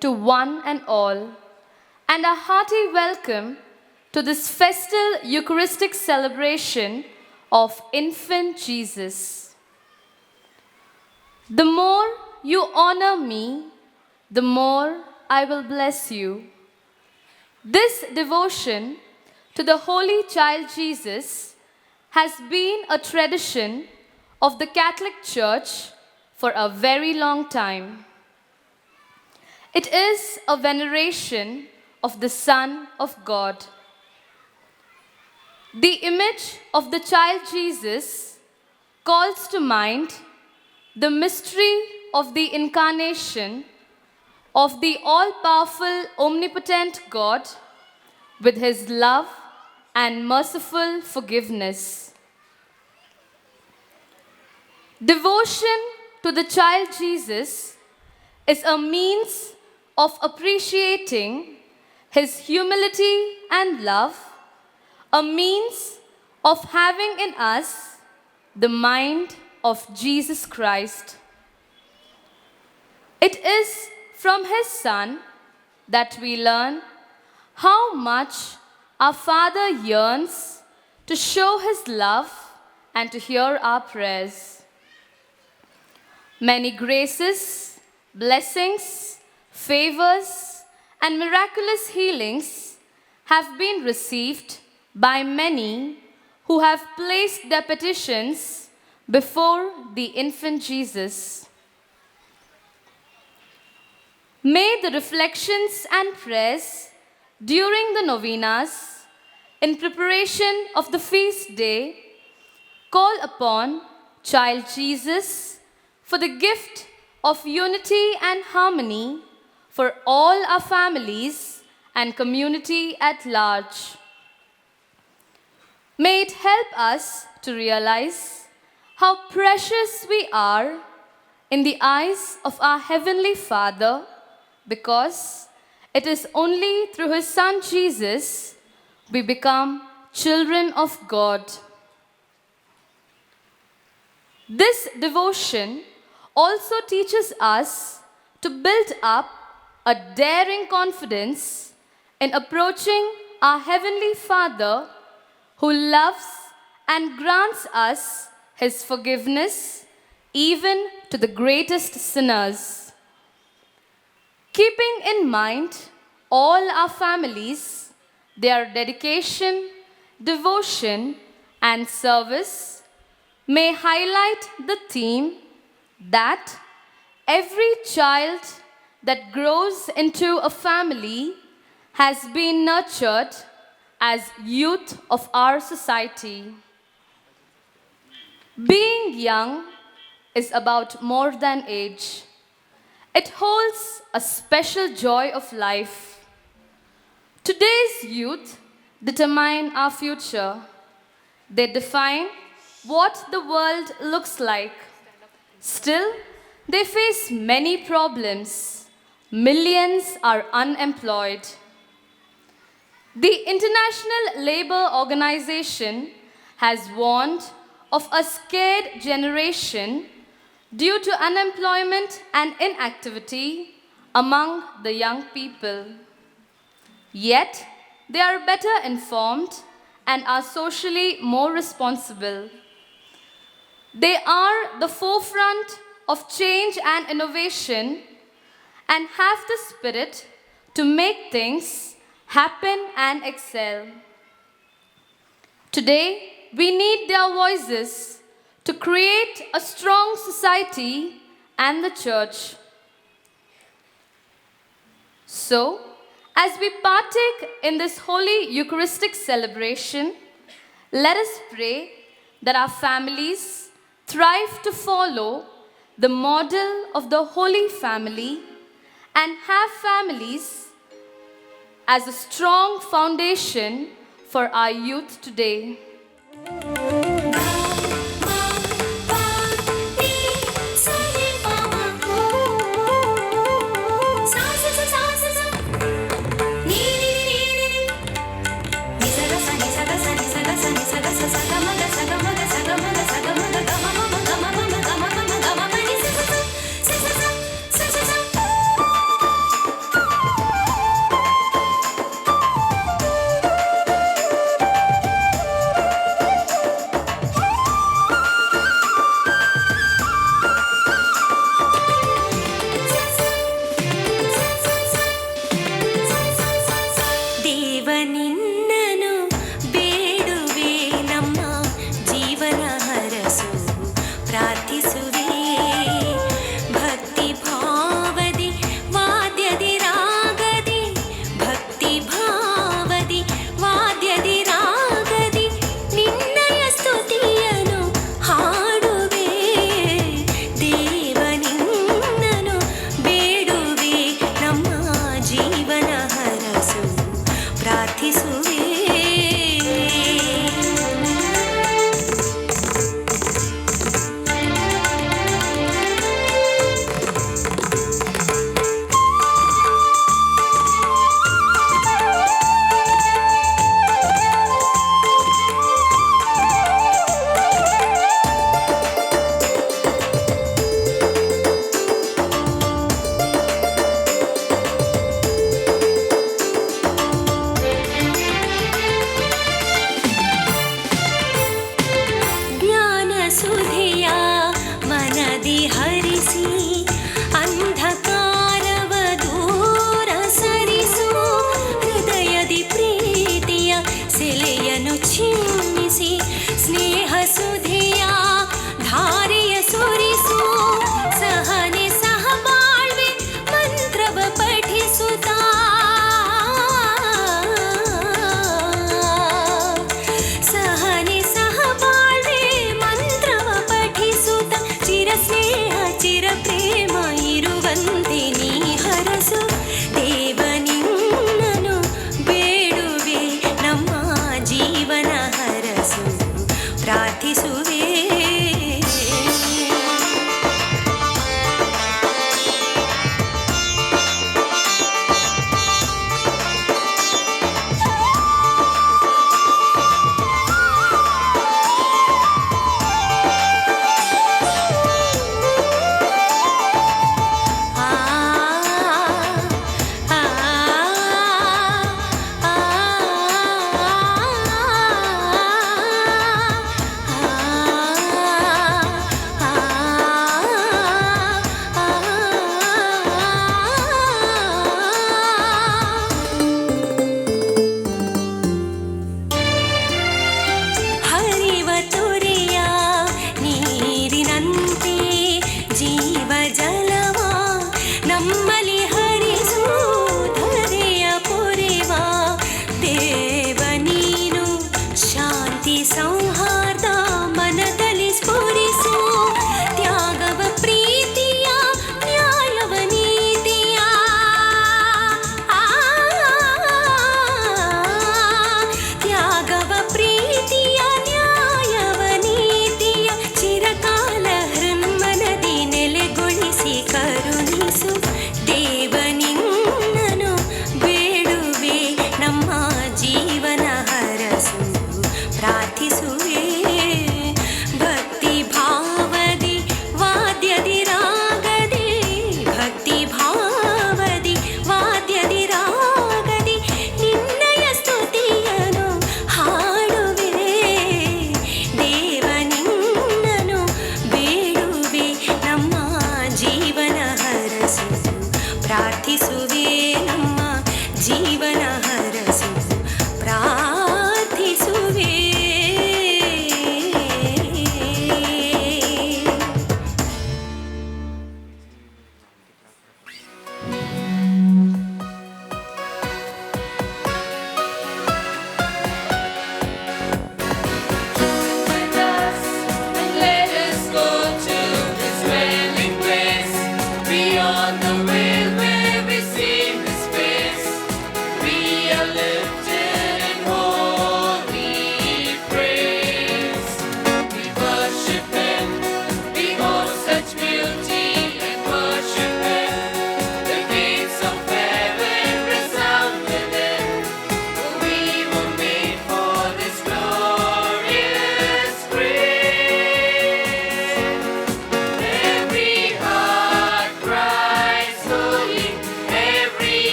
to one and all, and a hearty welcome to this festal Eucharistic celebration of Infant Jesus. The more you honor me, the more I will bless you. This devotion to the Holy Child Jesus has been a tradition of the Catholic Church for a very long time. It is a veneration of the Son of God. The image of the child Jesus calls to mind the mystery of the incarnation of the all-powerful, omnipotent God with his love and merciful forgiveness. Devotion to the child Jesus is a means of appreciating his humility and love, a means of having in us the mind of Jesus Christ. It is from his Son that we learn how much our Father yearns to show his love and to hear our prayers. Many graces, blessings, favors, and miraculous healings have been received by many who have placed their petitions before the infant Jesus. May the reflections and prayers during the novenas in preparation of the feast day call upon Child Jesus for the gift of unity and harmony for all our families and community at large. May it help us to realize how precious we are in the eyes of our Heavenly Father, because it is only through his Son Jesus we become children of God. This devotion also teaches us to build up a daring confidence in approaching our Heavenly Father, who loves and grants us his forgiveness even to the greatest sinners. Keeping in mind all our families, their dedication, devotion, and service may highlight the theme that every child that grows into a family has been nurtured as youth of our society. Being young is about more than age. It holds a special joy of life. Today's youth determine our future. They define what the world looks like. Still, they face many problems. Millions are unemployed. The International Labour Organization has warned of a scared generation due to unemployment and inactivity among the young people. Yet, they are better informed and are socially more responsible. They are the forefront of change and innovation and have the spirit to make things happen and excel. Today, we need their voices to create a strong society and the church. So, as we partake in this holy Eucharistic celebration, let us pray that our families thrive to follow the model of the Holy Family and have families as a strong foundation for our youth today. ಸುಧಿಯ ಧಾರೆಯ ಸುರಿಸು ಸಹನೆ ಸಹಬಾಳ್ವೆ ಮಂತ್ರವ ಪಠಿಸುತ್ತಾ ಸಹನೆ ಸಹಬಾಳ್ವೆ ಮಂತ್ರವ ಪಠಿಸುತ್ತಾ ಚಿರ ಸ್ನೇಹ ಚಿರ ಪ್ರೇಮ ಇರುವಂತೆ ನೀ ಹರಸು ದೇವ ನಿನ್ನನು ಬೇಡುವೆ ನಮ್ಮ ಜೀವನ ಹರಸು ಪ್ರಾರ್ಥಿಸುವೆ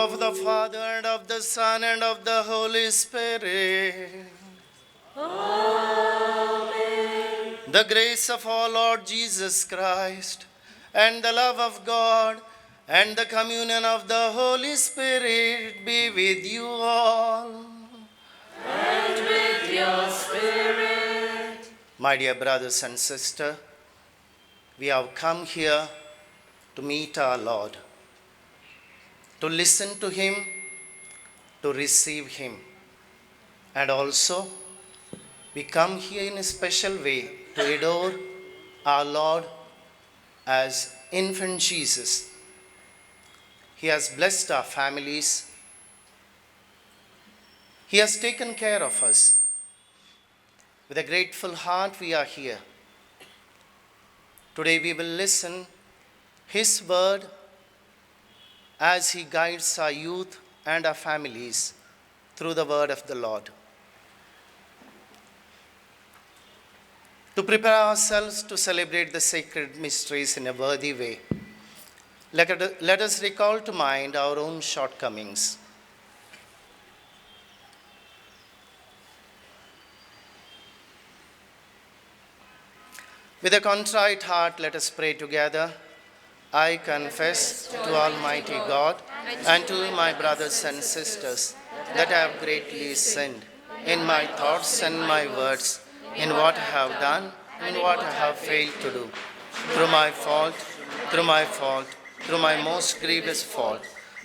of the Father, and of the Son, and of the Holy Spirit. Amen. The grace of our Lord Jesus Christ, and the love of God, and the communion of the Holy Spirit be with you all. And with your spirit. My dear brothers and sisters, we have come here to meet our Lord, to listen to Him, to receive Him. And also, we come here in a special way to adore our Lord as infant Jesus. He has blessed our families. He has taken care of us. With a grateful heart, we are here. Today we will listen His word as He guides our youth and our families through the word of the Lord. To prepare ourselves to celebrate the sacred mysteries in a worthy way, let us recall to mind our own shortcomings. With a contrite heart, let us pray together. I confess to Almighty God and to my brothers and sisters that I have greatly sinned in my thoughts and my words, in what I have done and what I have failed to do. Through my fault, through my most grievous fault.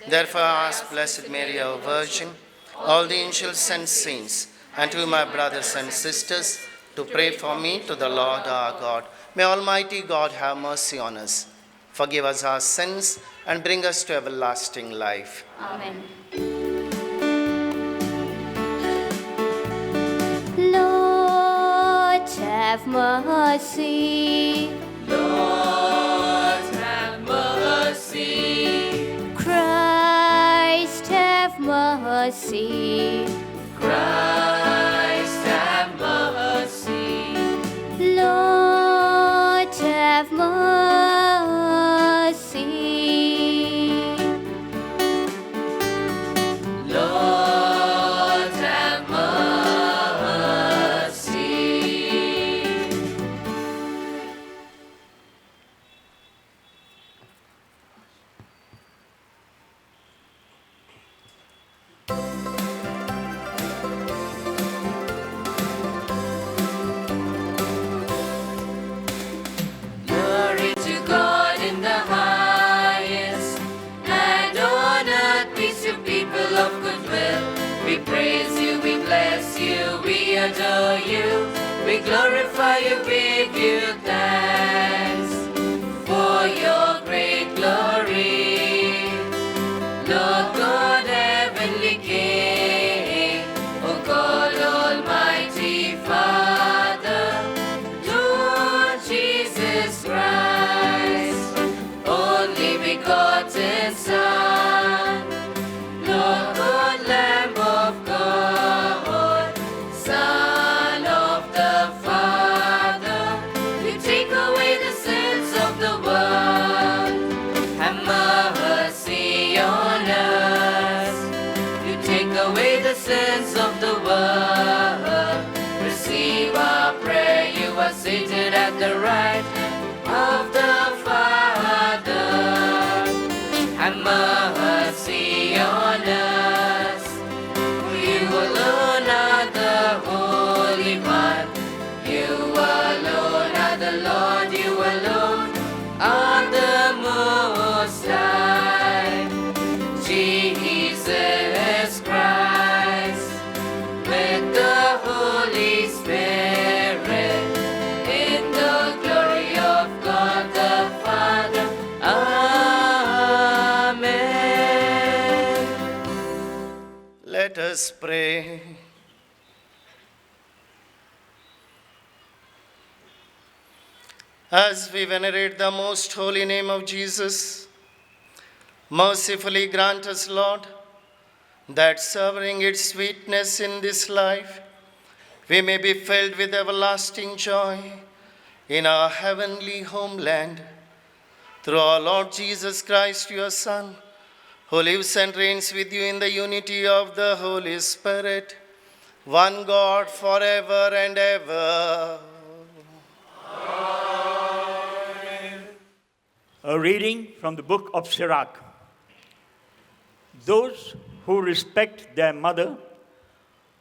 Therefore I ask Blessed Mary, our Virgin, all the angels and saints, and to my brothers and sisters, to pray for me to the Lord our God. May Almighty God have mercy on us, forgive us our sins, and bring us to everlasting life. Amen. Lord, have mercy. Lord, have mercy. Christ, have mercy. Christ, have mercy. Lord, have mercy. Lord, have mercy. Glory to God in the highest, and on earth peace to people of good will. We praise you, we bless you, we adore you, we glorify you, give you thanks for your great glory. Lord God, heavenly King, O God, Almighty Father, Lord Jesus Christ, only begotten Son, Lord God, Lamb of God, Son of the Father, you take away the sins of the world. Have mercy on us. You take away the sins of the world. Receive our prayer. You are seated at the right of the Father. Have mercy on us. For you alone are the Holy One. You alone are the Lord. You alone are the Most High. Jesus Christ, with the Holy Spirit, in the glory of God the Father. Amen. Let us pray. As we venerate the most holy name of Jesus, mercifully grant us, Lord, that savoring its sweetness in this life, we may be filled with everlasting joy in our heavenly homeland. Through our Lord Jesus Christ, your Son, who lives and reigns with you in the unity of the Holy Spirit, one God forever and ever. A reading from the book of Sirach. Those who respect their mother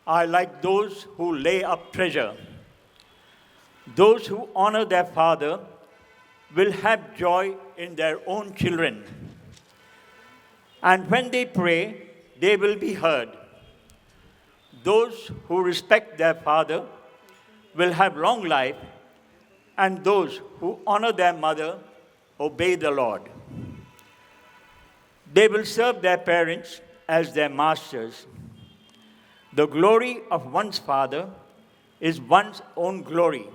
are like those who lay up treasure. Those who honor their father will have joy in their own children. And when they pray, they will be heard. Those who respect their father will have long life, and those who honor their mother obey the Lord. They will serve their parents as their masters. The glory of one's father is one's own glory.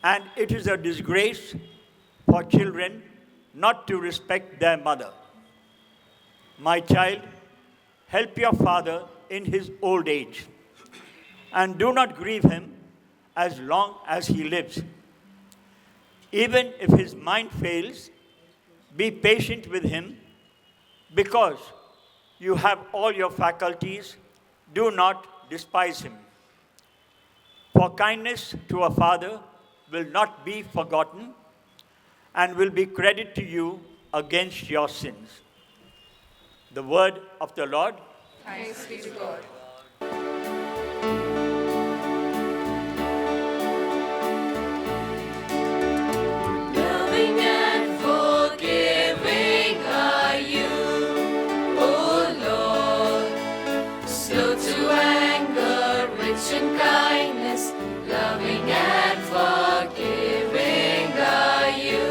And it is a disgrace for children not to respect their mother. My child, help your father in his old age, and do not grieve him as long as he lives. Even if his mind fails, be patient with him, because you have all your faculties. Do not despise him. For kindness to a father will not be forgotten and will be credited to you against your sins. The word of the Lord. Thanks be to God. Loving and forgiving are you, O Lord. Slow to anger, rich in kindness, loving and forgiving are you.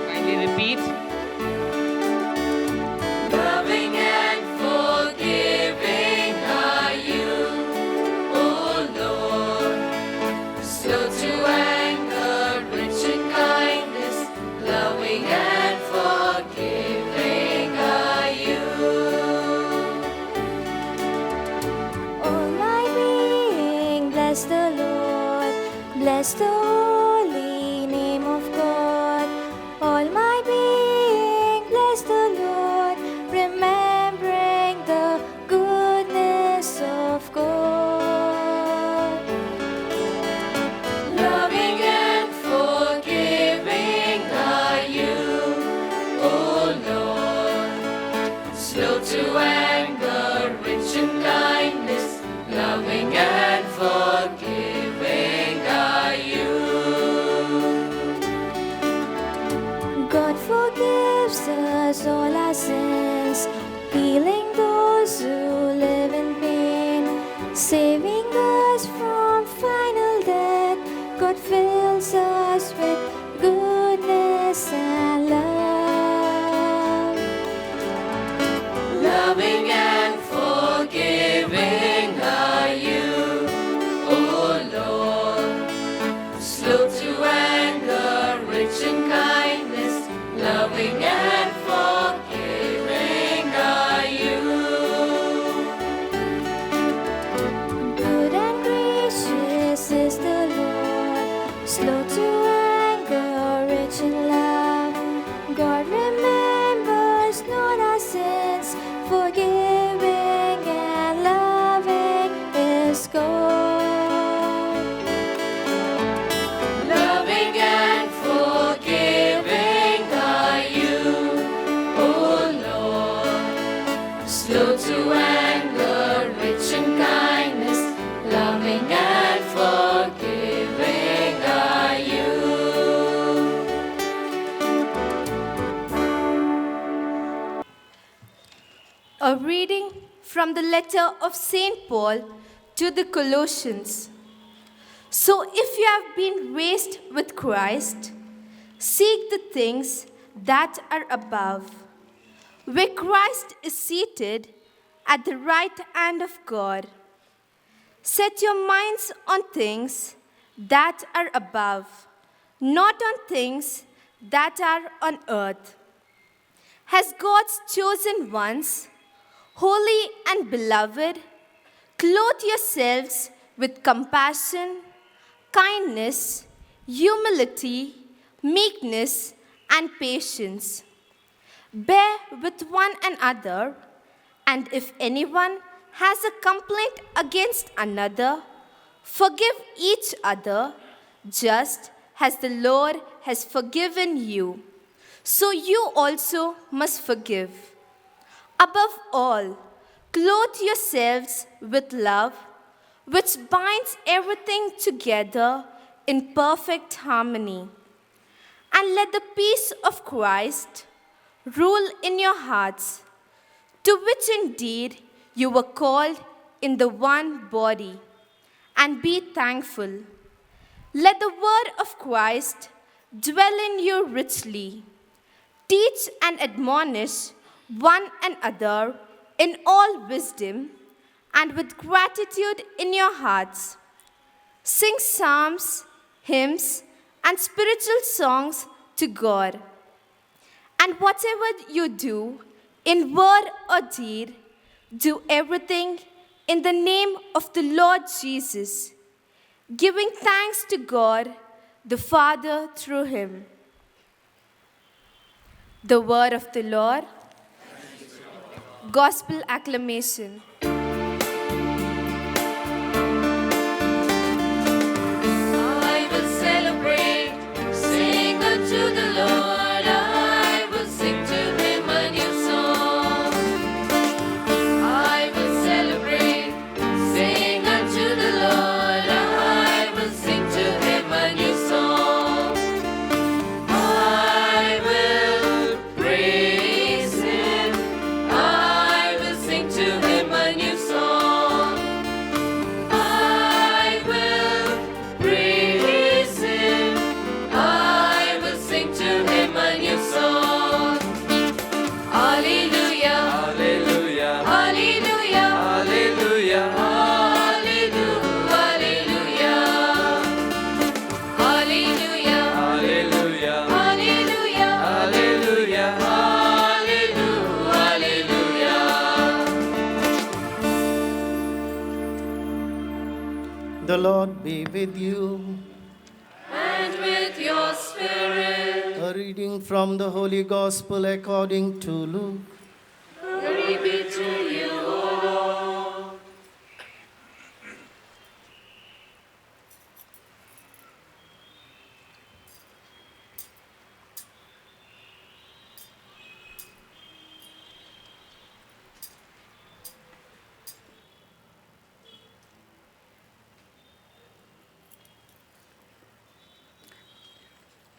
Kindly repeat. Loving and forgiving are you, O Lord. Slow to anger, rich in kindness, loving and forgiving are you. All my being, bless the Lord, bless the holy name of God. All my being, bless the Lord, remembering the goodness of God. Loving and forgiving are you, O Lord. Slow to anger, rich in kindness, loving and forgiving are you. God forgives us all our sins, healing those who live in pain, saving us from final death. God fills us with goodness and love. Loving and forgiving are you, O Lord. Slow to anger, rich in kindness, loving and forgiving are you. Good and gracious is the Lord, slow to anger, rich in love. God remembers not our sins, forgiving and loving is God. Loving and forgiving are you, O Lord. Slow to anger, rich in kindness, loving and forgiving are you. A reading from the letter of St. Paul to the Colossians. So if you have been raised with Christ, seek the things that are above, where Christ is seated at the right hand of God. Set your minds on things that are above, not on things that are on earth. As God's chosen ones, holy and beloved, clothe yourselves with compassion, kindness, humility, meekness, and patience. Bear with one another, and if anyone has a complaint against another, forgive each other, just as the Lord has forgiven you. So you also must forgive. Above all, clothe yourselves with love, which binds everything together in perfect harmony. And let the peace of Christ rule in your hearts, to which indeed you were called in the one body, and be thankful. Let the word of Christ dwell in you richly. Teach and admonish one another in all wisdom, and with gratitude in your hearts. Sing psalms, hymns, and spiritual songs to God. And whatever you do, in word or deed, do everything in the name of the Lord Jesus, giving thanks to God the Father through him. The word of the Lord. Gospel acclamation. I will celebrate, sing unto the Lord. I will sing to him a new song. I will celebrate, sing unto the Lord. I will sing to him a new song. I will praise him. I will sing to him a new song. I will praise him. I will sing to him a new song. Hallelujah. Hallelujah. Hallelujah. Hallelujah. Hallelujah. Hallelujah. Hallelujah. Hallelujah. Hallelujah. Hallelujah. The Lord be with you. And with your spirit. A reading from the Holy Gospel according to Luke. Glory be to you, O Lord.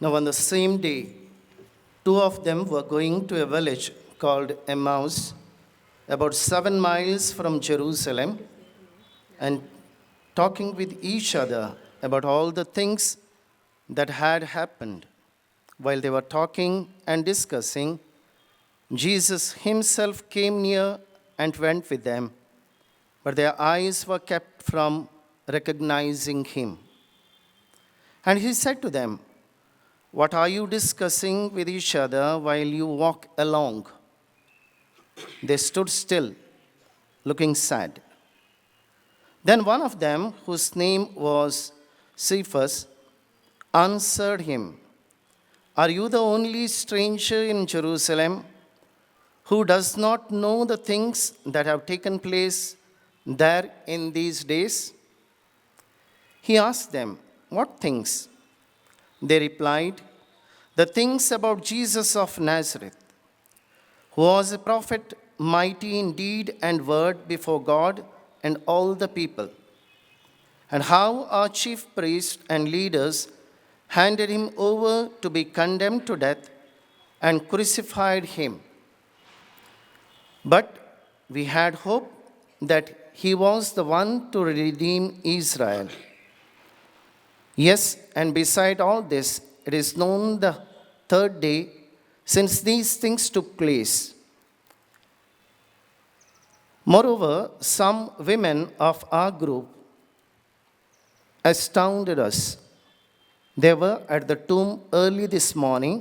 Now, on the same day, two of them were going to a village called Emmaus, about 7 miles from Jerusalem, and talking with each other about all the things that had happened. While they were talking and discussing, Jesus himself came near and went with them, but their eyes were kept from recognizing him. And he said to them, "What are you discussing with each other while you walk along?" They stood still, looking sad. Then one of them, whose name was Cephas, answered him, "Are you the only stranger in Jerusalem who does not know the things that have taken place there in these days?" He asked them, "What things?" They replied, "The things about Jesus of Nazareth, who was a prophet, mighty in deed and word before God and all the people, and how our chief priests and leaders handed him over to be condemned to death and crucified him. But we had hope that he was the one to redeem Israel. Yes, and beside all this, it is known the third day since these things took place. Moreover, some women of our group astounded us. They were at the tomb early this morning,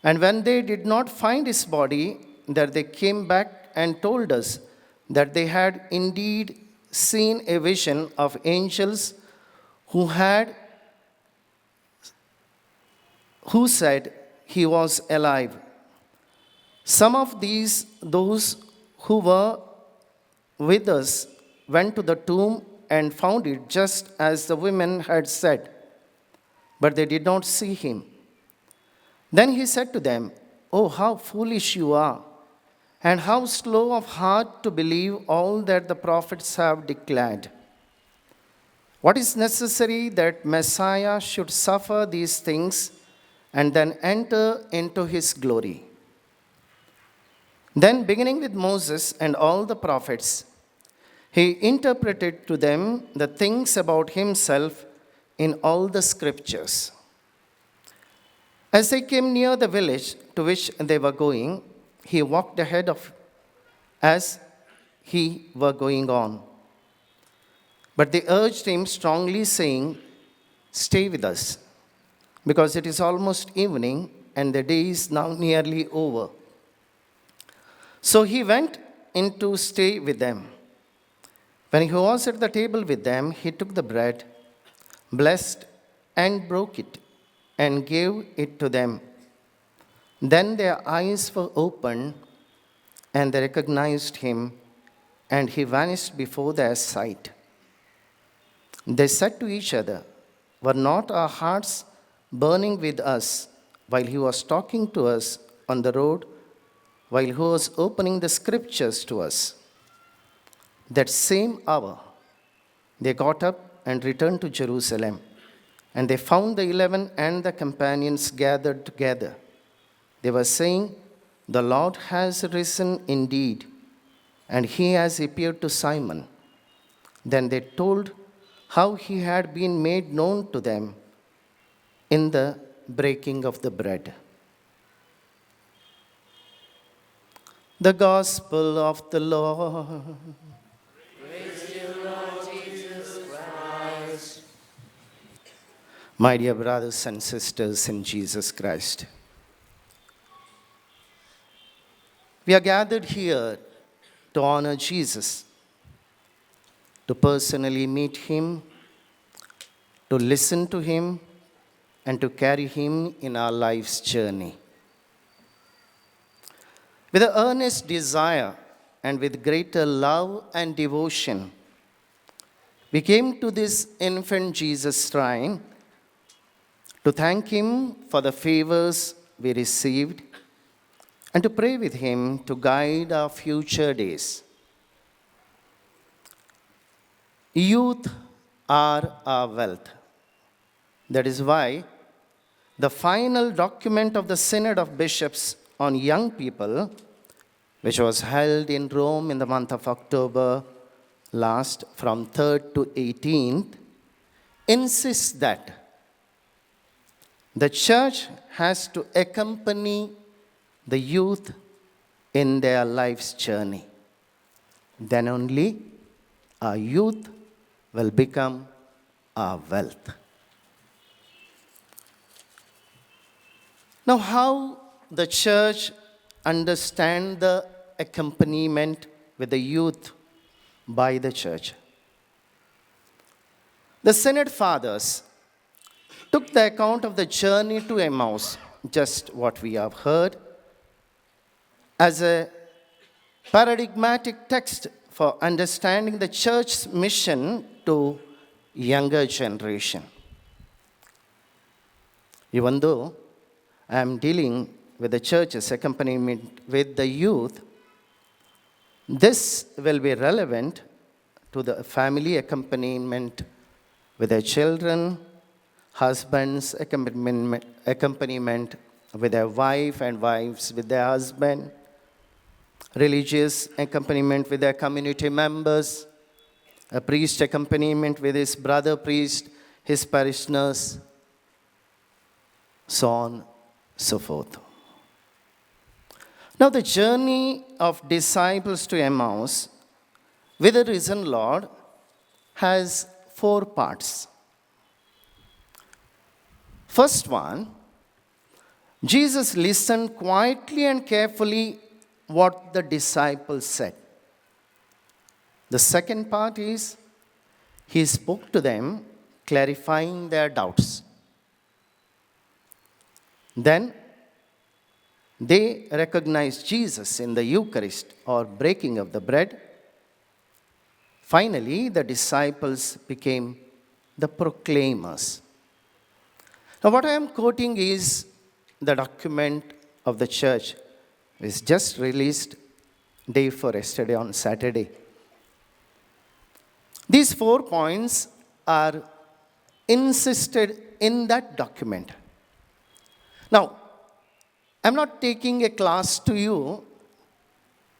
and when they did not find his body, that they came back and told us that they had indeed seen a vision of angels who who said he was alive. Some of those who were with us went to the tomb and found it just as the women had said, but they did not see him. Then he said to them, "Oh, how foolish you are, and how slow of heart to believe all that the prophets have declared. What is necessary that Messiah should suffer these things and then enter into his glory?" Then, beginning with Moses and all the prophets, he interpreted to them the things about himself in all the scriptures. As they came near the village to which they were going, he walked ahead of as he were going on. But they urged him strongly, saying, "Stay with us, because it is almost evening and the day is now nearly over." So he went in to stay with them. When he was at the table with them, he took the bread, blessed and broke it, and gave it to them. Then their eyes were opened, and they recognized him, and he vanished before their sight. They said to each other, "Were not our hearts burning with us while he was talking to us on the road, while he was opening the scriptures to us?" That same hour, they got up and returned to Jerusalem, and they found the 11 and the companions gathered together. They were saying, "The Lord has risen indeed, and he has appeared to Simon." Then they told how he had been made known to them in the breaking of the bread. The Gospel of the Lord. My dear brothers and sisters in Jesus Christ, we are gathered here to honor Jesus, to personally meet him, to listen to him, and to carry him in our life's journey. With an earnest desire and with greater love and devotion, we came to this infant Jesus shrine to thank him for the favors we received and to pray with him to guide our future days. Youth are our wealth. That is why the final document of the Synod of Bishops on Young People, which was held in Rome in the month of October last from 3rd to 18th, insists that the church has to accompany the youth in their life's journey. Then only our youth will become our wealth. Now, how the church understands the accompaniment with the youth by the church? The Synod Fathers took the account of the journey to Emmaus, just what we have heard, as a paradigmatic text for understanding the church's mission to younger generation. Even though I am dealing with the church's accompaniment with the youth, this will be relevant to the family accompaniment with their children, husbands' accompaniment with their wife and wives with their husband, religious accompaniment with their community members, a priest accompaniment with his brother priest, his parishioners, so on, so forth. Now, the journey of disciples to Emmaus with the risen Lord has 4 parts. First one, Jesus listened quietly and carefully what the disciples said. The second part is, he spoke to them, clarifying their doubts. Then they recognized Jesus in the Eucharist or breaking of the bread. Finally, the disciples became the proclaimers. Now, what I am quoting is the document of the church, which is just released day before yesterday on Saturday. These 4 points are insisted in that document. Now, I'm not taking a class to you,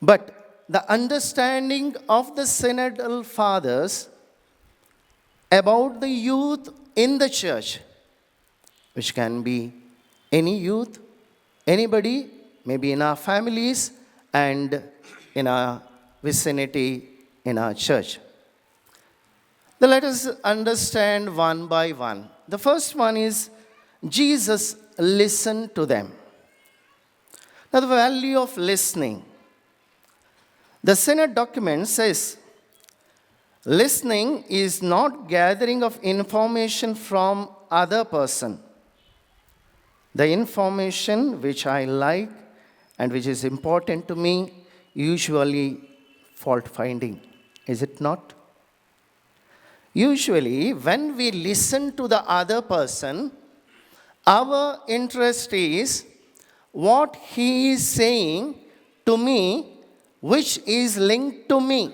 but the understanding of the synodal fathers about the youth in the church, which can be any youth, anybody, maybe in our families and in our vicinity, in our church. Then let us understand one by one. The first one is Jesus listened to them. Now, the value of listening. The Synod document says, listening is not gathering of information from other person. The information which I like and which is important to me, usually fault finding. Is it not? Usually, when we listen to the other person, our interest is what he is saying to me, which is linked to me.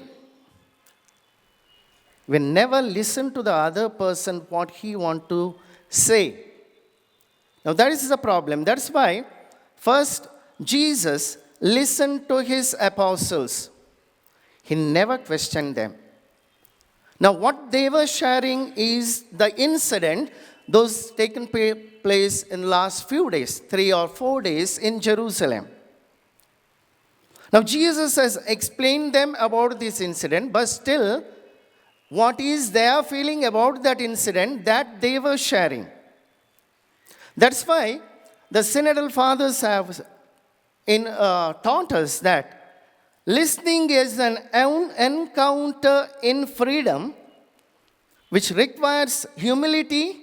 We never listen to the other person what he want to say. Now that is the problem. That's why first Jesus listened to his apostles. He never questioned them. Now what they were sharing is the incident, those taken place in the last few days, 3 or 4 days in Jerusalem. Now Jesus has explained them about this incident, but still, what is their feeling about that incident that they were sharing? That's why the synodal fathers have taught us that listening is an encounter in freedom which requires humility,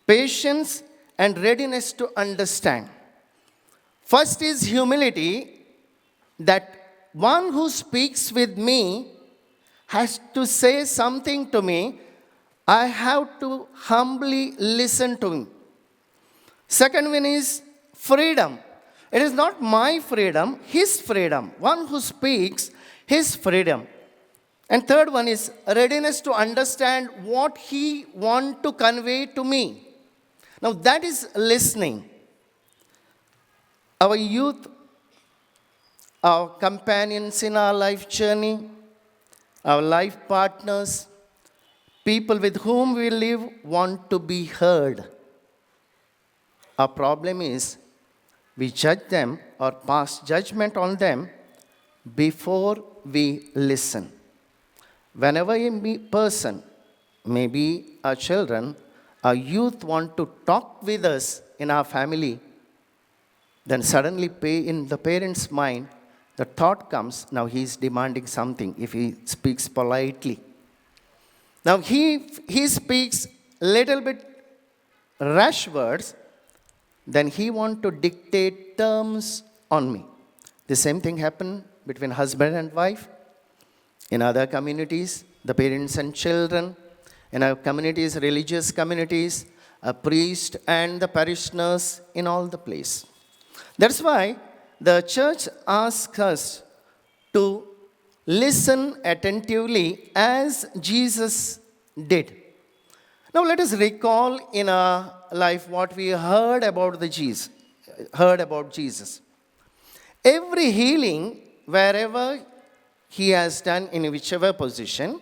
patience, and readiness to understand. First is humility, that one who speaks with me has to say something to me. I have to humbly listen to him. Second one is freedom. It is not my freedom, his freedom. One who speaks, his freedom. And third one is readiness to understand what he wants to convey to me. Now that is listening. Our youth, our companions in our life journey, our life partners, people with whom we live want to be heard. Our problem is we judge them or pass judgment on them before we listen. Whenever a person, maybe our children, our youth want to talk with us in our family, then suddenly in the parent's mind, the thought comes, now he is demanding something if he speaks politely. Now he speaks little bit rash words, then he want to dictate terms on me. The same thing happened between husband and wife. In other communities, the parents and children. In our communities, religious communities, a priest and the parishioners in all the place. That's why the church asks us to listen attentively as Jesus did. Now let us recall in our life what we heard about Jesus. Every healing, wherever he has done in whichever position,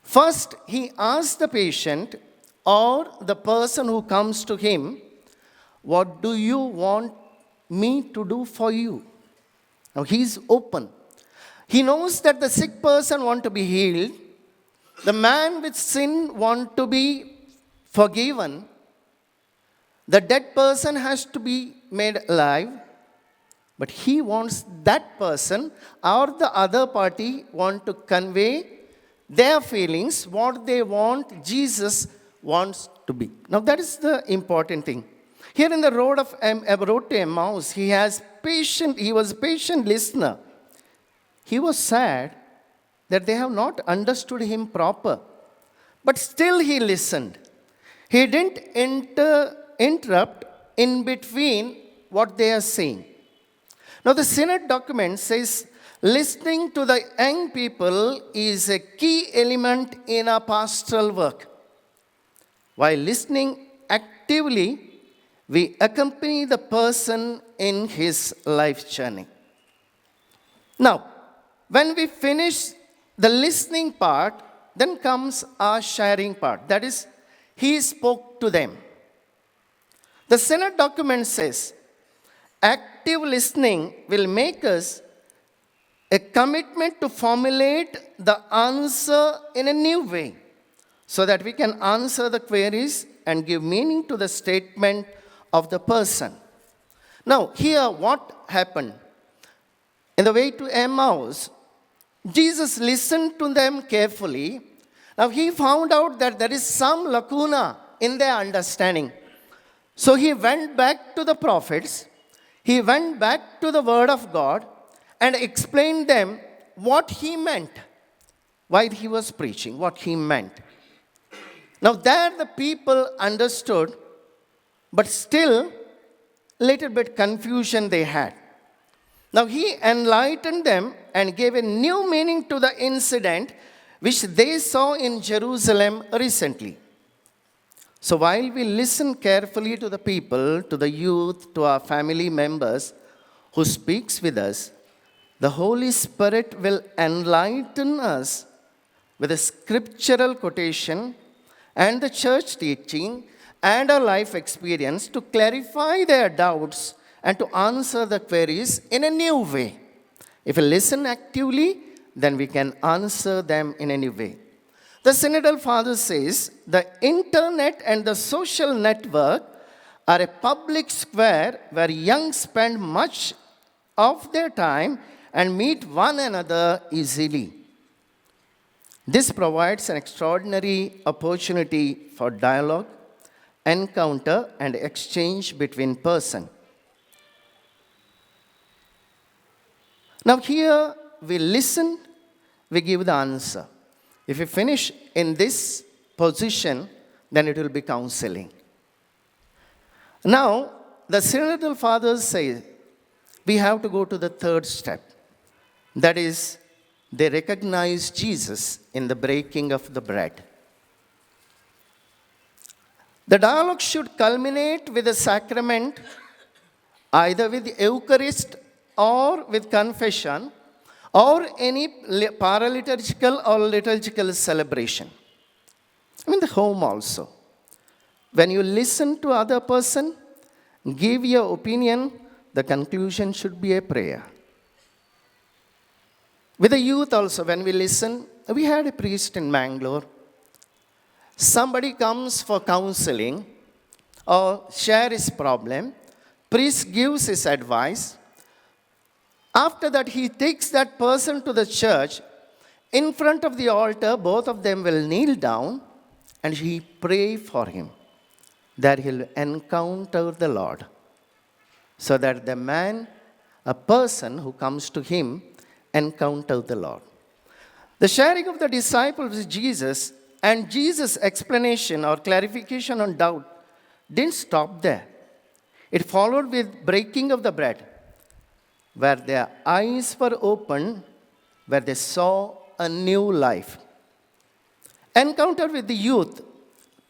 first he asks the patient or the person who comes to him, what do you want me to do for you? Now he is open. He knows that the sick person wants to be healed. The man with sin wants to be forgiven. The dead person has to be made alive. But he wants that person or the other party want to convey their feelings, what they want Jesus wants to be. Now that is the important thing. Here in the road to Emmaus, he was a patient listener. He was sad that they have not understood him proper. But still he listened. He didn't interrupt in between what they are saying. Now the synod document says listening to the young people is a key element in our pastoral work. While listening actively, we accompany the person in his life journey. Now, when we finish the listening part, then comes our sharing part. That is, he spoke to them. The synod document says, active listening will make us a commitment to formulate the answer in a new way so that we can answer the queries and give meaning to the statement of the person. Now, here what happened? In the way to Emmaus, Jesus listened to them carefully. Now, he found out that there is some lacuna in their understanding. So, he went back to the prophets, he went back to the Word of God, and explained them what he meant while he was preaching, what he meant. Now, there the people understood, but still, little bit confusion they had. Now, he enlightened them and gave a new meaning to the incident which they saw in Jerusalem recently. So, while we listen carefully to the people, to the youth, to our family members who speaks with us, the Holy Spirit will enlighten us with a scriptural quotation and the church teaching and our life experience to clarify their doubts and to answer the queries in a new way. If we listen actively, then we can answer them in a new way. The Synodal Father says the internet and the social network are a public square where young spend much of their time and meet one another easily. This provides an extraordinary opportunity for dialogue, encounter, and exchange between persons. Now, here we listen, we give the answer. If we finish in this position, then it will be counseling. Now, the Synodal Fathers say we have to go to the third step. That is, they recognize Jesus in the breaking of the bread. The dialogue should culminate with a sacrament, either with the Eucharist or with confession, or any paraliturgical or liturgical celebration. In the home also. When you listen to other person, give your opinion, the conclusion should be a prayer. With the youth also, when we listen, we had a priest in Mangalore. Somebody comes for counseling or share his problem. Priest gives his advice. After that, he takes that person to the church. In front of the altar, both of them will kneel down and he pray for him that he'll encounter the Lord. So that the man, a person who comes to him, encounter the Lord. The sharing of the disciples with Jesus and Jesus' explanation or clarification on doubt didn't stop there. It followed with breaking of the bread, where their eyes were opened, where they saw a new life. Encounter with the youth,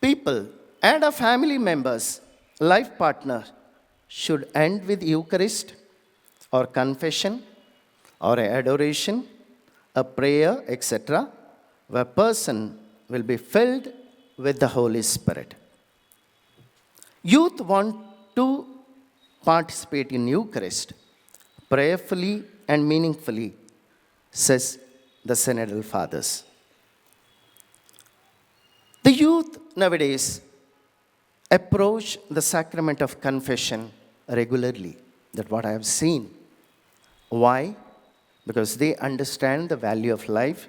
people, and our family members, life partner, should end with Eucharist or confession or adoration, a prayer, etc., where person will be filled with the Holy Spirit. Youth want to participate in Eucharist prayerfully and meaningfully, says the Synodal Fathers. The youth nowadays approach the sacrament of confession regularly. That's what I have seen. Why? Because they understand the value of life,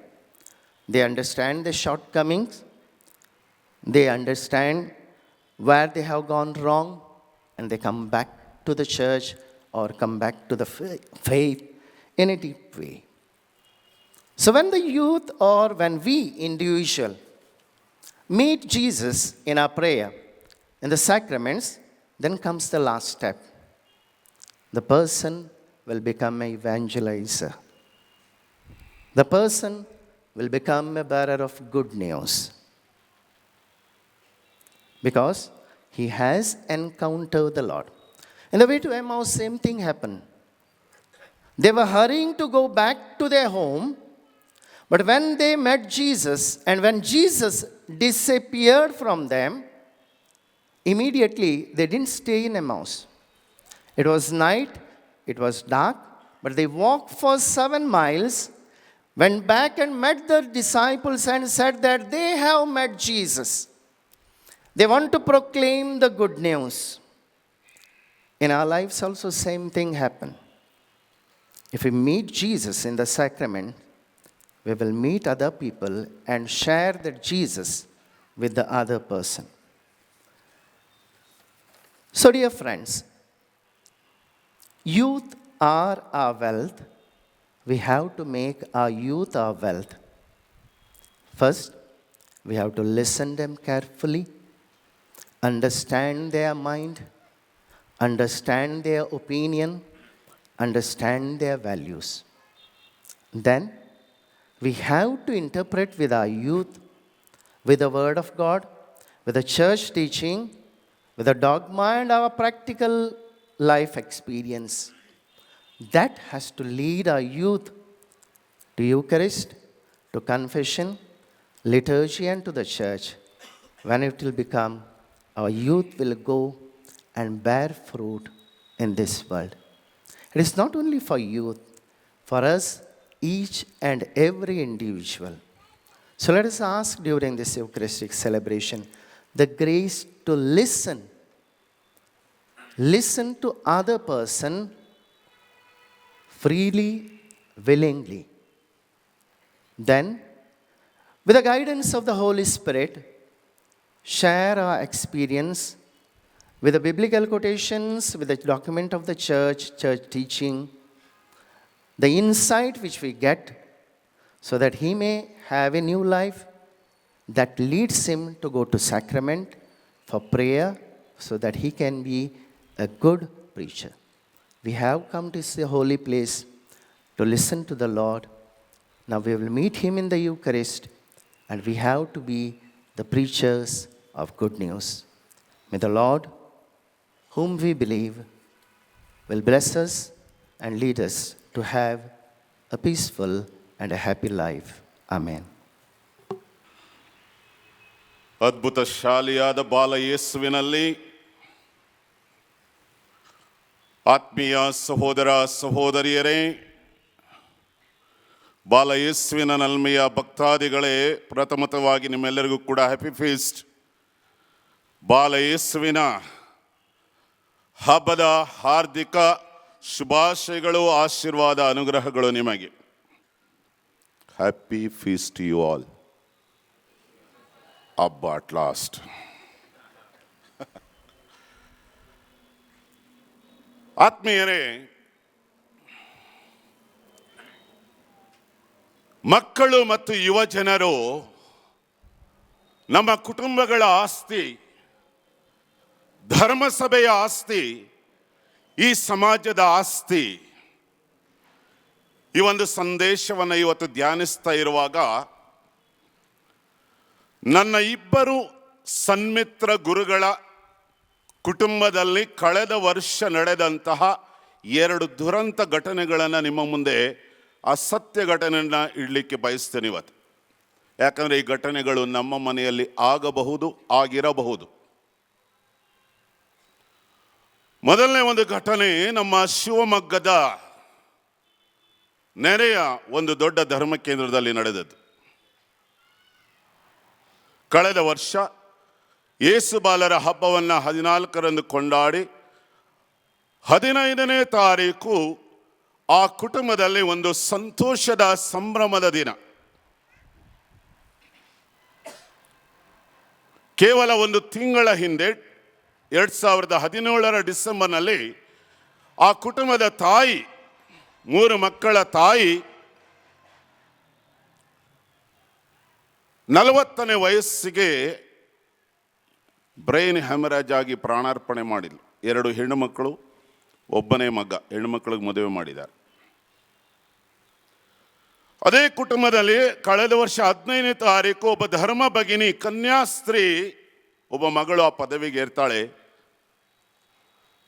they understand the shortcomings, they understand where they have gone wrong, and they come back to the church or come back to the faith in a deep way. So when the youth or when we individual meet Jesus in our prayer, in the sacraments, then comes the last step. The person will become an evangelizer. The person will become a bearer of good news. Because he has encountered the Lord. In the way to Emmaus, same thing happened. They were hurrying to go back to their home, but when they met Jesus, and when Jesus disappeared from them, immediately they didn't stay in Emmaus. It was night, it was dark, but they walked for 7 miles, went back and met the disciples and said that they have met Jesus. They want to proclaim the good news. In our lives also same thing happen. If we meet Jesus in the sacrament, we will meet other people and share that Jesus with the other person. So dear friends, youth are our wealth. We have to make our youth our wealth. First, we have to listen them carefully, understand their mind, understand their opinion, understand their values. Then, we have to interpret with our youth, with the Word of God, with the church teaching, with the dogma and our practical life experience. That has to lead our youth to Eucharist, to confession, liturgy, and to the church. When it will become, our youth will go and bear fruit in this world. It is not only for youth, for us, each and every individual. So let us ask during this Eucharistic celebration the grace to listen. Listen to other person freely, willingly. Then, with the guidance of the Holy Spirit, share our experience with the biblical quotations, with the document of the church teaching, the insight which we get, so that he may have a new life that leads him to go to sacrament for prayer, so that he can be a good preacher. We have come to this holy place to listen to the Lord. Now we will meet him in the Eucharist, and we have to be the preachers of good news. May the Lord, whom we believe, will bless us and lead us to have a peaceful and a happy life. Amen. ಅದ್ಭುತ ಶಾಲಿಯಾದ ಬಾಲ ಯೇಸುವಿನಲ್ಲಿ ಆತ್ಮೀಯ ಸಹೋದರ ಸಹೋದರಿಯರೇ, ಬಾಲ ಯೇಸುವಿನ ನಲ್ಮೆಯ ಭಕ್ತಾದಿಗಳೇ, ಪ್ರಥಮತವಾಗಿ ನಿಮ್ಮೆಲ್ಲರಿಗೂ ಕೂಡ ಹ್ಯಾಪಿ ಫೀಸ್ಟ್. ಬಾಲ ಯೇಸುವಿನ ಹಬ್ಬದ ಹಾರ್ದಿಕ ಶುಭಾಶಯಗಳು, ಆಶೀರ್ವಾದ, ಅನುಗ್ರಹಗಳು ನಿಮಗೆ. Happy feast to you all. ಹಬ್ಬ ಅಟ್ ಲಾಸ್ಟ್. ಆತ್ಮೀಯರೇ, ಮಕ್ಕಳು ಮತ್ತು ಯುವ ಜನರು ನಮ್ಮ ಕುಟುಂಬಗಳ ಆಸ್ತಿ, ಧರ್ಮಸಭೆಯ ಆಸ್ತಿ, ಈ ಸಮಾಜದ ಆಸ್ತಿ. ಈ ಒಂದು ಸಂದೇಶವನ್ನು ಇವತ್ತು ಧ್ಯಾನಿಸ್ತಾ ಇರುವಾಗ ನನ್ನ ಇಬ್ಬರು ಸನ್ಮಿತ್ರ ಗುರುಗಳ ಕುಟುಂಬದಲ್ಲಿ ಕಳೆದ ವರ್ಷ ನಡೆದಂತಹ 2 ದುರಂತ ಘಟನೆಗಳನ್ನು ನಿಮ್ಮ ಮುಂದೆ, ಆ ಸತ್ಯ ಘಟನೆಯನ್ನು ಇಡಲಿಕ್ಕೆ ಬಯಸ್ತೇನೆ ಇವತ್ತು. ಯಾಕಂದರೆ ಈ ಘಟನೆಗಳು ನಮ್ಮ ಮನೆಯಲ್ಲಿ ಆಗಬಹುದು, ಆಗಿರಬಹುದು. ಮೊದಲನೇ ಒಂದು ಘಟನೆ ನಮ್ಮ ಶಿವಮೊಗ್ಗದ ನೆರೆಯ ಒಂದು ದೊಡ್ಡ ಧರ್ಮ ಕೇಂದ್ರದಲ್ಲಿ ನಡೆದದ್ದು. ಕಳೆದ ವರ್ಷ ಯೇಸು ಬಾಲರ ಹಬ್ಬವನ್ನು 14ರಂದು ಕೊಂಡಾಡಿ 15ನೇ ತಾರೀಕು ಆ ಕುಟುಂಬದಲ್ಲಿ ಒಂದು ಸಂತೋಷದ ಸಂಭ್ರಮದ ದಿನ. ಕೇವಲ 1 ತಿಂಗಳ ಹಿಂದೆ 2017 ಡಿಸೆಂಬರ್ನಲ್ಲಿ ಆ ಕುಟುಂಬದ ತಾಯಿ, 3 ಮಕ್ಕಳ ತಾಯಿ 40ನೇ ವಯಸ್ಸಿಗೆ ಬ್ರೈನ್ ಹ್ಯಾಮರೇಜ್ ಆಗಿ ಪ್ರಾಣಾರ್ಪಣೆ ಮಾಡಿದ್ಲು. 2 ಹೆಣ್ಣು ಮಕ್ಕಳು, ಒಬ್ಬನೇ ಮಗ. ಹೆಣ್ಣು ಮಕ್ಕಳಿಗೆ ಮದುವೆ ಮಾಡಿದ್ದಾರೆ. ಅದೇ ಕುಟುಂಬದಲ್ಲಿ ಕಳೆದ ವರ್ಷ 15ನೇ ತಾರೀಕು ಒಬ್ಬ ಧರ್ಮ ಭಗಿನಿ ಕನ್ಯಾಸ್ತ್ರೀ, ಒಬ್ಬ ಮಗಳು ಆ ಪದವಿಗೆ ಏರ್ತಾಳೆ.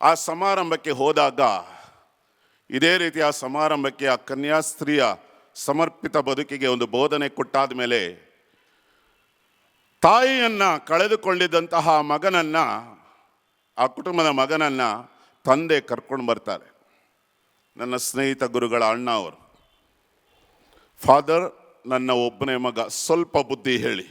ಆ ಸಮಾರಂಭಕ್ಕೆ ಹೋದಾಗ ಇದೇ ರೀತಿ ಆ ಸಮಾರಂಭಕ್ಕೆ ಆ ಕನ್ಯಾಸ್ತ್ರೀಯ ಸಮರ್ಪಿತ ಬದುಕಿಗೆ ಒಂದು ಬೋಧನೆ ಕೊಟ್ಟಾದ ಮೇಲೆ ತಾಯಿಯನ್ನ ಕಳೆದುಕೊಂಡಿದ್ದಂತಹ ಮಗನನ್ನ, ಆ ಕುಟುಂಬದ ಮಗನನ್ನ ತಂದೆ ಕರ್ಕೊಂಡು ಬರ್ತಾರೆ. ನನ್ನ ಸ್ನೇಹಿತ ಗುರುಗಳ ಅಣ್ಣ ಅವರು, ಫಾದರ್, ನನ್ನ ಒಬ್ಬನೇ ಮಗ, ಸ್ವಲ್ಪ ಬುದ್ಧಿ ಹೇಳಿ.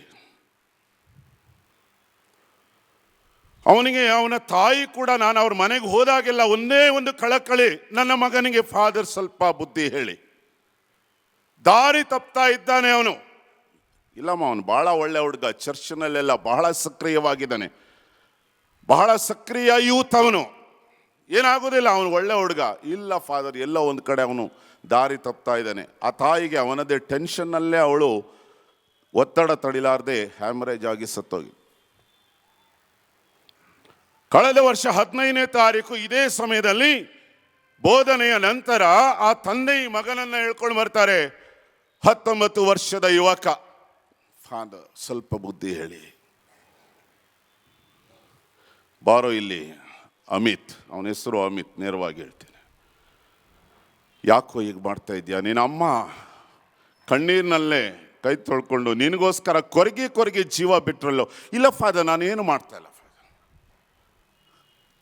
ಅವನಿಗೆ ಅವನ ತಾಯಿ ಕೂಡ, ನಾನು ಅವ್ರ ಮನೆಗೆ ಹೋದಾಗೆಲ್ಲ ಒಂದೇ ಒಂದು ಕಳಕಳಿ, ನನ್ನ ಮಗನಿಗೆ ಫಾದರ್ ಸ್ವಲ್ಪ ಬುದ್ಧಿ ಹೇಳಿ. ದಾರಿ ತಪ್ತಾ ಇದ್ದಾನೆ ಅವನು. ಇಲ್ಲಮ್ಮ, ಅವನು ಬಹಳ ಒಳ್ಳೆ ಹುಡುಗ, ಚರ್ಚ್ನಲ್ಲೆಲ್ಲ ಬಹಳ ಸಕ್ರಿಯವಾಗಿದ್ದಾನೆ, ಬಹಳ ಸಕ್ರಿಯ ಯೂತ್ ಅವನು, ಏನಾಗೋದಿಲ್ಲ, ಅವನು ಒಳ್ಳೆ ಹುಡುಗ. ಇಲ್ಲ ಫಾದರ್, ಎಲ್ಲೋ ಒಂದು ಕಡೆ ಅವನು ದಾರಿ ತಪ್ತಾ ಇದ್ದಾನೆ. ಆ ತಾಯಿಗೆ ಅವನದೇ ಟೆನ್ಷನ್ನಲ್ಲೇ ಅವಳು ಒತ್ತಡ ತಡಿಲಾರದೆ ಹ್ಯಾಮರೇಜ್ ಆಗಿ ಸತ್ತೋಗಿ. ಕಳೆದ ವರ್ಷ 15ನೇ ತಾರೀಕು ಇದೇ ಸಮಯದಲ್ಲಿ ಬೋಧನೆಯ ನಂತರ ಆ ತಂದೆ ಈ ಮಗನನ್ನ ಹೇಳ್ಕೊಂಡು ಬರ್ತಾರೆ. 19 ವರ್ಷದ ಯುವಕ, ಫಾದರ್ ಸ್ವಲ್ಪ ಬುದ್ಧಿ ಹೇಳಿ. ಬಾರೋ ಇಲ್ಲಿ ಅಮಿತ್, ಅವನ ಹೆಸರು ಅಮಿತ್, ನೇರವಾಗಿ ಹೇಳ್ತೀನಿ. ಯಾಕೋ ಈಗ ಮಾಡ್ತಾ ಇದೆಯಾ? ನಿನ್ನ ಅಮ್ಮ ಕಣ್ಣೀರಿನಲ್ಲೇ ಕೈ ತೊಳ್ಕೊಂಡು ನಿನಗೋಸ್ಕರ ಕೊರಗಿ ಜೀವ ಬಿಟ್ರಲ್ಲೋ. ಇಲ್ಲ ಫಾದರ್, ನಾನೇನು ಮಾಡ್ತಾ ಇಲ್ಲ ಫಾದರ್.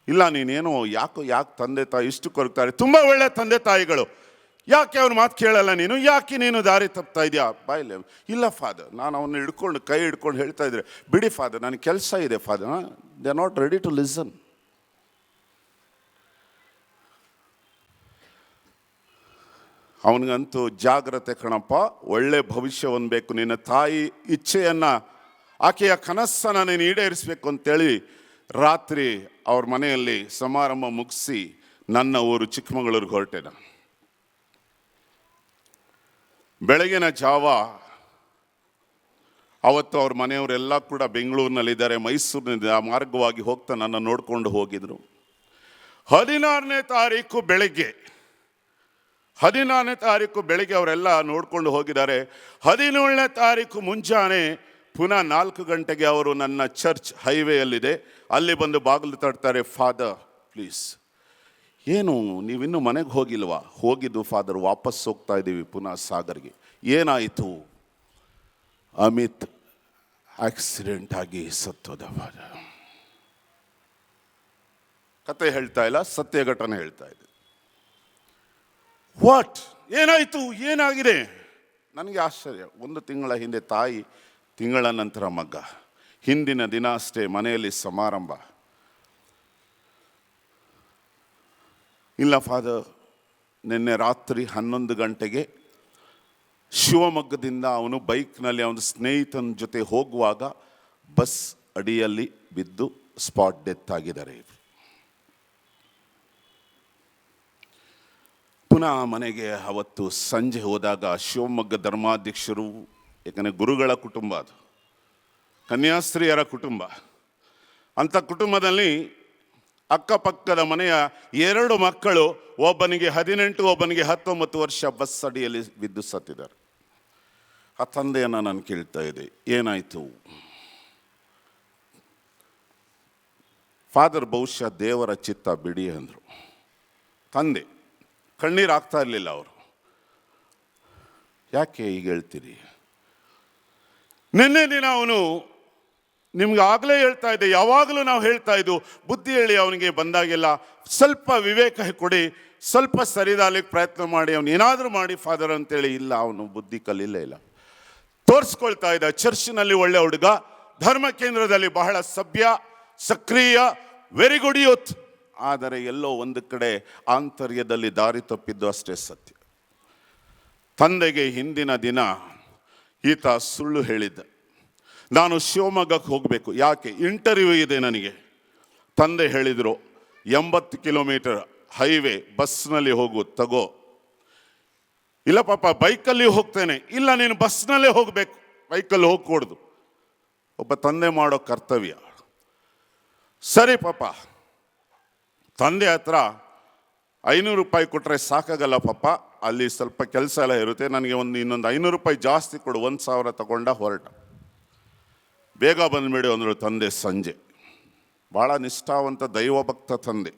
ಇಲ್ಲ, ನೀನೇನು ಯಾಕೆ ತಂದೆ ತಾಯಿ ಇಷ್ಟು ಕೊರಗ್ತಾರೆ? ತುಂಬ ಒಳ್ಳೆ ತಂದೆ ತಾಯಿಗಳು, ಯಾಕೆ ಅವ್ರ ಮಾತು ಕೇಳಲ್ಲ ನೀನು? ಯಾಕೆ ನೀನು ದಾರಿ ತಪ್ತಾ ಇದೆಯಾ? ಬಾಯಿಲೆ. ಇಲ್ಲ ಫಾದರ್, ನಾನು ಅವನ್ನ ಕೈ ಹಿಡ್ಕೊಂಡು ಹೇಳ್ತಾ ಇದ್ರೆ, ಬಿಡಿ ಫಾದರ್, ನನಗೆ ಕೆಲಸ ಇದೆ father. They are not ready to listen. ಅವನಿಗಂತೂ ಜಾಗ್ರತೆ ಕಣಪ್ಪ, ಒಳ್ಳೆ ಭವಿಷ್ಯ ಹೊಂದಬೇಕು, ನಿನ್ನ ತಾಯಿ ಇಚ್ಛೆಯನ್ನು, ಆಕೆಯ ಕನಸನ್ನು ನೀನು ಈಡೇರಿಸಬೇಕು ಅಂತೇಳಿ ರಾತ್ರಿ ಅವ್ರ ಮನೆಯಲ್ಲಿ ಸಮಾರಂಭ ಮುಗಿಸಿ ನನ್ನ ಊರು ಚಿಕ್ಕಮಗಳೂರಿಗೆ ಹೊರಟೆ ನಾನು. ಬೆಳಗಿನ ಜಾವ ಅವತ್ತು ಅವ್ರ ಮನೆಯವರೆಲ್ಲ ಕೂಡ ಬೆಂಗಳೂರಿನಲ್ಲಿದ್ದಾರೆ, ಮೈಸೂರಿನಿಂದ ಆ ಮಾರ್ಗವಾಗಿ ಹೋಗ್ತಾ ನನ್ನ ನೋಡಿಕೊಂಡು ಹೋಗಿದ್ರು. 16ನೇ ತಾರೀಕು ಬೆಳಗ್ಗೆ ಅವರೆಲ್ಲ ನೋಡ್ಕೊಂಡು ಹೋಗಿದ್ದಾರೆ. 17ನೇ ತಾರೀಕು ಮುಂಜಾನೆ ಪುನಃ 4 ಗಂಟೆಗೆ ಅವರು ನನ್ನ ಚರ್ಚ್ ಹೈವೇಯಲ್ಲಿದೆ, ಅಲ್ಲಿ ಬಂದು ಬಾಗಿಲು ತಡ್ತಾರೆ. ಫಾದರ್ ಪ್ಲೀಸ್, ಏನು ನೀವಿನ್ನೂ ಮನೆಗೆ ಹೋಗಿಲ್ವಾ? ಹೋಗಿದ್ದು ಫಾದರ್, ವಾಪಸ್ ಹೋಗ್ತಾ ಇದ್ದೀವಿ ಪುನಃ ಸಾಗರ್ಗೆ. ಏನಾಯಿತು? ಅಮಿತ್ ಆಕ್ಸಿಡೆಂಟ್ ಆಗಿ ಸತ್ತೋದ ಫಾದರ್. ಕತೆ ಹೇಳ್ತಾ ಇಲ್ಲ, ಸತ್ಯ ಘಟನೆ ಹೇಳ್ತಾ ಇದೆ. ವಾಟ್? ಏನಾಯಿತು? ಏನಾಗಿದೆ? ನನಗೆ ಆಶ್ಚರ್ಯ. 1 ತಿಂಗಳ ಹಿಂದೆ ತಾಯಿ, ತಿಂಗಳ ನಂತರ ಮಗ, ಹಿಂದಿನ ದಿನ ಅಷ್ಟೇ ಮನೆಯಲ್ಲಿ ಸಮಾರಂಭ. ಇಲ್ಲ ಫಾದರ್, ನಿನ್ನೆ ರಾತ್ರಿ 11 ಗಂಟೆಗೆ ಶಿವಮೊಗ್ಗದಿಂದ ಅವನು ಬೈಕ್ನಲ್ಲಿ ಅವನ ಸ್ನೇಹಿತನ ಜೊತೆ ಹೋಗುವಾಗ ಬಸ್ ಅಡಿಯಲ್ಲಿ ಬಿದ್ದು ಸ್ಪಾಟ್ ಡೆತ್ ಆಗಿದ್ದಾರೆ. ಪುನಃ ಮನೆಗೆ ಅವತ್ತು ಸಂಜೆ ಹೋದಾಗ ಶಿವಮೊಗ್ಗ ಧರ್ಮಾಧ್ಯಕ್ಷರು, ಯಾಕಂದರೆ ಗುರುಗಳ ಕುಟುಂಬ ಅದು, ಕನ್ಯಾಸ್ತ್ರೀಯರ ಕುಟುಂಬ, ಅಂಥ ಕುಟುಂಬದಲ್ಲಿ ಅಕ್ಕಪಕ್ಕದ ಮನೆಯ 2 ಮಕ್ಕಳು, ಒಬ್ಬನಿಗೆ 18, ಒಬ್ಬನಿಗೆ 19 ವರ್ಷ ಬಸ್ ಅಡಿಯಲ್ಲಿ ಬಿದ್ದು ಸತ್ತಿದ್ದಾರೆ. ಆ ತಂದೆಯನ್ನು ನಾನು ಕೇಳ್ತಾ ಇದ್ದೆ, ಏನಾಯಿತು? ಫಾದರ್ ಬಹುಶಃ ದೇವರ ಚಿತ್ತ ಬಿಡಿ ಅಂದರು. ತಂದೆ ಕಣ್ಣೀರು ಆಗ್ತಾ ಇರಲಿಲ್ಲ ಅವರು. ಯಾಕೆ ಈಗ ಹೇಳ್ತೀರಿ? ನಿನ್ನೆ ದಿನ ಅವನು, ನಿಮ್ಗೆ ಆಗಲೇ ಹೇಳ್ತಾ ಇದ್ದೆ, ಯಾವಾಗಲೂ ನಾವು ಹೇಳ್ತಾ ಇದ್ದು, ಬುದ್ಧಿ ಹೇಳಿ ಅವನಿಗೆ ಬಂದಾಗೆಲ್ಲ ಸ್ವಲ್ಪ ವಿವೇಕ ಕೊಡಿ, ಸ್ವಲ್ಪ ಸರಿದಾಲಿಕ್ಕೆ ಪ್ರಯತ್ನ ಮಾಡಿ, ಅವನು ಏನಾದರೂ ಮಾಡಿ ಫಾದರ್ ಅಂತೇಳಿ. ಇಲ್ಲ, ಅವನು ಬುದ್ಧಿ ಕಲಿಯಲೇ ಇಲ್ಲ. ತೋರಿಸ್ಕೊಳ್ತಾ ಇದ್ದ, ಚರ್ಚ್ನಲ್ಲಿ ಒಳ್ಳೆ ಹುಡುಗ, ಧರ್ಮ ಕೇಂದ್ರದಲ್ಲಿ ಬಹಳ ಸಭ್ಯ, ಸಕ್ರಿಯ, ವೆರಿ ಗುಡ್ ಯೂತ್. ಆದರೆ ಎಲ್ಲೋ ಒಂದು ಕಡೆ ಆಂತರ್ಯದಲ್ಲಿ ದಾರಿ ತಪ್ಪಿದ್ದು ಅಷ್ಟೇ ಸತ್ಯ. ತಂದೆಗೆ ಹಿಂದಿನ ದಿನ ಈತ ಸುಳ್ಳು ಹೇಳಿದ್ದ, ನಾನು ಶಿವಮೊಗ್ಗಕ್ಕೆ ಹೋಗಬೇಕು, ಯಾಕೆ? ಇಂಟರ್ವ್ಯೂ ಇದೆ ನನಗೆ. ತಂದೆ ಹೇಳಿದರು, 80 ಕಿಲೋಮೀಟರ್ ಹೈವೇ ಬಸ್ನಲ್ಲಿ ಹೋಗು ತಗೋ. ಇಲ್ಲ ಪಾಪ ಬೈಕಲ್ಲಿ ಹೋಗ್ತೇನೆ. ಇಲ್ಲ, ನೀನು ಬಸ್ನಲ್ಲೇ ಹೋಗಬೇಕು, ಬೈಕಲ್ಲಿ ಹೋಗ್ಕೂಡ್ದು. ಒಬ್ಬ ತಂದೆ ಮಾಡೋ ಕರ್ತವ್ಯ. ಸರಿ ಪಾಪ, ತಂದೆ ಹತ್ರ 500 ರೂಪಾಯಿ ಕೊಟ್ಟರೆ ಸಾಕಾಗಲ್ಲ ಪಾಪ, ಅಲ್ಲಿ ಸ್ವಲ್ಪ ಕೆಲಸ ಎಲ್ಲ ಇರುತ್ತೆ, ನನಗೆ ಇನ್ನೊಂದು 500 ರೂಪಾಯಿ ಜಾಸ್ತಿ ಕೊಡು, 1000 ತಗೊಂಡ ಹೊರಟ. ಬೇಗ ಬಂದ್ಬಿಡಿ ಅಂದರು ತಂದೆ. ಸಂಜೆ ಭಾಳ ನಿಷ್ಠಾವಂತ ದೈವಭಕ್ತ ತಂದೆ.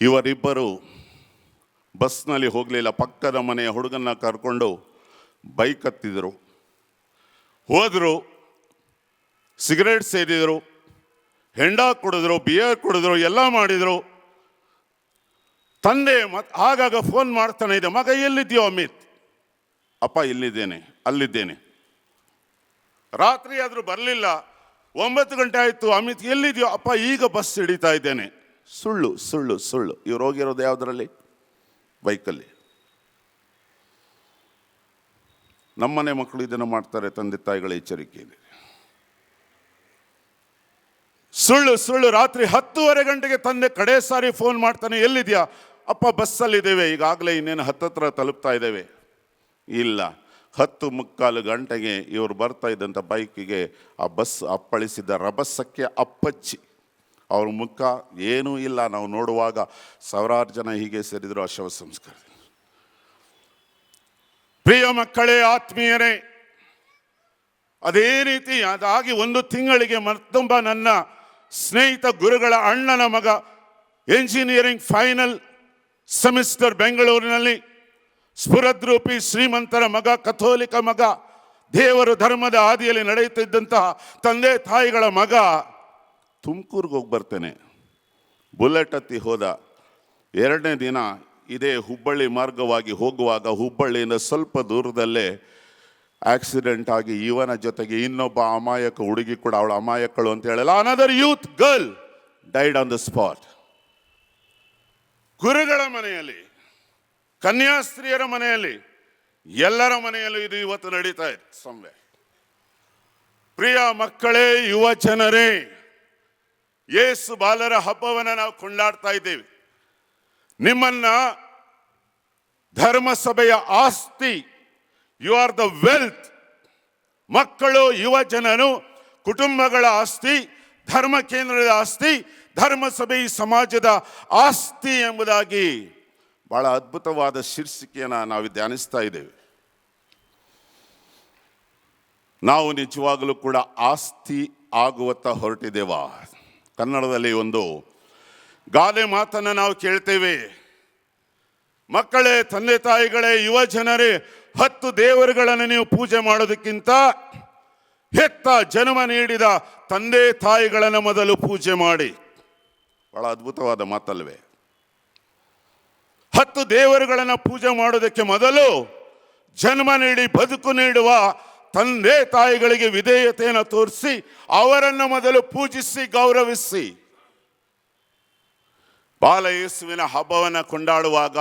ಇವರಿಬ್ಬರು ಬಸ್ನಲ್ಲಿ ಹೋಗಲಿಲ್ಲ, ಪಕ್ಕದ ಮನೆಯ ಹುಡುಗನ್ನ ಕರ್ಕೊಂಡು ಬೈಕ್ ಹತ್ತಿದ್ರು. ಹೋದರು, ಸಿಗರೇಟ್ ಸೇದಿದ್ರು, ಹೆಂಡ ಕುಡಿದ್ರು, ಬಿಯರ್ ಕುಡಿದ್ರು, ಎಲ್ಲ ಮಾಡಿದರು. ತಂದೆ ಆಗಾಗ ಫೋನ್ ಮಾಡ್ತಾನೆ ಇದೆ, ಮಗ ಎಲ್ಲಿದ್ಯೋ ಅಮಿತ್? ಅಪ್ಪ ಇಲ್ಲಿದ್ದೇನೆ, ಅಲ್ಲಿದ್ದೇನೆ. ರಾತ್ರಿ ಆದರೂ ಬರಲಿಲ್ಲ. 9 ಗಂಟೆ ಆಯಿತು, ಅಮಿತ್ ಎಲ್ಲಿದ್ಯೋ? ಅಪ್ಪ ಈಗ ಬಸ್ ಹಿಡಿತಾ ಇದ್ದೇನೆ. ಸುಳ್ಳು ಸುಳ್ಳು ಸುಳ್ಳು. ಇವ್ರು ಹೋಗಿರೋದು ಯಾವುದರಲ್ಲಿ? ಬೈಕಲ್ಲಿ. ನಮ್ಮನೆ ಮಕ್ಕಳು ಇದನ್ನು ಮಾಡ್ತಾರೆ, ತಂದೆ ತಾಯಿಗಳ ಎಚ್ಚರಿಕೆ ಇದೆ. ಸುಳ್ಳು ಸುಳ್ಳು. ರಾತ್ರಿ 10:30 ಗಂಟೆಗೆ ತಂದೆ ಕಡೆ ಸಾರಿ ಫೋನ್ ಮಾಡ್ತಾನೆ, ಎಲ್ಲಿದ್ಯಾ? ಅಪ್ಪ ಬಸ್ಸಲ್ಲಿದ್ದೇವೆ, ಈಗಾಗಲೇ ಇನ್ನೇನು 10 ತಲುಪ್ತಾ ಇದ್ದೇವೆ. ಇಲ್ಲ, 10:45 ಗಂಟೆಗೆ ಇವರು ಬರ್ತಾ ಇದ್ದಂಥ ಬೈಕಿಗೆ ಆ ಬಸ್ ಅಪ್ಪಳಿಸಿದ ರಭಸಕ್ಕೆ ಅಪ್ಪಚ್ಚಿ ಅವ್ರ ಮುಖ ಏನೂ ಇಲ್ಲ. ನಾವು ನೋಡುವಾಗ 1000 ಜನ ಹೀಗೆ ಸೇರಿದ್ರು ಆ ಶವ ಸಂಸ್ಕಾರ. ಪ್ರಿಯ ಮಕ್ಕಳೇ, ಆತ್ಮೀಯರೇ, ಅದೇ ರೀತಿ ಅದಾಗಿ 1 ತಿಂಗಳಿಗೆ ಮತ್ತೊಬ್ಬ ನನ್ನ ಸ್ನೇಹಿತ ಗುರುಗಳ ಅಣ್ಣನ ಮಗ ಎಂಜಿನಿಯರಿಂಗ್ ಫೈನಲ್ ಸೆಮಿಸ್ಟರ್ ಬೆಂಗಳೂರಿನಲ್ಲಿ, ಸ್ಫುರದ್ರೂಪಿ ಶ್ರೀಮಂತರ ಮಗ, ಕಥೋಲಿಕ ಮಗ, ದೇವರು ಧರ್ಮದ ಹಾದಿಯಲ್ಲಿ ನಡೆಯುತ್ತಿದ್ದಂತಹ ತಂದೆ ತಾಯಿಗಳ ಮಗ ತುಮಕೂರಿಗೆ ಹೋಗಿ ಬರ್ತೇನೆ. ಬುಲೆಟ್ ಹತ್ತಿ ಹೋದ. 2ನೇ ದಿನ ಇದೇ ಹುಬ್ಬಳ್ಳಿ ಮಾರ್ಗವಾಗಿ ಹೋಗುವಾಗ ಹುಬ್ಬಳ್ಳಿಯಿಂದ ಸ್ವಲ್ಪ ದೂರದಲ್ಲೇ ಆಕ್ಸಿಡೆಂಟ್ ಆಗಿ ಇವನ ಜೊತೆಗೆ ಇನ್ನೊಬ್ಬ ಅಮಾಯಕ ಹುಡುಗಿ ಕೂಡ, ಅವಳ ಅಮಾಯಕಳು ಅಂತ ಹೇಳಲ್ಲ, another youth girl died on the spot. ಗುರುಗಳ ಮನೆಯಲ್ಲಿ, ಕನ್ಯಾಸ್ತ್ರೀಯರ ಮನೆಯಲ್ಲಿ, ಎಲ್ಲರ ಮನೆಯಲ್ಲೂ ಇದು ಇವತ್ತು ನಡೀತಾ ಇದೆ ಸಂವೆ. ಪ್ರಿಯ ಮಕ್ಕಳೇ, ಯುವ ಜನರೇ, ಯೇಸು ಬಾಲರ ಹಬ್ಬವನ್ನು ನಾವು ಕೊಂಡಾಡ್ತಾ ಇದ್ದೇವೆ. ನಿಮ್ಮನ್ನ ಧರ್ಮಸಭೆಯ ಆಸ್ತಿ, ಯು ಆರ್ ದ ವೆಲ್ತ್. ಮಕ್ಕಳು, ಯುವ ಜನರು, ಕುಟುಂಬಗಳ ಆಸ್ತಿ, ಧರ್ಮ ಕೇಂದ್ರದ ಆಸ್ತಿ, ಧರ್ಮಸಭೆ ಈ ಸಮಾಜದ ಆಸ್ತಿ ಎಂಬುದಾಗಿ ಬಹಳ ಅದ್ಭುತವಾದ ಶೀರ್ಷಿಕೆಯನ್ನು ನಾವು ಧ್ಯಾನಿಸ್ತಾ ಇದ್ದೇವೆ. ನಾವು ನಿಜವಾಗಲೂ ಕೂಡ ಆಸ್ತಿ ಆಗುವತ್ತ ಹೊರಟಿದ್ದೇವಾ? ಕನ್ನಡದಲ್ಲಿ ಒಂದು ಗಾದೆ ಮಾತನ್ನು ನಾವು ಕೇಳ್ತೇವೆ. ಮಕ್ಕಳೇ, ತಂದೆ ತಾಯಿಗಳೇ, ಯುವ ಜನರೇ, 10 ದೇವರುಗಳನ್ನು ನೀವು ಪೂಜೆ ಮಾಡೋದಕ್ಕಿಂತ ಹೆತ್ತ ಜನ್ಮ ನೀಡಿದ ತಂದೆ ತಾಯಿಗಳನ್ನು ಮೊದಲು ಪೂಜೆ ಮಾಡಿ. ಬಹಳ ಅದ್ಭುತವಾದ ಮಾತಲ್ವೇ? 10 ದೇವರುಗಳನ್ನು ಪೂಜೆ ಮಾಡೋದಕ್ಕೆ ಮೊದಲು ಜನ್ಮ ನೀಡಿ ಬದುಕು ನೀಡುವ ತಂದೆ ತಾಯಿಗಳಿಗೆ ವಿಧೇಯತೆಯನ್ನು ತೋರಿಸಿ ಅವರನ್ನು ಮೊದಲು ಪೂಜಿಸಿ ಗೌರವಿಸಿ. ಬಾಲ ಯೇಸುವಿನ ಹಬ್ಬವನ್ನು ಕೊಂಡಾಡುವಾಗ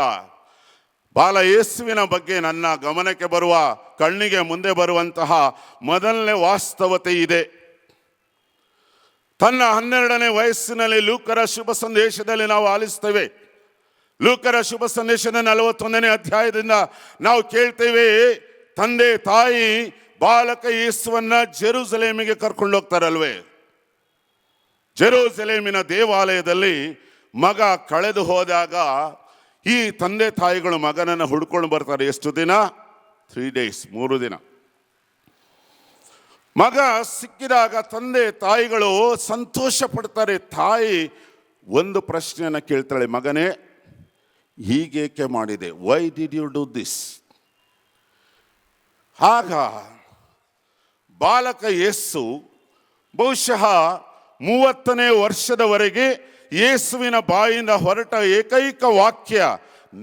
ಬಾಲ ಯೇಸುವಿನ ಬಗ್ಗೆ ನನ್ನ ಗಮನಕ್ಕೆ ಬರುವ, ಕಣ್ಣಿಗೆ ಮುಂದೆ ಬರುವಂತಹ ಮೊದಲನೇ ವಾಸ್ತವತೆ ಇದೆ. ತನ್ನ 12ನೇ ವಯಸ್ಸಿನಲ್ಲಿ ಲೂಕರ ಶುಭ ಸಂದೇಶದಲ್ಲಿ ನಾವು ಆಲಿಸ್ತೇವೆ. ಲೂಕರ ಶುಭ ಸಂದೇಶದ 41ನೇ ಅಧ್ಯಾಯದಿಂದ ನಾವು ಕೇಳ್ತೇವೆ, ತಂದೆ ತಾಯಿ ಬಾಲಕ ಯೇಸುವನ್ನ ಜೆರೂಸಲೇಮಿಗೆ ಕರ್ಕೊಂಡು ಹೋಗ್ತಾರಲ್ವೇ. ಜೆರೂಸಲೇಮಿನ ದೇವಾಲಯದಲ್ಲಿ ಮಗ ಕಳೆದು ಹೋದಾಗ ಈ ತಂದೆ ತಾಯಿಗಳು ಮಗನನ್ನು ಹುಡ್ಕೊಂಡು ಬರ್ತಾರೆ. ಎಷ್ಟು ದಿನ? 3 days, 3 ದಿನ. ಮಗ ಸಿಕ್ಕಿದಾಗ ತಂದೆ ತಾಯಿಗಳು ಸಂತೋಷ ಪಡ್ತಾರೆ. ತಾಯಿ ಒಂದು ಪ್ರಶ್ನೆಯನ್ನು ಕೇಳ್ತಾಳೆ, ಮಗನೇ ಹೀಗೇಕೆ ಮಾಡಿದೆ? Why did you do this? ಆಗ ಬಾಲಕ ಯೇಸು ಬಹುಶಃ 30ನೇ ವರ್ಷದವರೆಗೆ ಯೇಸುವಿನ ಬಾಯಿಂದ ಹೊರಟ ಏಕೈಕ ವಾಕ್ಯ,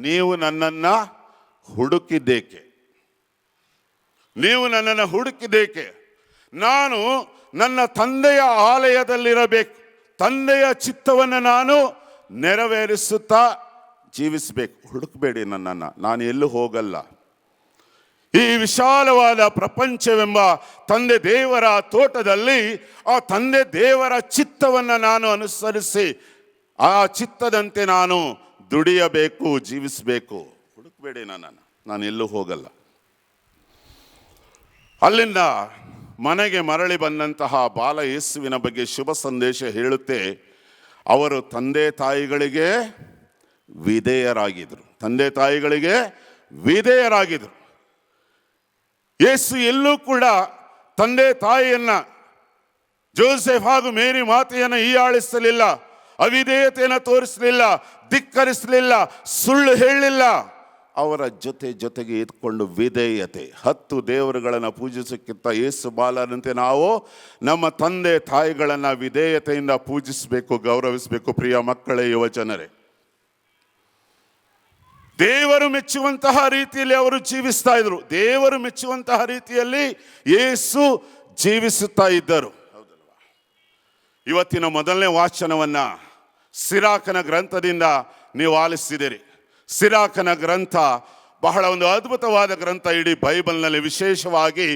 ನೀವು ನನ್ನನ್ನು ಹುಡುಕಿದ್ದೇಕೆ? ನೀವು ನನ್ನನ್ನು ಹುಡುಕಿದ್ದೇಕೆ? ನಾನು ನನ್ನ ತಂದೆಯ ಆಲಯದಲ್ಲಿರಬೇಕು, ತಂದೆಯ ಚಿತ್ತವನ್ನು ನಾನು ನೆರವೇರಿಸುತ್ತಾ ಜೀವಿಸಬೇಕು. ಹುಡುಕಬೇಡಿ ನನ್ನನ್ನು, ನಾನು ಎಲ್ಲೂ ಹೋಗಲ್ಲ. ಈ ವಿಶಾಲವಾದ ಪ್ರಪಂಚವೆಂಬ ತಂದೆ ದೇವರ ತೋಟದಲ್ಲಿ ಆ ತಂದೆ ದೇವರ ಚಿತ್ತವನ್ನು ನಾನು ಅನುಸರಿಸಿ ಆ ಚಿತ್ತದಂತೆ ನಾನು ದುಡಿಯಬೇಕು, ಜೀವಿಸಬೇಕು. ಹುಡುಕಬೇಡಿ ನಾನು ಎಲ್ಲೂ ಹೋಗಲ್ಲ. ಅಲ್ಲಿಂದ ಮನೆಗೆ ಮರಳಿ ಬಂದಂತಹ ಬಾಲ ಯೇಸುವಿನ ಬಗ್ಗೆ ಶುಭ ಸಂದೇಶ ಹೇಳುತ್ತೆ. ಅವರು ತಂದೆ ತಾಯಿಗಳಿಗೆ ವಿಧೇಯರಾಗಿದ್ರು. ತಂದೆ ತಾಯಿಗಳಿಗೆ ವಿಧೇಯರಾಗಿದ್ರು. ಯೇಸು ಎಲ್ಲೂ ಕೂಡ ತಂದೆ ತಾಯಿಯನ್ನ, ಜೋಸೆಫ್ ಹಾಗೂ ಮೇರಿ ಮಾತೆಯನ್ನು ಹೀಯಾಳಿಸಲಿಲ್ಲ, ಅವಿಧೇಯತೆಯನ್ನು ತೋರಿಸಲಿಲ್ಲ, ಧಿಕ್ಕರಿಸಲಿಲ್ಲ, ಸುಳ್ಳು ಹೇಳಲಿಲ್ಲ. ಅವರ ಜೊತೆಗೆ ಇದ್ಕೊಂಡು ವಿಧೇಯತೆ. 10 ದೇವರುಗಳನ್ನು ಪೂಜಿಸೋಕ್ಕಿಂತ ಯೇಸು ಬಾಲನಂತೆ ನಾವು ನಮ್ಮ ತಂದೆ ತಾಯಿಗಳನ್ನು ವಿಧೇಯತೆಯಿಂದ ಪೂಜಿಸಬೇಕು, ಗೌರವಿಸಬೇಕು. ಪ್ರಿಯ ಮಕ್ಕಳೇ, ಯುವ ಜನರೇ, ದೇವರು ಮೆಚ್ಚುವಂತಹ ರೀತಿಯಲ್ಲಿ ಅವರು ಜೀವಿಸ್ತಾ ಇದ್ರು. ದೇವರು ಮೆಚ್ಚುವಂತಹ ರೀತಿಯಲ್ಲಿ ಯೇಸು ಜೀವಿಸುತ್ತಾ ಇದ್ದರು. ಹೌದಲ್ವಾ? ಇವತ್ತಿನ ಮೊದಲನೇ ವಾಚನವನ್ನ ಸಿರಾಕನ ಗ್ರಂಥದಿಂದ ನೀವು ಆಲಿಸಿದಿರಿ. ಸಿರಾಕನ ಗ್ರಂಥ ಬಹಳ ಒಂದು ಅದ್ಭುತವಾದ ಗ್ರಂಥ. ಇಡೀ ಬೈಬಲ್ನಲ್ಲಿ ವಿಶೇಷವಾಗಿ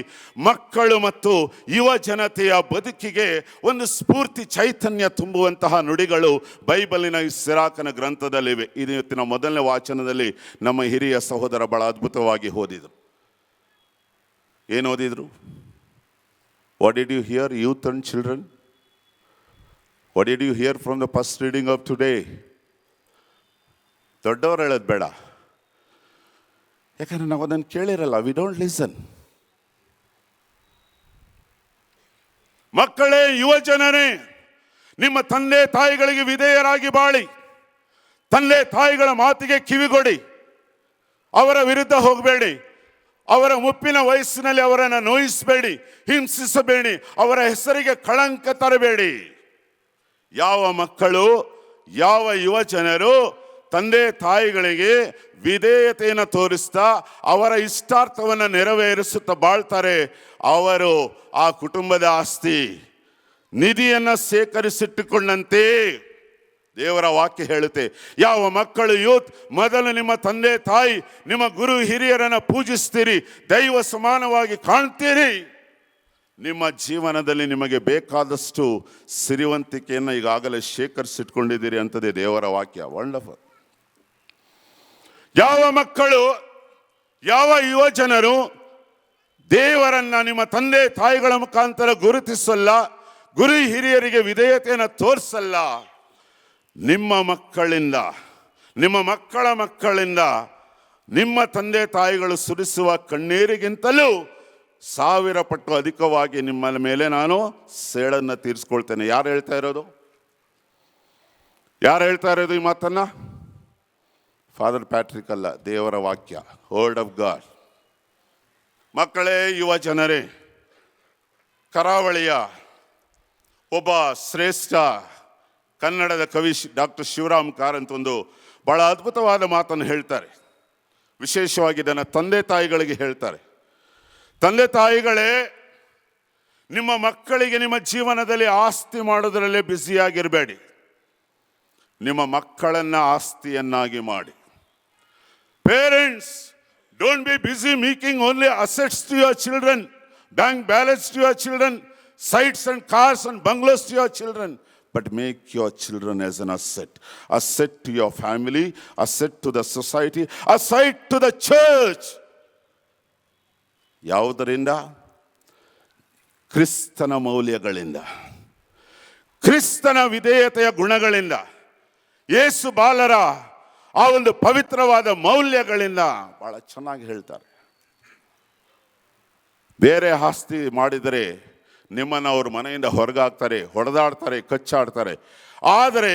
ಮಕ್ಕಳು ಮತ್ತು ಯುವ ಜನತೆಯ ಬದುಕಿಗೆ ಒಂದು ಸ್ಫೂರ್ತಿ, ಚೈತನ್ಯ ತುಂಬುವಂತಹ ನುಡಿಗಳು ಬೈಬಲಿನ ಈ ಸಿರಾಕನ ಗ್ರಂಥದಲ್ಲಿವೆ. ಇವತ್ತಿನ ಮೊದಲನೇ ವಾಚನದಲ್ಲಿ ನಮ್ಮ ಹಿರಿಯ ಸಹೋದರ ಬಹಳ ಅದ್ಭುತವಾಗಿ ಓದಿದರು. ಏನು ಓದಿದ್ರು? What did you hear, youth and children? What did you hear from the first reading of today? ದೊಡ್ಡವರು ಹೇಳೋದು ಬೇಡ, ಯಾಕಂದ್ರೆ ನಾವು ಅದನ್ನು ಕೇಳಿರಲ್ಲ. We don't listen. ಮಕ್ಕಳೇ, ಯುವ ಜನರೇ, ನಿಮ್ಮ ತಂದೆ ತಾಯಿಗಳಿಗೆ ವಿಧೇಯರಾಗಿ ಬಾಳಿ. ತಂದೆ ತಾಯಿಗಳ ಮಾತಿಗೆ ಕಿವಿಗೊಡಿ. ಅವರ ವಿರುದ್ಧ ಹೋಗಬೇಡಿ. ಅವರ ಮುಪ್ಪಿನ ವಯಸ್ಸಿನಲ್ಲಿ ಅವರನ್ನು ನೋಯಿಸಬೇಡಿ, ಹಿಂಸಿಸಬೇಡಿ, ಅವರ ಹೆಸರಿಗೆ ಕಳಂಕ ತರಬೇಡಿ. ಯಾವ ಮಕ್ಕಳು, ಯಾವ ಯುವ ಜನರು ತಂದೆ ತಾಯಿಗಳಿಗೆ ವಿಧೇಯತೆಯನ್ನು ತೋರಿಸ್ತಾ ಅವರ ಇಷ್ಟಾರ್ಥವನ್ನು ನೆರವೇರಿಸುತ್ತಾ ಬಾಳ್ತಾರೆ, ಅವರು ಆ ಕುಟುಂಬದ ಆಸ್ತಿ ನಿಧಿಯನ್ನು ಸೇಕರಿಸಿಟ್ಟುಕೊಂಡಂತೆ ದೇವರ ವಾಕ್ಯ ಹೇಳುತ್ತೆ. ಯಾವ ಮಕ್ಕಳು, ಯೂತ್, ಮೊದಲು ನಿಮ್ಮ ತಂದೆ ತಾಯಿ, ನಿಮ್ಮ ಗುರು ಹಿರಿಯರನ್ನು ಪೂಜಿಸ್ತೀರಿ, ದೈವ ಸಮಾನವಾಗಿ ಕಾಣ್ತೀರಿ, ನಿಮ್ಮ ಜೀವನದಲ್ಲಿ ನಿಮಗೆ ಬೇಕಾದಷ್ಟು ಸಿರಿವಂತಿಕೆಯನ್ನು ಈಗಾಗಲೇ ಶೇಖರಿಸಿಟ್ಕೊಂಡಿದ್ದೀರಿ ಅಂತದೆ ದೇವರ ವಾಕ್ಯ. ವಂಡರ್ಫುಲ್. ಯಾವ ಮಕ್ಕಳು, ಯಾವ ಯುವ ಜನರು ದೇವರನ್ನ ನಿಮ್ಮ ತಂದೆ ತಾಯಿಗಳ ಮುಖಾಂತರ ಗುರುತಿಸಲ್ಲ, ಗುರು ಹಿರಿಯರಿಗೆ ವಿಧೇಯತೆಯನ್ನು ತೋರಿಸಲ್ಲ, ನಿಮ್ಮ ಮಕ್ಕಳಿಂದ, ನಿಮ್ಮ ಮಕ್ಕಳ ಮಕ್ಕಳಿಂದ ನಿಮ್ಮ ತಂದೆ ತಾಯಿಗಳು ಸುರಿಸುವ ಕಣ್ಣೀರಿಗಿಂತಲೂ 1000 ಪಟ್ಟು ಅಧಿಕವಾಗಿ ನಿಮ್ಮ ಮೇಲೆ ನಾನು ಸೇಡನ್ನು ತೀರಿಸ್ಕೊಳ್ತೇನೆ. ಯಾರು ಹೇಳ್ತಾ ಇರೋದು? ಯಾರು ಹೇಳ್ತಾ ಇರೋದು ಈ ಮಾತನ್ನ? ಫಾದರ್ ಪ್ಯಾಟ್ರಿಕ್ ಅಲ್ಲ, ದೇವರ ವಾಕ್ಯ, ವರ್ಡ್ ಆಫ್ ಗಾಡ್. ಮಕ್ಕಳೇ, ಯುವ ಜನರೇ, ಕರಾವಳಿಯ ಒಬ್ಬ ಶ್ರೇಷ್ಠ ಕನ್ನಡದ ಕವಿ ಡಾಕ್ಟರ್ ಶಿವರಾಮ್ ಕಾರಂತ್ ಒಂದು ಬಹಳ ಅದ್ಭುತವಾದ ಮಾತನ್ನು ಹೇಳ್ತಾರೆ. ವಿಶೇಷವಾಗಿ ಇದನ್ನು ತಂದೆ ತಾಯಿಗಳಿಗೆ ಹೇಳ್ತಾರೆ. ತಂದೆ ತಾಯಿಗಳೇ, ನಿಮ್ಮ ಮಕ್ಕಳಿಗೆ ನಿಮ್ಮ ಜೀವನದಲ್ಲಿ ಆಸ್ತಿ ಮಾಡೋದರಲ್ಲೇ ಬ್ಯುಸಿಯಾಗಿರಬೇಡಿ. ನಿಮ್ಮ ಮಕ್ಕಳನ್ನು ಆಸ್ತಿಯನ್ನಾಗಿ ಮಾಡಿ. Parents, don't be busy making only assets to your children, bank balance to your children, sites and cars and bungalows to your children, but make your children as an asset to your family, asset to the society, asset to the church. ಯಾವುದರಿಂದ? ಕ್ರಿಸ್ತನ ಮೌಲ್ಯಗಳಿಂದ, ಕ್ರಿಸ್ತನ ವಿಧೇಯತೆಯ ಗುಣಗಳಿಂದ, ಯೇಸು ಬಾಲರ ಆ ಒಂದು ಪವಿತ್ರವಾದ ಮೌಲ್ಯಗಳಿಂದ. ಬಹಳ ಚೆನ್ನಾಗಿ ಹೇಳ್ತಾರೆ. ಬೇರೆ ಆಸ್ತಿ ಮಾಡಿದರೆ ನಿಮ್ಮನ್ನು ಅವ್ರ ಮನೆಯಿಂದ ಹೊರಗಾಕ್ತಾರೆ, ಹೊಡೆದಾಡ್ತಾರೆ, ಕಚ್ಚಾಡ್ತಾರೆ. ಆದರೆ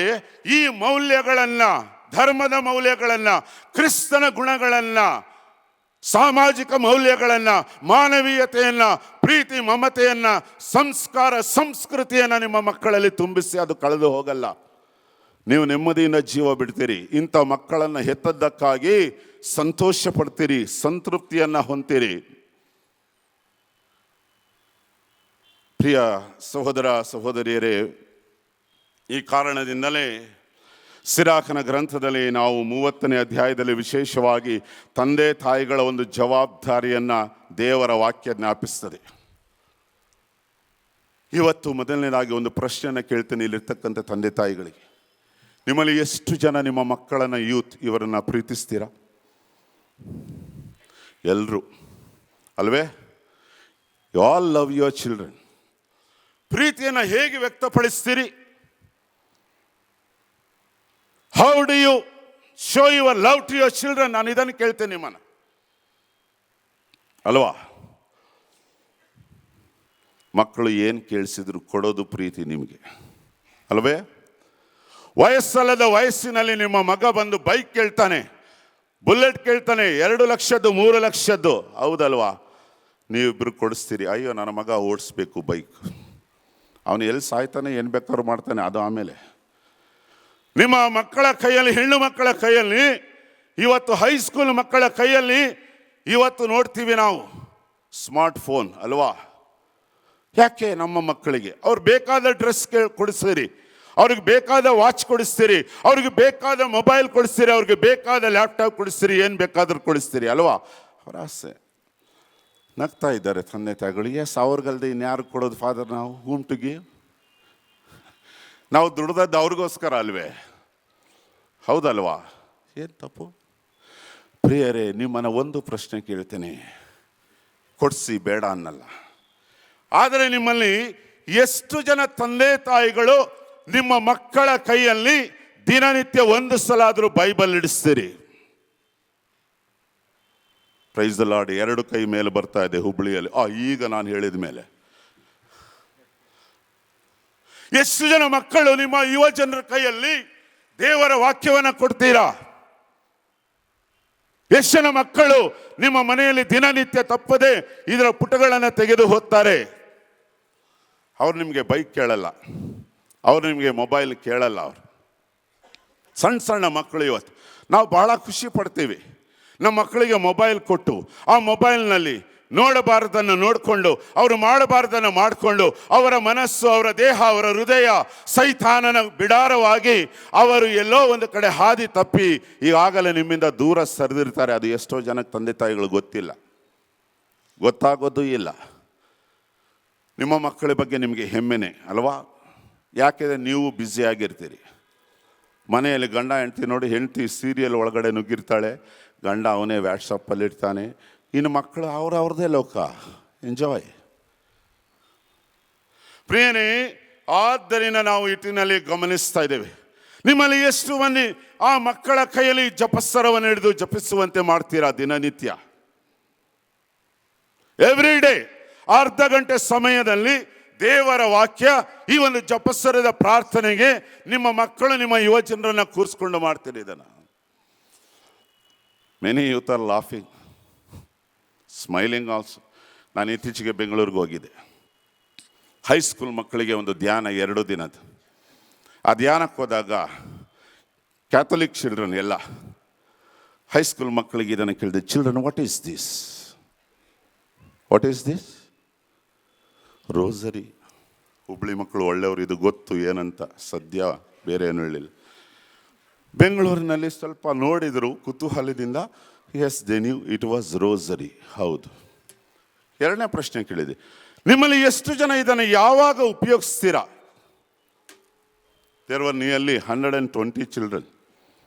ಈ ಮೌಲ್ಯಗಳನ್ನು, ಧರ್ಮದ ಮೌಲ್ಯಗಳನ್ನು, ಕ್ರಿಸ್ತನ ಗುಣಗಳನ್ನು, ಸಾಮಾಜಿಕ ಮೌಲ್ಯಗಳನ್ನು, ಮಾನವೀಯತೆಯನ್ನು, ಪ್ರೀತಿ ಮಮತೆಯನ್ನು, ಸಂಸ್ಕಾರ ಸಂಸ್ಕೃತಿಯನ್ನು ನಿಮ್ಮ ಮಕ್ಕಳಲ್ಲಿ ತುಂಬಿಸಿ ಅದು ಕಳೆದು ಹೋಗಲ್ಲ. ನೀವು ನೆಮ್ಮದಿಯಿಂದ ಜೀವ ಬಿಡ್ತೀರಿ. ಇಂಥ ಮಕ್ಕಳನ್ನು ಹೆತ್ತದ್ದಕ್ಕಾಗಿ ಸಂತೋಷ ಪಡ್ತೀರಿ, ಸಂತೃಪ್ತಿಯನ್ನು ಹೊಂತೀರಿ. ಪ್ರಿಯ ಸಹೋದರ ಸಹೋದರಿಯರೇ, ಈ ಕಾರಣದಿಂದಲೇ ಸಿರಾಕನ ಗ್ರಂಥದಲ್ಲಿ ನಾವು 30ನೇ ಅಧ್ಯಾಯದಲ್ಲಿ ವಿಶೇಷವಾಗಿ ತಂದೆ ತಾಯಿಗಳ ಒಂದು ಜವಾಬ್ದಾರಿಯನ್ನು ದೇವರ ವಾಕ್ಯ ಜ್ಞಾಪಿಸ್ತದೆ. ಇವತ್ತು ಮೊದಲನೇದಾಗಿ ಒಂದು ಪ್ರಶ್ನೆಯನ್ನು ಕೇಳ್ತೇನೆ ಇಲ್ಲಿರ್ತಕ್ಕಂಥ ತಂದೆ ತಾಯಿಗಳಿಗೆ. ನಿಮ್ಮಲ್ಲಿ ಎಷ್ಟು ಜನ ನಿಮ್ಮ ಮಕ್ಕಳನ್ನು ಇವರನ್ನು ಪ್ರೀತಿಸ್ತೀರಾ? ಎಲ್ಲರೂ ಅಲ್ವೇ? You all love your children. ಪ್ರೀತಿಯನ್ನು ಹೇಗೆ ವ್ಯಕ್ತಪಡಿಸ್ತೀರಿ? How do you show your love to your children? ನಾನು ಇದನ್ನು ಕೇಳ್ತೇನೆ ನಿಮ್ಮನ್ನು, ಅಲ್ವಾ? ಮಕ್ಕಳು ಏನು ಕೇಳಿಸಿದ್ರು ಕೊಡೋದು ಪ್ರೀತಿ ನಿಮಗೆ, ಅಲ್ವೇ? ವಯಸ್ಸಲ್ಲದ ವಯಸ್ಸಿನಲ್ಲಿ ನಿಮ್ಮ ಮಗ ಬಂದು ಬೈಕ್ ಕೇಳ್ತಾನೆ, ಬುಲೆಟ್ ಕೇಳ್ತಾನೆ, 2 ಲಕ್ಷದ್ದು 3 ಲಕ್ಷದ್ದು, ಹೌದಲ್ವಾ? ನೀವಿಬ್ಬರು ಕೊಡಿಸ್ತೀರಿ. ಅಯ್ಯೋ ನನ್ನ ಮಗ ಓಡಿಸ್ಬೇಕು ಬೈಕ್, ಅವನು ಎಲ್ಲಿ ಸಾಯ್ತಾನೆ, ಏನು ಬೇಕಾದ್ರೂ ಮಾಡ್ತಾನೆ, ಅದು ಆಮೇಲೆ. ನಿಮ್ಮ ಮಕ್ಕಳ ಕೈಯಲ್ಲಿ, ಹೆಣ್ಣು ಮಕ್ಕಳ ಕೈಯಲ್ಲಿ, ಇವತ್ತು ಹೈಸ್ಕೂಲ್ ಮಕ್ಕಳ ಕೈಯಲ್ಲಿ ಇವತ್ತು ನೋಡ್ತೀವಿ ನಾವು ಸ್ಮಾರ್ಟ್ ಫೋನ್, ಅಲ್ವಾ? ಯಾಕೆ? ನಮ್ಮ ಮಕ್ಕಳಿಗೆ ಅವ್ರು ಬೇಕಾದ ಡ್ರೆಸ್ ಕೊಡಿಸ್ತೀರಿ, ಅವ್ರಿಗೆ ಬೇಕಾದ ವಾಚ್ ಕೊಡಿಸ್ತೀರಿ, ಅವ್ರಿಗೆ ಬೇಕಾದ ಮೊಬೈಲ್ ಕೊಡಿಸ್ತೀರಿ, ಅವ್ರಿಗೆ ಬೇಕಾದ ಲ್ಯಾಪ್ಟಾಪ್ ಕೊಡಿಸ್ತೀರಿ, ಏನು ಬೇಕಾದ್ರೂ ಕೊಡಿಸ್ತೀರಿ, ಅಲ್ವಾ? ಅವರ ಆಸೆ. ನಗ್ತಾ ಇದ್ದಾರೆ ತಂದೆ ತಾಯಿಗಳು. ಎಸ್, ಅವ್ರಿಗಲ್ದೆ ಇನ್ಯಾರು ಕೊಡೋದು ಫಾದರ್? ನಾವು ಹೂಮ್ ಟು ಗಿವ್. ನಾವು ದುಡ್ದದ್ದು ಅವ್ರಿಗೋಸ್ಕರ ಅಲ್ವೇ? ಹೌದಲ್ವಾ? ಏನು ತಪ್ಪು? ಪ್ರಿಯರೇ, ನಿಮ್ಮನ್ನು ಒಂದು ಪ್ರಶ್ನೆ ಕೇಳ್ತೇನೆ, ಕೊಡಿಸಿ, ಬೇಡ ಅನ್ನಲ್ಲ. ಆದರೆ ನಿಮ್ಮಲ್ಲಿ ಎಷ್ಟು ಜನ ತಂದೆ ತಾಯಿಗಳು ನಿಮ್ಮ ಮಕ್ಕಳ ಕೈಯಲ್ಲಿ ದಿನನಿತ್ಯ 1 ಸಲ ಆದರೂ ಬೈಬಲ್ ಇಡಿಸ್ತೀರಿ? Praise the Lord. 2 ಕೈ ಮೇಲೆ ಬರ್ತಾ ಇದೆ ಹುಬ್ಳಿಯಲ್ಲಿ. ಈಗ ನಾನು ಹೇಳಿದ ಮೇಲೆ ಎಷ್ಟು ಜನ ಮಕ್ಕಳು ನಿಮ್ಮ ಯುವ ಜನರ ಕೈಯಲ್ಲಿ ದೇವರ ವಾಕ್ಯವನ್ನು ಕೊಡ್ತೀರಾ? ಎಷ್ಟು ಜನ ಮಕ್ಕಳು ನಿಮ್ಮ ಮನೆಯಲ್ಲಿ ದಿನನಿತ್ಯ ತಪ್ಪದೆ ಇದರ ಪುಟಗಳನ್ನು ತೆಗೆದು ಹೋಗ್ತಾರೆ? ಅವ್ರು ನಿಮಗೆ ಬೈಕ್ ಕೇಳಲ್ಲ, ಅವ್ರು ನಿಮಗೆ ಮೊಬೈಲ್ ಕೇಳಲ್ಲ. ಅವರು ಸಣ್ಣ ಸಣ್ಣ ಮಕ್ಕಳು ಇವತ್ತು ನಾವು ಬಹಳ ಖುಷಿ ಪಡ್ತೀವಿ. ನಮ್ಮ ಮಕ್ಕಳಿಗೆ ಮೊಬೈಲ್ ಕೊಟ್ಟು ಆ ಮೊಬೈಲ್ನಲ್ಲಿ ನೋಡಬಾರದನ್ನು ನೋಡಿಕೊಂಡು, ಅವರು ಮಾಡಬಾರ್ದನ್ನು ಮಾಡಿಕೊಂಡು, ಅವರ ಮನಸ್ಸು, ಅವರ ದೇಹ, ಅವರ ಹೃದಯ ಸೈತಾನನ ಬಿಡಾರವಾಗಿ ಅವರು ಎಲ್ಲೋ ಒಂದು ಕಡೆ ಹಾದಿ ತಪ್ಪಿ ಈಗಾಗಲೇ ನಿಮ್ಮಿಂದ ದೂರ ಸರಿದಿರ್ತಾರೆ. ಅದು ಎಷ್ಟೋ ಜನಕ್ಕೆ ತಂದೆ ತಾಯಿಗಳು ಗೊತ್ತಿಲ್ಲ, ಗೊತ್ತಾಗೋದು ಇಲ್ಲ. ನಿಮ್ಮ ಮಕ್ಕಳ ಬಗ್ಗೆ ನಿಮಗೆ ಹೆಮ್ಮೆನೆ ಅಲ್ವಾ? ಯಾಕೆಂದರೆ ನೀವು ಬ್ಯುಸಿಯಾಗಿರ್ತೀರಿ. ಮನೆಯಲ್ಲಿ ಗಂಡ ಹೆಂಡ್ತಿ ನೋಡಿ, ಹೆಂಡ್ತಿ ಸೀರಿಯಲ್ ಒಳಗಡೆ ನುಗ್ಗಿರ್ತಾಳೆ, ಗಂಡ ಅವನೇ ವ್ಯಾಟ್ಸಪ್ಪಲ್ಲಿರ್ತಾನೆ. ಇನ್ನು ಮಕ್ಕಳು ಅವ್ರದ್ದೇ ಲೋಕ, ಎಂಜಾಯ್. ಪ್ರಿಯನೇ, ಆದ್ದರಿಂದ ನಾವು ಇಟ್ಟಿನಲ್ಲಿ ಗಮನಿಸ್ತಾ ಇದ್ದೇವೆ. ನಿಮ್ಮಲ್ಲಿ ಎಷ್ಟು ಮಂದಿ ಆ ಮಕ್ಕಳ ಕೈಯಲ್ಲಿ ಜಪಸ್ಸರವನ್ನು ಹಿಡಿದು ಜಪಿಸುವಂತೆ ಮಾಡ್ತೀರಾ ದಿನನಿತ್ಯ? ಎವ್ರಿ ಡೇ ಅರ್ಧ ಗಂಟೆ ಸಮಯದಲ್ಲಿ ದೇವರ ವಾಕ್ಯ, ಈ ಒಂದು ಜಪಸ್ಸರದ ಪ್ರಾರ್ಥನೆಗೆ ನಿಮ್ಮ ಮಕ್ಕಳು, ನಿಮ್ಮ ಯುವ ಜನರನ್ನು ಕೂರಿಸ್ಕೊಂಡು ಮಾಡ್ತೀರಿ ಇದನ್ನು. Many youth are laughing, smiling also. ನಾನು ಇತ್ತೀಚೆಗೆ ಬೆಂಗಳೂರಿಗೆ ಹೋಗಿದ್ದೆ. ಹೈಸ್ಕೂಲ್ ಮಕ್ಕಳಿಗೆ ಒಂದು ಧ್ಯಾನ 2 ದಿನದ್ದು. ಆ ಧ್ಯಾನಕ್ಕೆ ಹೋದಾಗ ಕ್ಯಾಥೋಲಿಕ್ ಚಿಲ್ಡ್ರನ್ ಎಲ್ಲ ಹೈಸ್ಕೂಲ್ ಮಕ್ಕಳಿಗೆ ಇದನ್ನು ಕೇಳಿದೆ, children, what is this? What is this? Rosary. Hubli ಮಕ್ಕಳು ಒಳ್ಳೆಯವರು, ಇದು ಗೊತ್ತು ಏನಂತ. ಸದ್ಯ ಬೇರೆ ಏನು ಹೇಳಿಲ್ಲ. ಬೆಂಗಳೂರಿನಲ್ಲಿ ಸ್ವಲ್ಪ ನೋಡಿದರು ಕುತೂಹಲದಿಂದ. Yes, they knew it was rosary. ಹೌದು. 2ನೇ ಪ್ರಶ್ನೆ ಕೇಳಿದೆ, ನಿಮ್ಮಲ್ಲಿ ಎಷ್ಟು ಜನ ಇದನ್ನು ಯಾವಾಗ ಉಪಯೋಗಿಸ್ತೀರಾ? There were nearly 120 children.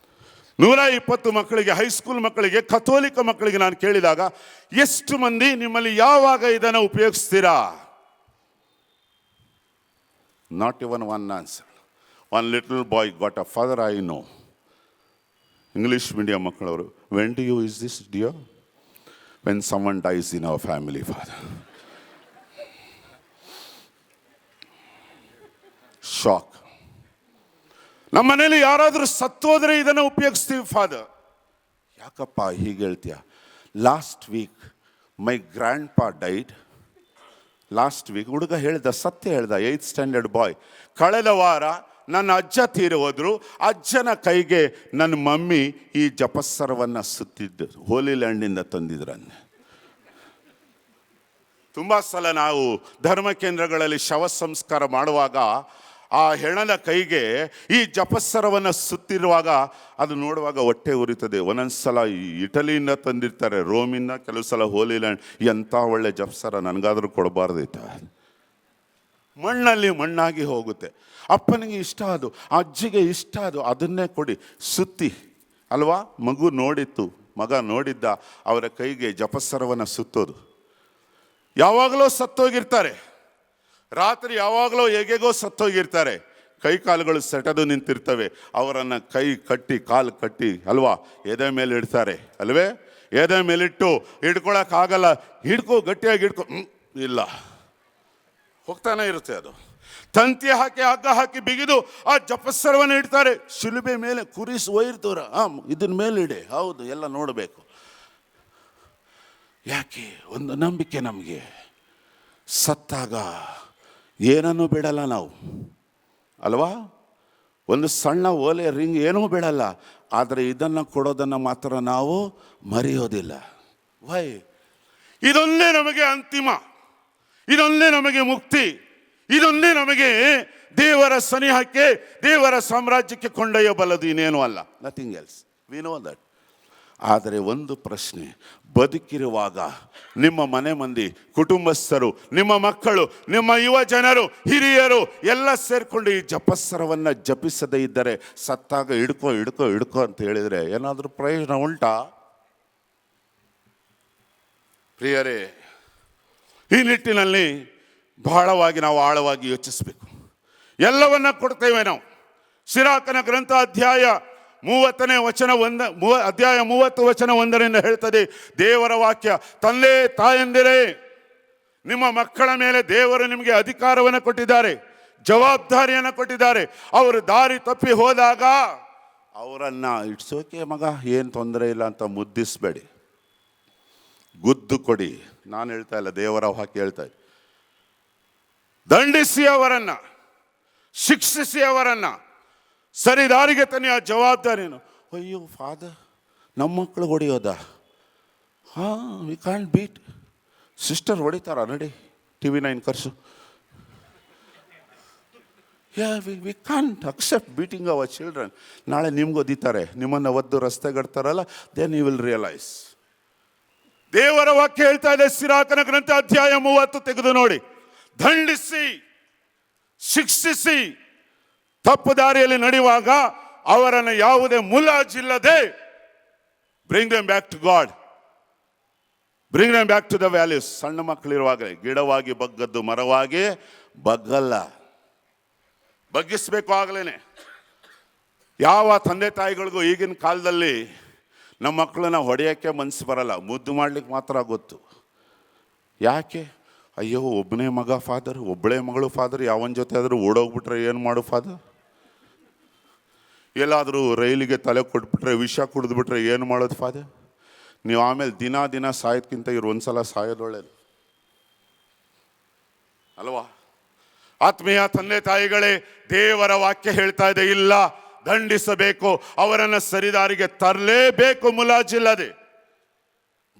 120 ಮಕ್ಕಳಿಗೆ, ಹೈಸ್ಕೂಲ್ ಮಕ್ಕಳಿಗೆ, ಕಥೋಲಿಕ ಮಕ್ಕಳಿಗೆ ನಾನು ಕೇಳಿದಾಗ, ಎಷ್ಟು ಮಂದಿ ನಿಮ್ಮಲ್ಲಿ ಯಾವಾಗ ಇದನ್ನು ಉಪಯೋಗಿಸ್ತೀರಾ? Not even one answer. One little boy got a father I know. English medium ಮಕ್ಕಳವರು. When do you use this, dear? When someone dies in our family, father. Shock. ನಮ್ಮ ಮನೇಲಿ ಯಾರಾದರೂ ಸತ್ತೋದ್ರೆ ಇದನ್ನು ಉಪಯೋಗಿಸ್ತೀವಿ ಫಾದರ್. ಯಾಕಪ್ಪ ಹೀಗೆ ಹೇಳ್ತೀಯ? ಲಾಸ್ಟ್ ವೀಕ್ ಮೈ grand ಪಾ died. Last week ಹುಡುಗ ಹೇಳ್ದ, ಸತ್ಯ ಹೇಳ್ದ, 8th ಸ್ಟ್ಯಾಂಡರ್ಡ್ ಬಾಯ್. ಕಳೆದ ವಾರ ನನ್ನ ಅಜ್ಜ ತೀರಿ ಹೋದ್ರು. ಅಜ್ಜನ ಕೈಗೆ ನನ್ನ ಮಮ್ಮಿ ಈ ಜಪಸ್ಸರವನ್ನು ಸುತ್ತಿದ್ದು, ಹೋಲಿ ಲ್ಯಾಂಡಿಂದ ತಂದಿದ್ರನ್ನೇ. ತುಂಬ ಸಲ ನಾವು ಧರ್ಮ ಕೇಂದ್ರಗಳಲ್ಲಿ ಶವ ಸಂಸ್ಕಾರ ಮಾಡುವಾಗ ಆ ಹೆಣದ ಕೈಗೆ ಈ ಜಪಸ್ಸರವನ್ನು ಸುತ್ತಿರುವಾಗ ಅದು ನೋಡುವಾಗ ಹೊಟ್ಟೆ ಉರಿತದೆ. ಒಂದೊಂದ್ಸಲ ಇಟಲಿಯಿಂದ ತಂದಿರ್ತಾರೆ, ರೋಮಿಂದ, ಕೆಲವು ಸಲ ಹೋಲಿ ಲ್ಯಾಂಡ್. ಎಂಥ ಒಳ್ಳೆ ಜಪಸ್ಸರ, ನನಗಾದರೂ ಕೊಡಬಾರ್ದಿತ್ತ. ಮಣ್ಣಲ್ಲಿ ಮಣ್ಣಾಗಿ ಹೋಗುತ್ತೆ. ಅಪ್ಪನಿಗೆ ಇಷ್ಟ ಅದು, ಅಜ್ಜಿಗೆ ಇಷ್ಟ ಅದು, ಅದನ್ನೇ ಕೊಡಿ ಸುತ್ತಿ ಅಲ್ವಾ. ಮಗ ನೋಡಿದ್ದ ಅವರ ಕೈಗೆ ಜಪಸ್ಸರವನ್ನು ಸುತ್ತೋದು. ಯಾವಾಗಲೋ ಸತ್ತೋಗಿರ್ತಾರೆ, ರಾತ್ರಿ ಯಾವಾಗಲೋ ಹೇಗೆಗೋ ಸತ್ತೋಗಿರ್ತಾರೆ, ಕೈ ಕಾಲುಗಳು ಸೆಟದು ನಿಂತಿರ್ತವೆ. ಅವರನ್ನು ಕೈ ಕಟ್ಟಿ ಕಾಲು ಕಟ್ಟಿ ಅಲ್ವಾ ಎದೆ ಮೇಲೆ ಇಡ್ತಾರೆ ಅಲ್ವೇ. ಎದೆ ಮೇಲಿಟ್ಟು ಹಿಡ್ಕೊಳಕ್ಕಾಗಲ್ಲ, ಗಟ್ಟಿಯಾಗಿ ಹಿಡ್ಕೊ, ಇಲ್ಲ, ಹೋಗ್ತಾನೆ ಇರುತ್ತೆ ಅದು. ತಂತಿ ಹಾಕಿ ಹಗ್ಗ ಹಾಕಿ ಬಿಗಿದು ಆ ಜಪಸ್ಸರವನ್ನು ಇಡ್ತಾರೆ. ಶಿಲುಬೆ ಮೇಲೆ ಕುರಿಸಿ ಒಯ್ದೂರ ಇದನ್ನ ಮೇಲೆ ಇಡೆ, ಹೌದು, ಎಲ್ಲ ನೋಡಬೇಕು. ಯಾಕೆ? ಒಂದು ನಂಬಿಕೆ ನಮಗೆ, ಸತ್ತಾಗ ಏನನ್ನೂ ಬಿಡಲ್ಲ ನಾವು ಅಲ್ವಾ. ಒಂದು ಸಣ್ಣ ಓಲೆ ರಿಂಗ್ ಏನೂ ಬಿಡಲ್ಲ, ಆದರೆ ಇದನ್ನು ಕೊಡೋದನ್ನು ಮಾತ್ರ ನಾವು ಮರೆಯೋದಿಲ್ಲ. ವೈ? ಇದೊಂದೇ ನಮಗೆ ಅಂತಿಮ, ಇದೊಂದೇ ನಮಗೆ ಮುಕ್ತಿ, ಇದೊಂದೇ ನಮಗೆ ದೇವರ ಸನಿಹಕ್ಕೆ, ದೇವರ ಸಾಮ್ರಾಜ್ಯಕ್ಕೆ ಕೊಂಡೊಯ್ಯಬಲ್ಲದು, ಇನ್ನೇನು ಅಲ್ಲ. Nothing else, we know that. ಆದರೆ ಒಂದು ಪ್ರಶ್ನೆ, ಬದುಕಿರುವಾಗ ನಿಮ್ಮ ಮನೆ ಮಂದಿ, ಕುಟುಂಬಸ್ಥರು, ನಿಮ್ಮ ಮಕ್ಕಳು, ನಿಮ್ಮ ಯುವ ಜನರು, ಹಿರಿಯರು ಎಲ್ಲ ಸೇರಿಕೊಂಡು ಈ ಜಪಸ್ಸರವನ್ನು ಜಪಿಸದೇ ಇದ್ದರೆ, ಸತ್ತಾಗ ಹಿಡ್ಕೋ ಅಂತ ಹೇಳಿದರೆ ಏನಾದರೂ ಪ್ರಯೋಜನ ಉಂಟಾ? ಪ್ರಿಯರೇ, ಈ ನಿಟ್ಟಿನಲ್ಲಿ ಬಹಳವಾಗಿ ನಾವು ಆಳವಾಗಿ ಯೋಚಿಸಬೇಕು. ಎಲ್ಲವನ್ನ ಕೊಡ್ತೇವೆ ನಾವು. ಸಿರಾಕನ ಗ್ರಂಥ ಅಧ್ಯಾಯ 30 ವಚನ 1 ಹೇಳ್ತದೆ ದೇವರ ವಾಕ್ಯ, ತಂದೆ ತಾಯಂದಿರೇ, ನಿಮ್ಮ ಮಕ್ಕಳ ಮೇಲೆ ದೇವರು ನಿಮಗೆ ಅಧಿಕಾರವನ್ನು ಕೊಟ್ಟಿದ್ದಾರೆ, ಜವಾಬ್ದಾರಿಯನ್ನು ಕೊಟ್ಟಿದ್ದಾರೆ. ಅವರು ದಾರಿ ತಪ್ಪಿ ಹೋದಾಗ ಅವರನ್ನ ಇಟ್ಸೋಕೆ ಮಗ ಏನು ತೊಂದರೆ ಇಲ್ಲ ಅಂತ ಮುದ್ದಿಸಬೇಡಿ, ಗುದ್ದು ಕೊಡಿ. ನಾನು ಹೇಳ್ತಾ ಇಲ್ಲ, ದೇವರ ವಾಕ್ಯ ಹೇಳ್ತಾ ಇದೆ. ದಂಡಿಸಿ ಅವರನ್ನ, ಶಿಕ್ಷಿಸಿ ಅವರನ್ನ ಸರಿದಾರಿಗೆ ತನ್ನಿ. ಆ ಜವಾಬ್ದಾರಿನು. ಅಯ್ಯೋ ಫಾದರ್, ನಮ್ಮ ಮಕ್ಕಳು ಹೊಡೆಯೋದಾ? We can't beat. ಸಿಸ್ಟರ್ ಹೊಡಿತಾರ, ನಡಿ TV9 ಕರ್ಸು. We can't accept beating our children. ನಾಳೆ ನಿಮ್ಗೆ ಒದಿತಾರೆ, ನಿಮ್ಮನ್ನು ಒದ್ದು ರಸ್ತೆಗಡ್ತಾರಲ್ಲ, ದೆನ್ ಯು ವಿಲ್ ರಿಯಲೈಸ್. ದೇವರ ವಾಕ್ಯ ಹೇಳ್ತಾ ಇದೆ, ಸಿರಾಕನ ಗ್ರಂಥ ಅಧ್ಯಾಯ 30 ತೆಗೆದು ನೋಡಿ. ದಂಡಿಸಿ, ಶಿಕ್ಷಿಸಿ, ತಪ್ಪು ದಾರಿಯಲ್ಲಿ ನಡೆಯುವಾಗ ಅವರನ್ನು ಯಾವುದೇ ಮುಲಾಜಿಲ್ಲದೆ bring them back to God, bring them back to the values. ಸಣ್ಣ ಮಕ್ಕಳಿರುವಾಗಲೇ ಗಿಡವಾಗಿ ಬಗ್ಗದ್ದು ಮರವಾಗಿ ಬಗ್ಗಲ್ಲ, ಬಗ್ಗಿಸ್ಬೇಕು ಆಗಲೇನೆ. ಯಾವ ತಂದೆ ತಾಯಿಗಳಿಗೂ ಈಗಿನ ಕಾಲದಲ್ಲಿ ನಮ್ಮ ಮಕ್ಕಳನ್ನ ಹೊಡೆಯೋಕ್ಕೆ ಮನಸ್ಸು ಬರಲ್ಲ, ಮುದ್ದು ಮಾಡ್ಲಿಕ್ಕೆ ಮಾತ್ರ ಗೊತ್ತು. ಯಾಕೆ? ಅಯ್ಯೋ, ಒಬ್ಬನೇ ಮಗ ಫಾದರ್, ಒಬ್ಬಳೇ ಮಗಳು ಫಾದರ್, ಯಾವನ ಜೊತೆ ಆದರೂ ಓಡೋಗ್ಬಿಟ್ರೆ ಏನು ಮಾಡು ಫಾದರ್? ಎಲ್ಲಾದರೂ ರೈಲಿಗೆ ತಲೆ ಕೊಟ್ಬಿಟ್ರೆ, ವಿಷ ಕುಡಿದ್ಬಿಟ್ರೆ ಏನು ಮಾಡೋದು ಫಾದರ್? ನೀವು ಆಮೇಲೆ ದಿನ ಸಾಯೋದ್ಕಿಂತ ಇವ್ರು ಒಂದ್ಸಲ ಸಾಯೋದು ಒಳ್ಳೇದು ಅಲ್ವಾ? ಆತ್ಮೀಯ ತಂದೆ ತಾಯಿಗಳೇ, ದೇವರ ವಾಕ್ಯ ಹೇಳ್ತಾ ಇದೆ, ಇಲ್ಲ, ದಂಡಿಸಬೇಕು, ಅವರನ್ನು ಸರಿದಾರಿಗೆ ತರಲೇಬೇಕು, ಮುಲಾಜಿಲ್ಲದೆ.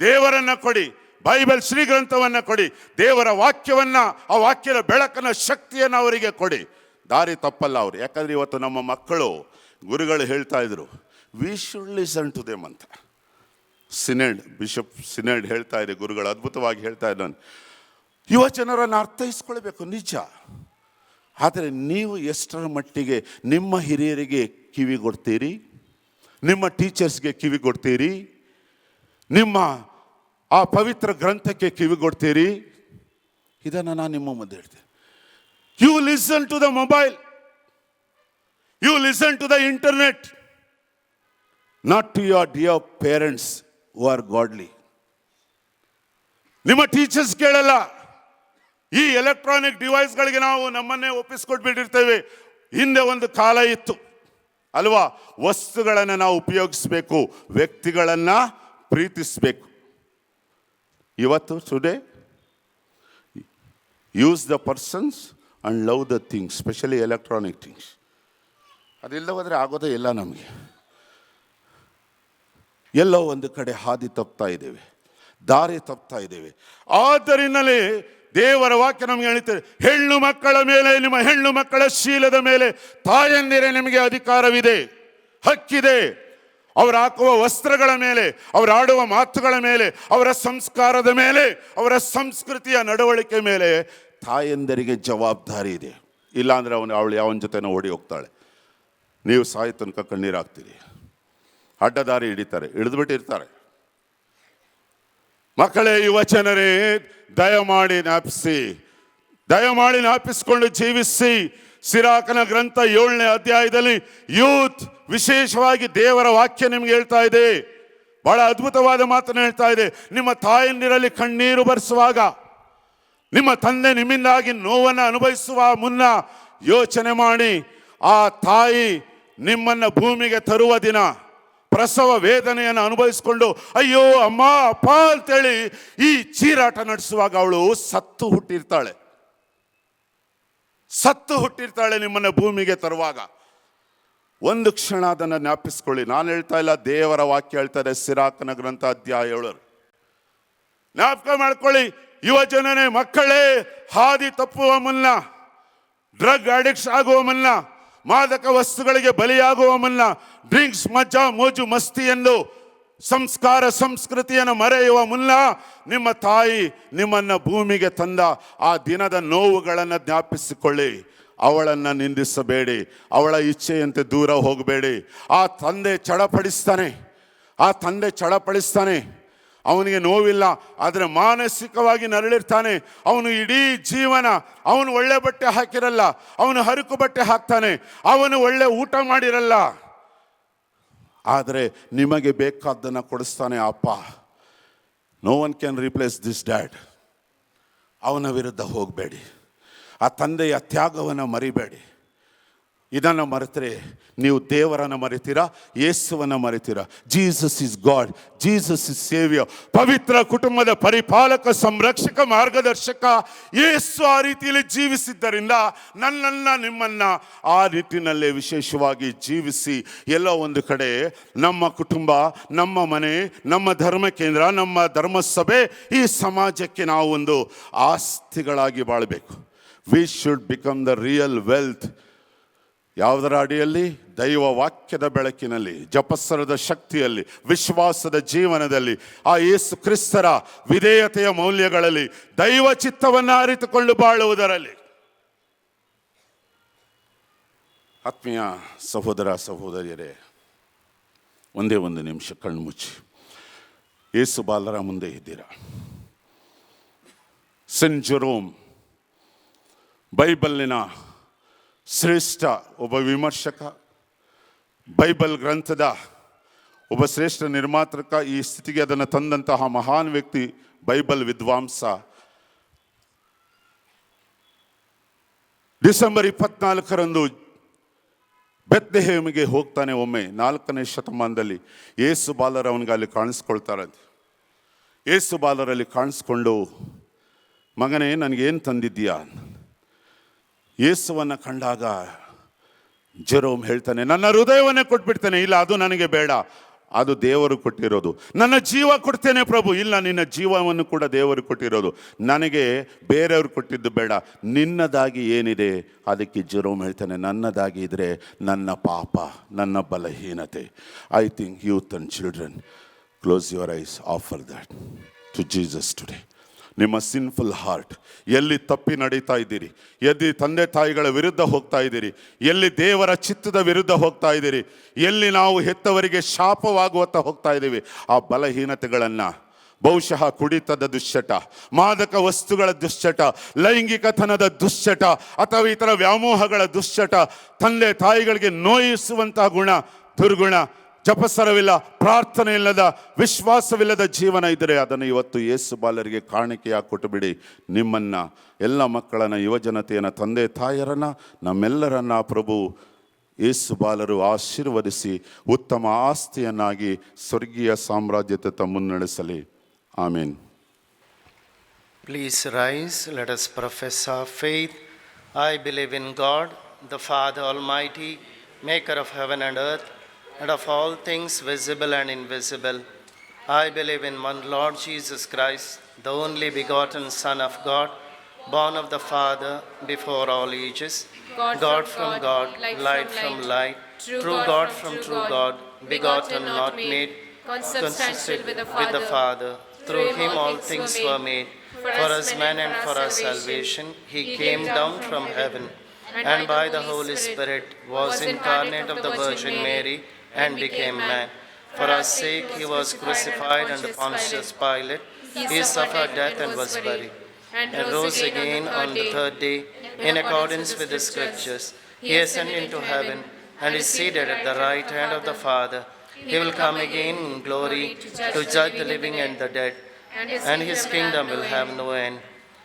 ದೇವರನ್ನ ಕೊಡಿ, ಬೈಬಲ್ ಶ್ರೀಗ್ರಂಥವನ್ನು ಕೊಡಿ, ದೇವರ ವಾಕ್ಯವನ್ನ, ಆ ವಾಕ್ಯದ ಬೆಳಕನ್ನ, ಶಕ್ತಿಯನ್ನು ಅವರಿಗೆ ಕೊಡಿ. ದಾರಿ ತಪ್ಪಲ್ಲ ಅವರು. ಯಾಕಂದ್ರೆ ಇವತ್ತು ನಮ್ಮ ಮಕ್ಕಳು, ಗುರುಗಳು ಹೇಳ್ತಾ ಇದ್ರು, we should listen to them ಅಂತ. ಬಿಷಪ್ ಸಿನೆಡ್ ಹೇಳ್ತಾ ಇದೆ, ಗುರುಗಳು ಅದ್ಭುತವಾಗಿ ಹೇಳ್ತಾ ಇದ್ದಾನೆ. ಯುವ ಜನರನ್ನು ಅರ್ಥೈಸ್ಕೊಳ್ಬೇಕು, ನಿಜ. ಆದರೆ ನೀವು ಎಷ್ಟರ ಮಟ್ಟಿಗೆ ನಿಮ್ಮ ಹಿರಿಯರಿಗೆ ಕಿವಿ ಕೊಡ್ತೀರಿ, ನಿಮ್ಮ ಟೀಚರ್ಸ್ಗೆ ಕಿವಿ ಕೊಡ್ತೀರಿ, ನಿಮ್ಮ ಆ ಪವಿತ್ರ ಗ್ರಂಥಕ್ಕೆ ಕಿವಿ ಕೊಡ್ತೀರಿ? ಇದನ್ನು ನಾನು ನಿಮ್ಮ ಮುಂದೆ ಹೇಳ್ತೇನೆ. You listen to the mobile, you listen to the internet, not to your dear parents who are godly. ನಿಮ್ಮ ಟೀಚರ್ಸ್ ಕೇಳಲ್ಲ. ಈ ಎಲೆಕ್ಟ್ರಾನಿಕ್ ಡಿವೈಸ್ಗಳಿಗೆ ನಾವು ನಮ್ಮನ್ನೇ ಒಪ್ಪಿಸ್ಕೊಟ್ಬಿಟ್ಟಿರ್ತೇವೆ. ಹಿಂದೆ ಒಂದು ಕಾಲ ಇತ್ತು ಅಲ್ವಾ? ವಸ್ತುಗಳನ್ನು ನಾವು ಉಪಯೋಗಿಸ್ಬೇಕು, ವ್ಯಕ್ತಿಗಳನ್ನು ಪ್ರೀತಿಸಬೇಕು. ಇವತ್ತು today use the persons and love the things, specially electronic things. ಅದಿಲ್ಲ ಹೋದರೆ ಆಗೋದೇ ಇಲ್ಲ ನಮಗೆ. ಎಲ್ಲೋ ಒಂದು ಕಡೆ ಹಾದಿ ತಪ್ತಾ ಇದ್ದೇವೆ, ದಾರಿ ತಪ್ತಾ ಇದ್ದೇವೆ. ಆದ್ದರಿಂದಲೇ ದೇವರ ವಾಕ್ಯ ನಮಗೆ ಹೇಳ್ತಾರೆ, ಹೆಣ್ಣು ಮಕ್ಕಳ ಮೇಲೆ, ನಿಮ್ಮ ಹೆಣ್ಣು ಮಕ್ಕಳ ಶೀಲದ ಮೇಲೆ ತಾಯಂದಿರೇ ನಿಮಗೆ ಅಧಿಕಾರವಿದೆ, ಹಕ್ಕಿದೆ. ಅವರು ಹಾಕುವ ವಸ್ತ್ರಗಳ ಮೇಲೆ, ಅವರು ಆಡುವ ಮಾತುಗಳ ಮೇಲೆ, ಅವರ ಸಂಸ್ಕಾರದ ಮೇಲೆ, ಅವರ ಸಂಸ್ಕೃತಿಯ ನಡವಳಿಕೆ ಮೇಲೆ ತಾಯಂದರಿಗೆ ಜವಾಬ್ದಾರಿ ಇದೆ. ಇಲ್ಲಾಂದರೆ ಅವಳು ಯಾವನ ಜೊತೆನೋ ಓಡಿ ಹೋಗ್ತಾಳೆ. ನೀವು ಸಾಯಿ ತನಕ ಕಣ್ಣೀರು ಹಾಕ್ತೀರಿ, ಅಡ್ಡದಾರಿ ಹಿಡಿತಾರೆ, ಹಿಡಿದ್ಬಿಟ್ಟಿರ್ತಾರೆ. ಮಕ್ಕಳೇ, ಯುವಜನರೇ, ದಯಮಾಡಿ ಜ್ಞಾಪಿಸಿ, ದಯಮಾಡಿ ಜ್ಞಾಪಿಸಿಕೊಂಡು ಜೀವಿಸಿ. ಸಿರಾಕನ ಗ್ರಂಥ 7ನೇ ಅಧ್ಯಾಯದಲ್ಲಿ ಯೂತ್ ವಿಶೇಷವಾಗಿ ದೇವರ ವಾಕ್ಯ ನಿಮ್ಗೆ ಹೇಳ್ತಾ ಇದೆ, ಬಹಳ ಅದ್ಭುತವಾದ ಮಾತನ್ನು ಹೇಳ್ತಾ ಇದೆ. ನಿಮ್ಮ ತಾಯಂದಿರಲ್ಲಿ ಕಣ್ಣೀರು ಬರೆಸುವಾಗ, ನಿಮ್ಮ ತಂದೆ ನಿಮ್ಮಿಂದಾಗಿ ನೋವನ್ನು ಅನುಭವಿಸುವ ಮುನ್ನ ಯೋಚನೆ ಮಾಡಿ, ಆ ತಾಯಿ ನಿಮ್ಮನ್ನು ಭೂಮಿಗೆ ತರುವ ದಿನ ಪ್ರಸವ ವೇದನೆಯನ್ನು ಅನುಭವಿಸಿಕೊಂಡು ಅಯ್ಯೋ ಅಮ್ಮ ಅಪ್ಪ ಅಂತೇಳಿ ಈ ಚೀರಾಟ ನಡೆಸುವಾಗ ಅವಳು ಸತ್ತು ಹುಟ್ಟಿರ್ತಾಳೆ ನಿಮ್ಮನ್ನು ಭೂಮಿಗೆ ತರುವಾಗ. ಒಂದು ಕ್ಷಣ ಅದನ್ನು ಜ್ಞಾಪಿಸ್ಕೊಳ್ಳಿ. ನಾನು ಹೇಳ್ತಾ ಇಲ್ಲ, ದೇವರ ವಾಕ್ಯ ಹೇಳ್ತಾರೆ. ಸಿರಾಕನ ಗ್ರಂಥ ಅಧ್ಯಾಯ 7 ಜ್ಞಾಪಕ ಮಾಡ್ಕೊಳ್ಳಿ. ಯುವಜನನೇ, ಮಕ್ಕಳೇ, ಹಾದಿ ತಪ್ಪುವ ಮುನ್ನ, ಡ್ರಗ್ ಅಡಿಕ್ಟ್ಸ್ ಆಗುವ ಮುನ್ನ, ಮಾದಕ ವಸ್ತುಗಳಿಗೆ ಬಲಿಯಾಗುವ ಮುನ್ನ, ಡ್ರಿಂಕ್ಸ್, ಮಜಾ, ಮೋಜು, ಮಸ್ತಿ ಎಂದು ಸಂಸ್ಕಾರ ಸಂಸ್ಕೃತಿಯನ್ನು ಮರೆಯುವ ಮುನ್ನ ನಿಮ್ಮ ತಾಯಿ ನಿಮ್ಮನ್ನು ಭೂಮಿಗೆ ತಂದ ಆ ದಿನದ ನೋವುಗಳನ್ನು ಜ್ಞಾಪಿಸಿಕೊಳ್ಳಿ. ಅವಳನ್ನು ನಿಂದಿಸಬೇಡಿ, ಅವಳ ಇಚ್ಛೆಯಂತೆ ದೂರ ಹೋಗಬೇಡಿ. ಆ ತಂದೆ ಚಡಪಡಿಸ್ತಾನೆ. ಅವನಿಗೆ ನೋವಿಲ್ಲ, ಆದರೆ ಮಾನಸಿಕವಾಗಿ ನರಳಿರ್ತಾನೆ. ಅವನು ಇಡೀ ಜೀವನ ಅವನು ಒಳ್ಳೆ ಬಟ್ಟೆ ಹಾಕಿರಲ್ಲ, ಅವನು ಹರಕು ಬಟ್ಟೆ ಹಾಕ್ತಾನೆ, ಅವನು ಒಳ್ಳೆ ಊಟ ಮಾಡಿರಲ್ಲ, ಆದರೆ ನಿಮಗೆ ಬೇಕಾದ್ದನ್ನು ಕೊಡಿಸ್ತಾನೆ ಅಪ್ಪ. No one can replace this dad. ಅವನ ವಿರುದ್ಧ ಹೋಗಬೇಡಿ. ಆ ತಂದೆಯ ತ್ಯಾಗವನ್ನು ಮರಿಬೇಡಿ. ಇದನ್ನು ಮರೆತರೆ ನೀವು ದೇವರನ್ನು ಮರಿತೀರಾ, ಯೇಸುವನ್ನು ಮರಿತೀರಾ. Jesus is God, Jesus is saviour. ಪವಿತ್ರ ಕುಟುಂಬದ ಪರಿಪಾಲಕ, ಸಂರಕ್ಷಕ, ಮಾರ್ಗದರ್ಶಕ ಯೇಸು ಆ ರೀತಿಯಲ್ಲಿ ಜೀವಿಸಿದ್ದರಿಂದ ನನ್ನನ್ನು ನಿಮ್ಮನ್ನು ಆ ನಿಟ್ಟಿನಲ್ಲೇ ವಿಶೇಷವಾಗಿ ಜೀವಿಸಿ ಎಲ್ಲೋ ಒಂದು ಕಡೆ ನಮ್ಮ ಕುಟುಂಬ, ನಮ್ಮ ಮನೆ, ನಮ್ಮ ಧರ್ಮ ಕೇಂದ್ರ, ನಮ್ಮ ಧರ್ಮ ಸಭೆ, ಈ ಸಮಾಜಕ್ಕೆ ನಾವು ಒಂದು ಆಸ್ತಿಗಳಾಗಿ ಬಾಳಬೇಕು. We should become the real wealth. ಯಾವುದರ ಅಡಿಯಲ್ಲಿ? ದೈವ ವಾಕ್ಯದ ಬೆಳಕಿನಲ್ಲಿ, ಜಪಸ್ಸರದ ಶಕ್ತಿಯಲ್ಲಿ, ವಿಶ್ವಾಸದ ಜೀವನದಲ್ಲಿ, ಆ ಯೇಸು ಕ್ರಿಸ್ತರ ವಿಧೇಯತೆಯ ಮೌಲ್ಯಗಳಲ್ಲಿ, ದೈವ ಚಿತ್ತವನ್ನು ಅರಿತುಕೊಂಡು ಬಾಳುವುದರಲ್ಲಿ. ಆತ್ಮೀಯ ಸಹೋದರ ಸಹೋದರಿಯರೇ, ಒಂದೇ ಒಂದು ನಿಮಿಷ ಕಣ್ಣು ಮುಚ್ಚಿ ಯೇಸು ಬಾಲರ ಮುಂದೆ ಇದ್ದೀರಾ. ಸೆಂಟ್ ಜೆರೋಮ್ ಬೈಬಲ್ಲಿನ ಶ್ರೇಷ್ಠ ಒಬ್ಬ ವಿಮರ್ಶಕ, ಬೈಬಲ್ ಗ್ರಂಥದ ಒಬ್ಬ ಶ್ರೇಷ್ಠ ನಿರ್ಮಾತೃಕ, ಈ ಸ್ಥಿತಿಗೆ ಅದನ್ನು ತಂದಂತಹ ಮಹಾನ್ ವ್ಯಕ್ತಿ, ಬೈಬಲ್ ವಿದ್ವಾಂಸ. ಡಿಸೆಂಬರ್ 24ರಂದು ಬೆತ್ಲೆಹೇಮಿಗೆ ಹೋಗ್ತಾನೆ. ಒಮ್ಮೆ 4ನೇ ಶತಮಾನದಲ್ಲಿ ಯೇಸು ಬಾಲರ ಅವನಿಗೆ ಅಲ್ಲಿ ಕಾಣಿಸ್ಕೊಳ್ತಾರಂತೆ. ಯೇಸು ಬಾಲರಲ್ಲಿ ಕಾಣಿಸ್ಕೊಂಡು, ಮಗನೇ ನನಗೇನು ತಂದಿದ್ದೀಯಾ? ಯೇಸುವನ್ನು ಕಂಡಾಗ ಜೆರೋಮ್ ಹೇಳ್ತಾನೆ, ನನ್ನ ಹೃದಯವನ್ನೇ ಕೊಟ್ಬಿಡ್ತೇನೆ. ಇಲ್ಲ, ಅದು ನನಗೆ ಬೇಡ, ಅದು ದೇವರು ಕೊಟ್ಟಿರೋದು. ನನ್ನ ಜೀವ ಕೊಡ್ತೇನೆ ಪ್ರಭು. ಇಲ್ಲ, ನಿನ್ನ ಜೀವವನ್ನು ಕೂಡ ದೇವರು ಕೊಟ್ಟಿರೋದು. ನನಗೆ ಬೇರೆಯವರು ಕೊಟ್ಟಿದ್ದು ಬೇಡ, ನಿನ್ನದಾಗಿ ಏನಿದೆ ಅದಕ್ಕೆ ಜೆರೋಮ್ ಹೇಳ್ತಾನೆ, ನನ್ನದಾಗಿ ಇದ್ರೆ ನನ್ನ ಪಾಪ, ನನ್ನ ಬಲಹೀನತೆ. I think youth and children, close your eyes, offer that to Jesus today. ನಿಮ್ಮ ಸಿನ್ಫುಲ್ ಹಾರ್ಟ್, ಎಲ್ಲಿ ತಪ್ಪಿ ನಡೀತಾ ಇದ್ದೀರಿ, ಎಲ್ಲಿ ತಂದೆ ತಾಯಿಗಳ ವಿರುದ್ಧ ಹೋಗ್ತಾ ಇದ್ದೀರಿ, ಎಲ್ಲಿ ದೇವರ ಚಿತ್ತದ ವಿರುದ್ಧ ಹೋಗ್ತಾ ಇದ್ದೀರಿ, ಎಲ್ಲಿ ನಾವು ಹೆತ್ತವರಿಗೆ ಶಾಪವಾಗುವತ್ತ ಹೋಗ್ತಾ ಇದ್ದೀವಿ, ಆ ಬಲಹೀನತೆಗಳನ್ನು, ಬಹುಶಃ ಕುಡಿತದ ದುಶ್ಚಟ, ಮಾದಕ ವಸ್ತುಗಳ ದುಶ್ಚಟ, ಲೈಂಗಿಕತನದ ದುಶ್ಚಟ, ಅಥವಾ ಇತರ ವ್ಯಾಮೋಹಗಳ ದುಶ್ಚಟ, ತಂದೆ ತಾಯಿಗಳಿಗೆ ನೋಯಿಸುವಂತಹ ಗುಣ, ದುರ್ಗುಣ, ಜಪಸರವಿಲ್ಲ, ಪ್ರಾರ್ಥನೆ ಇಲ್ಲದ, ವಿಶ್ವಾಸವಿಲ್ಲದ ಜೀವನ ಇದ್ದರೆ ಅದನ್ನು ಇವತ್ತು ಯೇಸು ಬಾಲರಿಗೆ ಕಾಣಿಕೆಯಾಗಿ ಕೊಟ್ಟುಬಿಡಿ. ನಿಮ್ಮನ್ನು, ಎಲ್ಲ ಮಕ್ಕಳನ್ನು, ಯುವಜನತೆಯನ್ನು, ತಂದೆ ತಾಯರನ್ನು, ನಮ್ಮೆಲ್ಲರನ್ನ ಪ್ರಭು ಯೇಸು ಬಾಲರು ಆಶೀರ್ವದಿಸಿ ಉತ್ತಮ ಆಸ್ತಿಯನ್ನಾಗಿ ಸ್ವರ್ಗೀಯ ಸಾಮ್ರಾಜ್ಯತೆ ಮುನ್ನಡೆಸಲಿ. ಆಮೇನ್. Please rise, let us profess our faith. I believe in God, the Father Almighty, maker of heaven and earth, and of all things visible and invisible. I believe in one Lord Jesus Christ, the only begotten Son of God, born of the Father before all ages, God from God, light from light, true God from true God, begotten, not made, consistent with the Father. Through him all things were made. For us men and for our salvation, he came down from heaven, and by the Holy Spirit was incarnate of the Virgin Mary and became man. For our sake he was crucified under Pontius Pilate. He suffered death and was buried, and rose again on the third day in accordance with the Scriptures. He ascended into heaven and is seated at the right hand of the Father. He will come again in glory to judge the living and the dead, and his kingdom will have no end.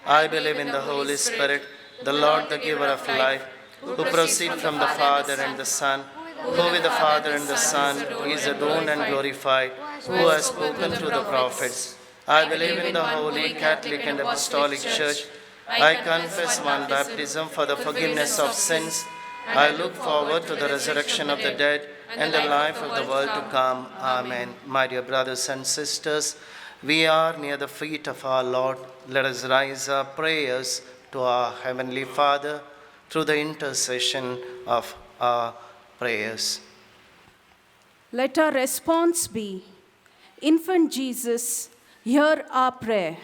I believe in the Holy Spirit, the Lord, the giver of life, who proceeds from the Father and the Son, who with the Father and the Son is adored and glorified, who has spoken through the prophets. I believe in the Holy Catholic and Apostolic Church. I confess one baptism for the forgiveness of sins. I look forward to the resurrection of the dead and the life of the world to come. Amen. My dear brothers and sisters, we are near the feet of our Lord. Let us rise our prayers to our Heavenly Father through the intercession of our prayers. Let our response be, Infant Jesus, hear our prayer.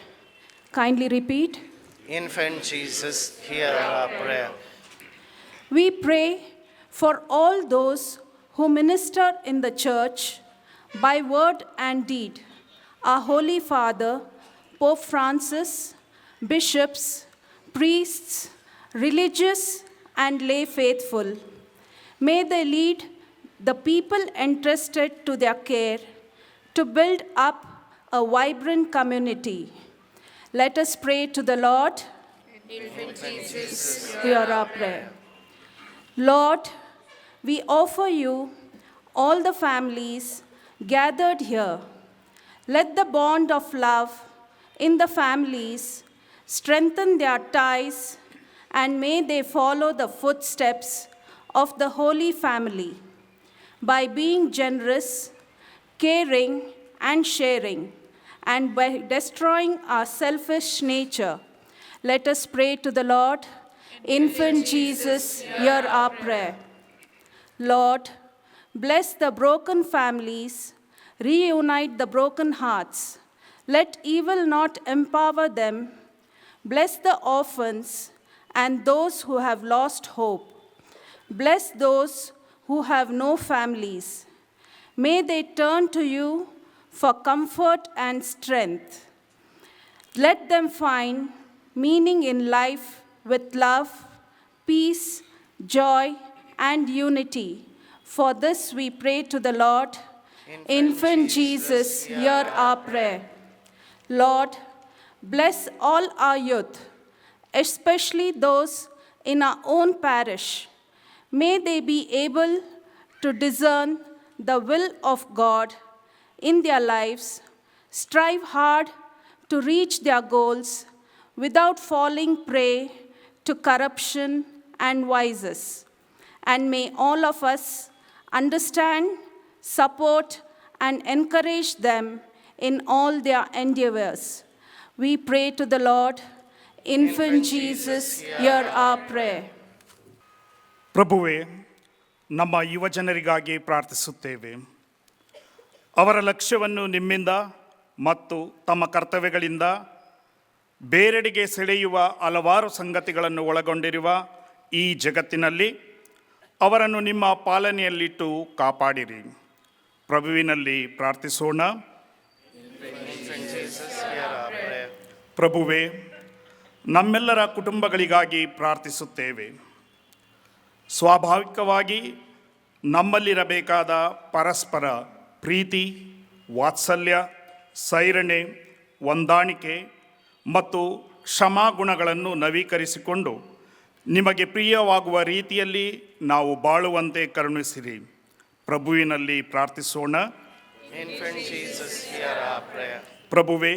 Kindly repeat. Infant Jesus, hear our prayer. We pray for all those who minister in the church by word and deed. Our Holy Father, Pope Francis, bishops, priests, religious and lay faithful. May they lead the people entrusted to their care to build up a vibrant community. Let us pray to the Lord. Infant Jesus, Hear our prayer. Lord, we offer you all the families gathered here. Let the bond of love in the families strengthen their ties, and may they follow the footsteps of the Holy Family by being generous, caring, and sharing, and by destroying our selfish nature. Let us pray to the Lord. Infant Jesus, hear our prayer. Lord, bless the broken families, reunite the broken hearts. Let evil not empower them. Bless the orphans and those who have lost hope. Bless those who have no families. May they turn to you for comfort and strength. Let them find meaning in life with love, peace, joy, and unity. For this we pray to the Lord. Infant Jesus, hear our prayer. Lord, bless all our youth, especially those in our own parish. May they be able to discern the will of God in their lives, strive hard to reach their goals without falling prey to corruption and vices. And may all of us understand, support, and encourage them in all their endeavors. We pray to the Lord. Infant Jesus, hear our prayer. ಪ್ರಭುವೇ, ನಮ್ಮ ಯುವಜನರಿಗಾಗಿ ಪ್ರಾರ್ಥಿಸುತ್ತೇವೆ. ಅವರ ಲಕ್ಷ್ಯವನ್ನು ನಿಮ್ಮಿಂದ ಮತ್ತು ತಮ್ಮ ಕರ್ತವ್ಯಗಳಿಂದ ಬೇರೆಡೆಗೆ ಸೆಳೆಯುವ ಹಲವಾರು ಸಂಗತಿಗಳನ್ನು ಒಳಗೊಂಡಿರುವ ಈ ಜಗತ್ತಿನಲ್ಲಿ ಅವರನ್ನು ನಿಮ್ಮ ಪಾಲನೆಯಲ್ಲಿಟ್ಟು ಕಾಪಾಡಿರಿ. ಪ್ರಭುವಿನಲ್ಲಿ ಪ್ರಾರ್ಥಿಸೋಣ. ಪ್ರಭುವೇ, ನಮ್ಮೆಲ್ಲರ ಕುಟುಂಬಗಳಿಗಾಗಿ ಪ್ರಾರ್ಥಿಸುತ್ತೇವೆ. ಸ್ವಾಭಾವಿಕವಾಗಿ ನಮ್ಮಲ್ಲಿರಬೇಕಾದ ಪರಸ್ಪರ ಪ್ರೀತಿ, ವಾತ್ಸಲ್ಯ, ಸೈರಣೆ, ಹೊಂದಾಣಿಕೆ ಮತ್ತು ಕ್ಷಮಾಗುಣಗಳನ್ನು ನವೀಕರಿಸಿಕೊಂಡು ನಿಮಗೆ ಪ್ರಿಯವಾಗುವ ರೀತಿಯಲ್ಲಿ ನಾವು ಬಾಳುವಂತೆ ಕರುಣಿಸಿರಿ. ಪ್ರಭುವಿನಲ್ಲಿ ಪ್ರಾರ್ಥಿಸೋಣ. ಪ್ರಭುವೇ,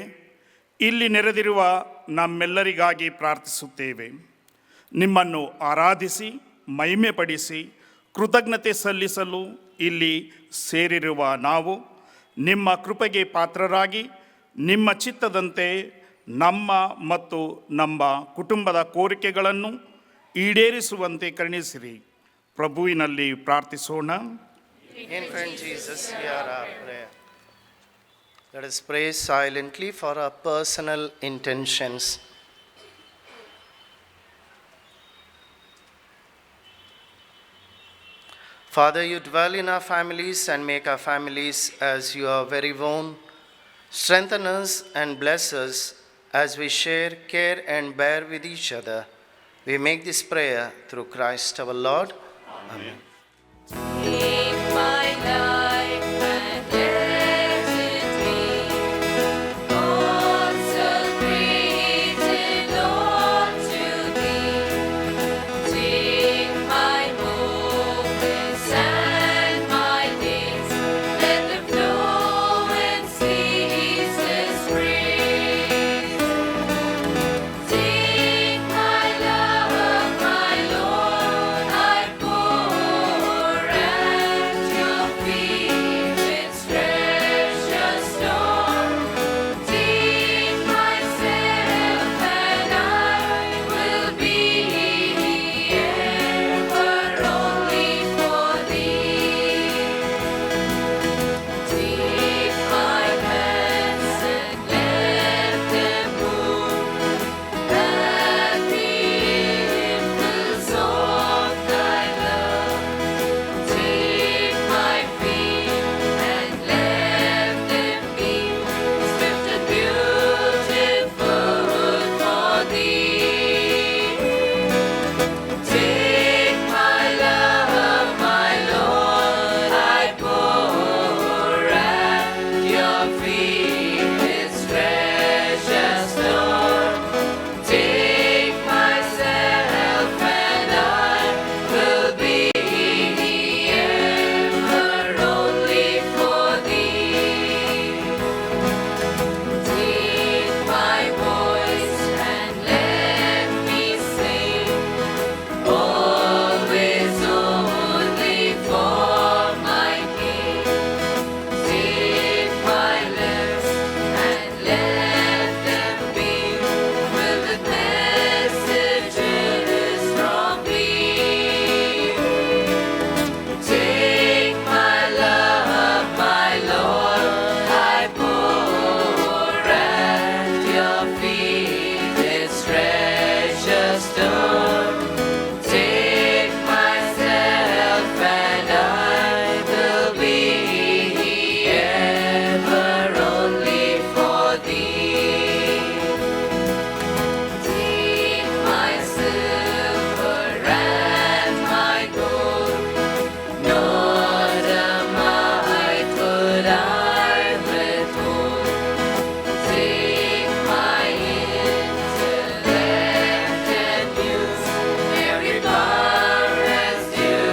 ಇಲ್ಲಿ ನೆರೆದಿರುವ ನಮ್ಮೆಲ್ಲರಿಗಾಗಿ ಪ್ರಾರ್ಥಿಸುತ್ತೇವೆ. ನಿಮ್ಮನ್ನು ಆರಾಧಿಸಿ ಮಹಿಮೆಪಡಿಸಿ ಕೃತಜ್ಞತೆ ಸಲ್ಲಿಸಲು ಇಲ್ಲಿ ಸೇರಿರುವ ನಾವು ನಿಮ್ಮ ಕೃಪೆಗೆ ಪಾತ್ರರಾಗಿ ನಿಮ್ಮ ಚಿತ್ತದಂತೆ ನಮ್ಮ ಮತ್ತು ನಮ್ಮ ಕುಟುಂಬದ ಕೋರಿಕೆಗಳನ್ನು ಈಡೇರಿಸುವಂತೆ ಕರುಣಿಸಿರಿ. ಪ್ರಭುವಿನಲ್ಲಿ ಪ್ರಾರ್ಥಿಸೋಣ. Infant Jesus, hear our prayer. Let us pray silently for our personal intentions. Father, you dwell in our families and make our families as your very own. Strengthen us and bless us as we share, care, and bear with each other. We make this prayer through Christ our Lord. Amen. Take my life and let it be consecrated, Lord, to Thee. Take my moments and my days, let them flow in ceaseless praise. Take my love, my Lord, I pour at Your feet its precious store. Take myself and I will be ever only for Thee. Take my hands and let them move at the impulse of Thy love. Take my feet and let them be swift and beautiful for Thee. Take my love, my Lord, I pour at Your feet its precious store. Take myself and I will be ever only for Thee. Take my voice and let me sing, always only for my King. Take my lips and let them be filled with messages from Thee. Take my love, my Lord, I pour at Your feet its precious store. Take myself and I will be ever only for Thee. Take my silver and my gold, not a mite could I withhold. Take my intellect and use every power as You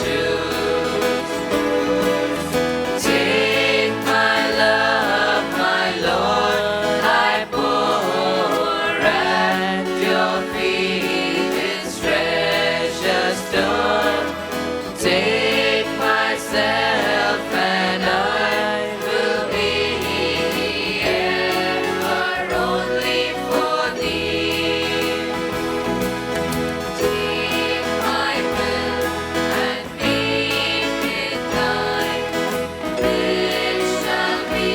choose. Take my love, my Lord, I pour at Your feet its precious store. Take myself and I will be ever only for Thee. Take my will and make it Thine. It shall be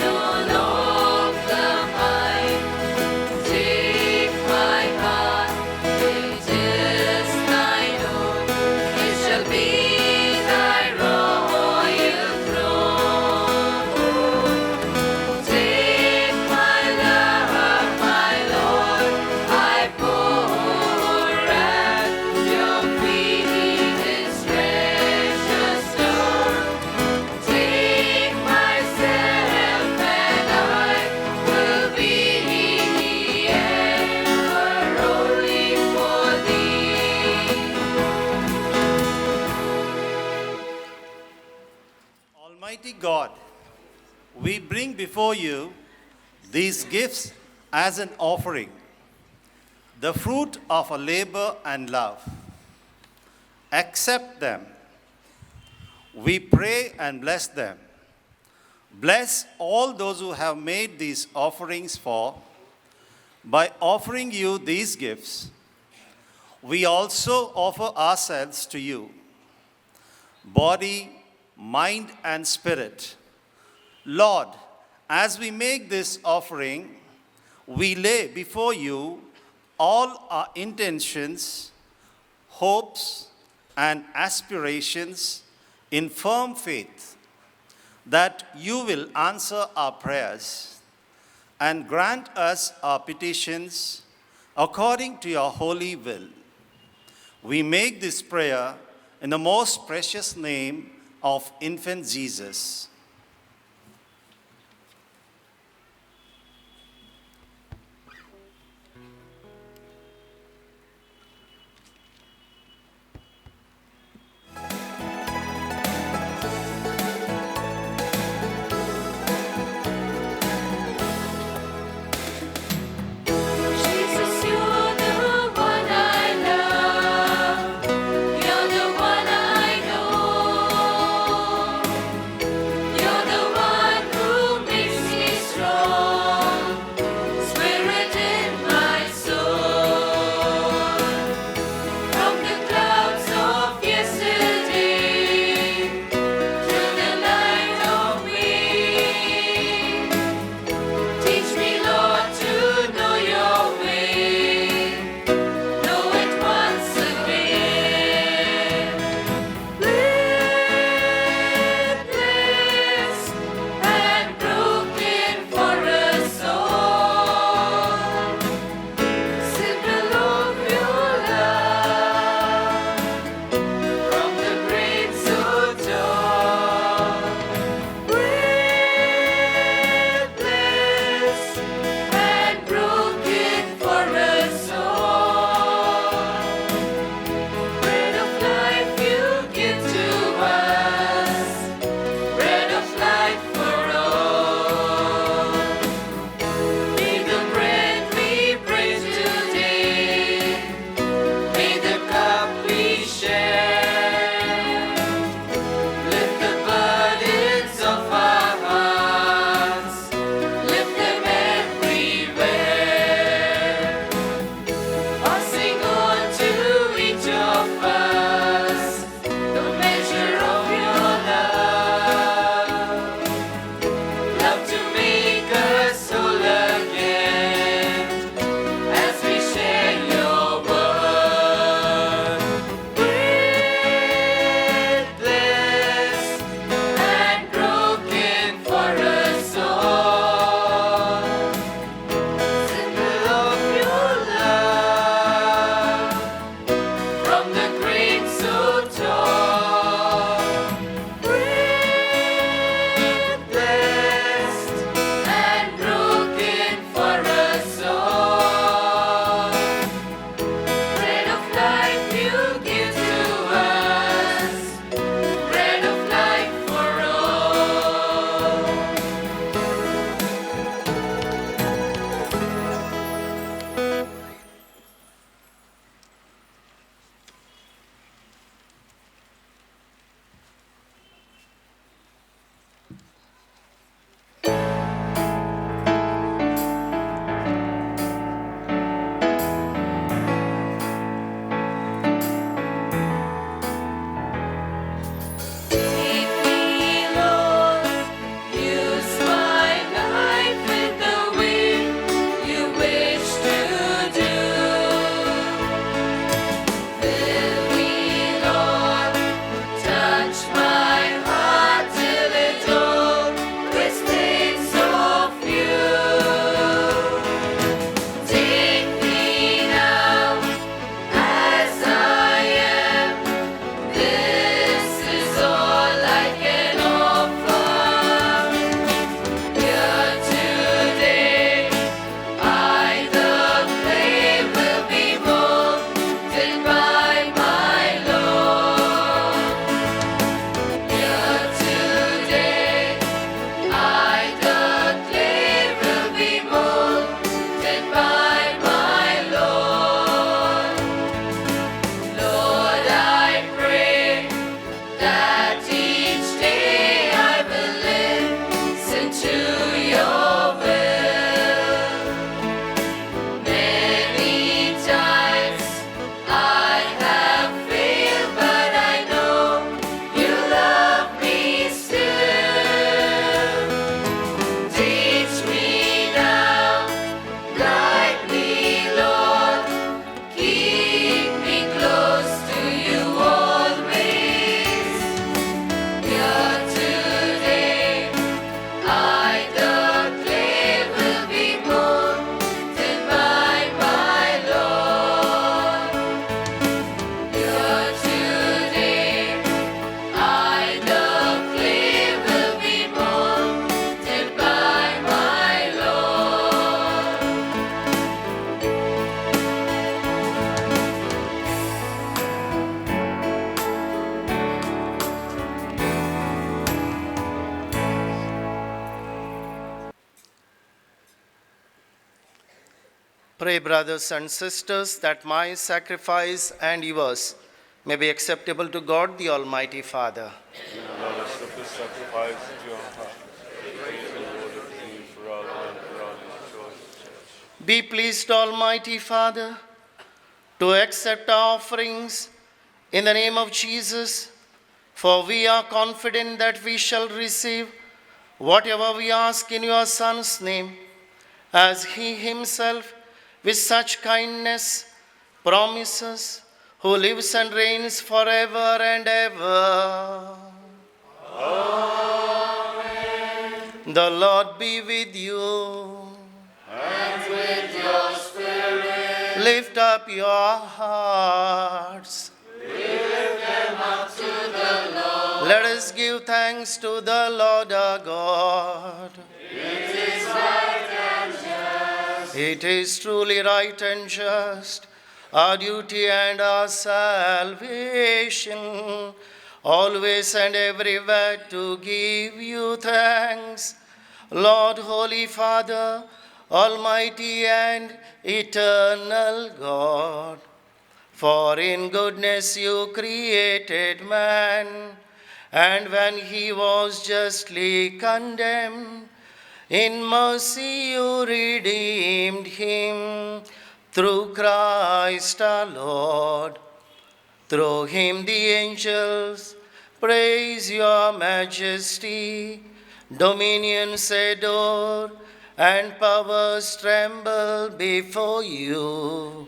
no longer mine. Take my heart, it is Thine own. It shall be Thy royal throne. Take my love, my Lord, I pour at Your feet its precious store. Take myself and I will be ever only for Thee. Almighty God, we bring before You these gifts as an offering, the fruit of our labor and love. Accept them. We pray and bless them. Bless all those who have made these offerings for. By offering you these gifts, we also offer ourselves to you, body, mind, and spirit. Lord, as we make this offering, we lay before you all our intentions, hopes, and aspirations in firm faith that you will answer our prayers and grant us our petitions according to your holy will. We make this prayer in the most precious name of infant Jesus. Jesus, you're the one I love. You're the one I know. into your will. Many times I have failed, but I know you love me still. Teach me now, guide me, Lord, keep me close to you always. Here today, I the clay will be molded by my Lord. Here today, I the clay will be molded by my Lord. Pray, brothers and sisters, that my sacrifice and yours may be acceptable to God, the Almighty Father. Lord, accept this sacrifice into your heart. Praise the Lord of thee forever and forever in joy. Be pleased, Almighty Father, to accept our offerings in the name of Jesus, for we are confident that we shall receive whatever we ask in your Son's name, as he himself, with such kindness, promises, who lives and reigns forever and ever. Amen. The Lord be with you. And with your spirit, Lift up your hearts. lift them up to the Lord. Let us give thanks to the Lord our God. It is right and just. It is truly right and just, our duty and our salvation, always and everywhere to give you thanks, Lord, Holy Father, Almighty and eternal God. For in goodness you created man, and when he was justly condemned, in mercy you redeemed him through Christ our Lord. Through him the angels praise your majesty, dominions adore, and powers tremble before you.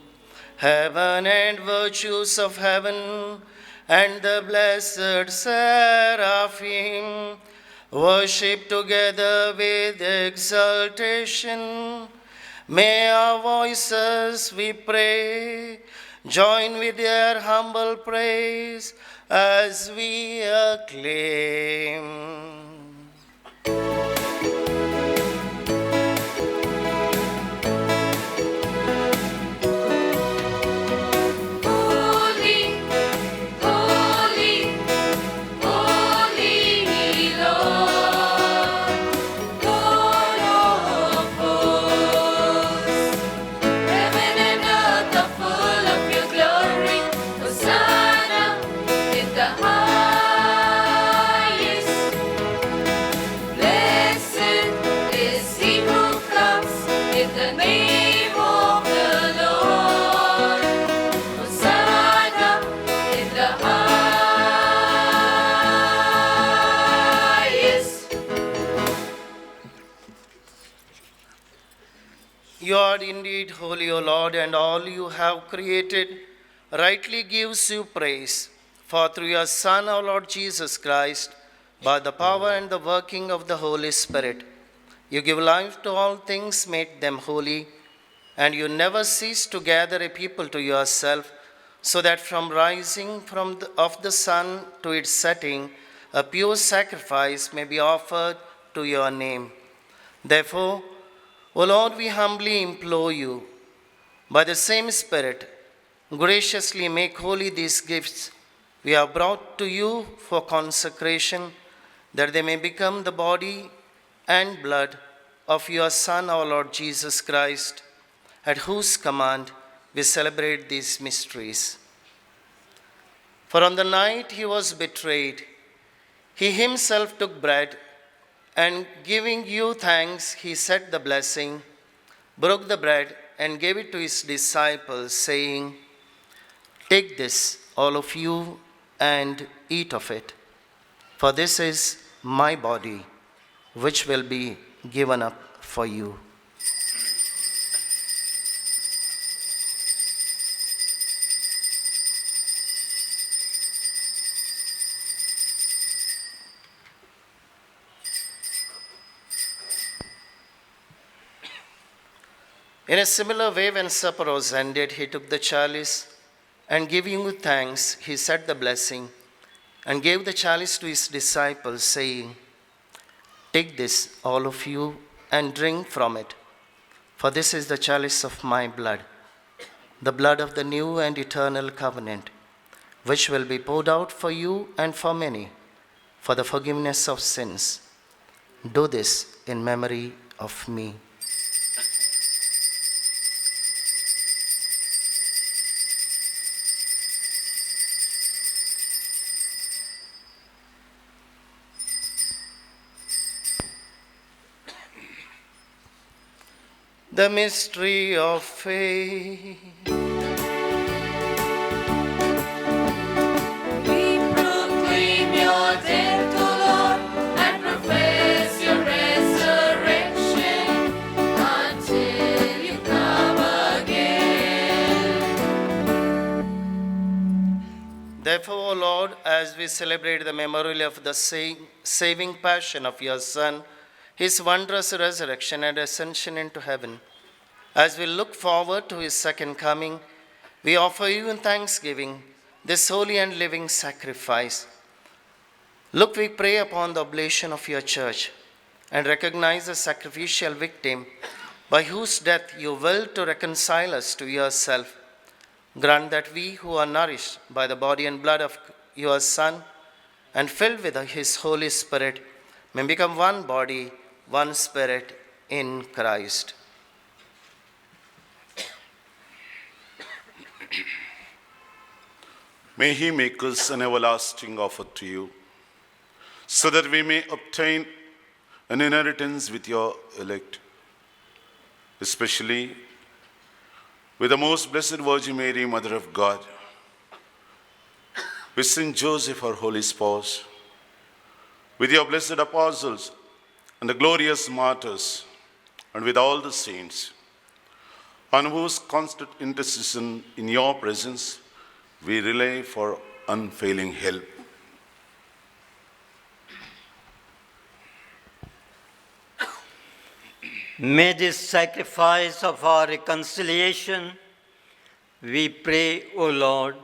Heaven and virtues of heaven and the blessed seraphim worship together with exultation. May our voices, we pray, join with their humble praise as we acclaim. Holy, holy, holy Lord, Lord of hosts. Heaven and earth are full of your glory. Hosanna in the highest. Blessed is he who comes in the name of the Lord. Hosanna in the highest. You are indeed holy, O Lord, and all you have created rightly gives you praise. For through your Son, our Lord Jesus Christ, by the power and the working of the Holy Spirit, you give life to all things, make them holy, and you never cease to gather a people to yourself, so that from rising of the sun to its setting, a pure sacrifice may be offered to your name. Therefore, O Lord, we humbly implore you, by the same Spirit, graciously make holy these gifts we have brought to you for consecration, that they may become the body and blood of your Son, our Lord Jesus Christ, at whose command we celebrate these mysteries. For on the night he was betrayed, he himself took bread, And giving you thanks, he said the blessing, broke the bread, and gave it to his disciples, saying, "Take this, all of you, and eat of it, for this is my body, which will be given up for you." In a similar way, when supper was ended, he took the chalice, and giving you thanks, he said the blessing, and gave the chalice to his disciples, saying, "Take this, all of you, and drink from it, for this is the chalice of my blood, the blood of the new and eternal covenant, which will be poured out for you and for many, for the forgiveness of sins. Do this in memory of me." The mystery of faith. We proclaim your death, O Lord, and profess your resurrection until you come again. Therefore, O Lord, as we celebrate the memorial of the saving passion of your Son, his wondrous resurrection and ascension into heaven, as we look forward to his second coming, we offer you in thanksgiving this holy and living sacrifice. Look, we pray upon the oblation of your church and recognize the sacrificial victim by whose death you will to reconcile us to yourself. Grant that we who are nourished by the body and blood of your Son and filled with his Holy Spirit may become one body, one spirit in Christ. May he make us an everlasting offer to you, so that we may obtain an inheritance with your elect, especially with the most blessed Virgin Mary, Mother of God, with Saint Joseph, our holy spouse, with your blessed apostles and the glorious martyrs, and with all the saints, on whose constant intercession in your presence we rely for unfailing help. May this sacrifice of our reconciliation, we pray, O Lord,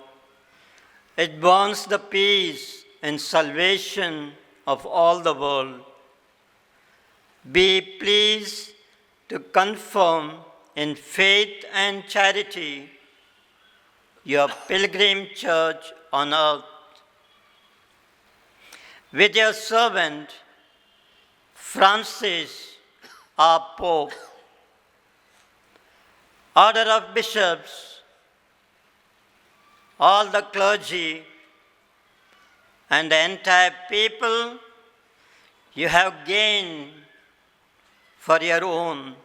advance the peace and salvation of all the world. Be pleased to confirm in faith and charity your pilgrim church on earth. With your servant, Francis, our Pope, order of bishops, all the clergy, and the entire people you have gained for your own.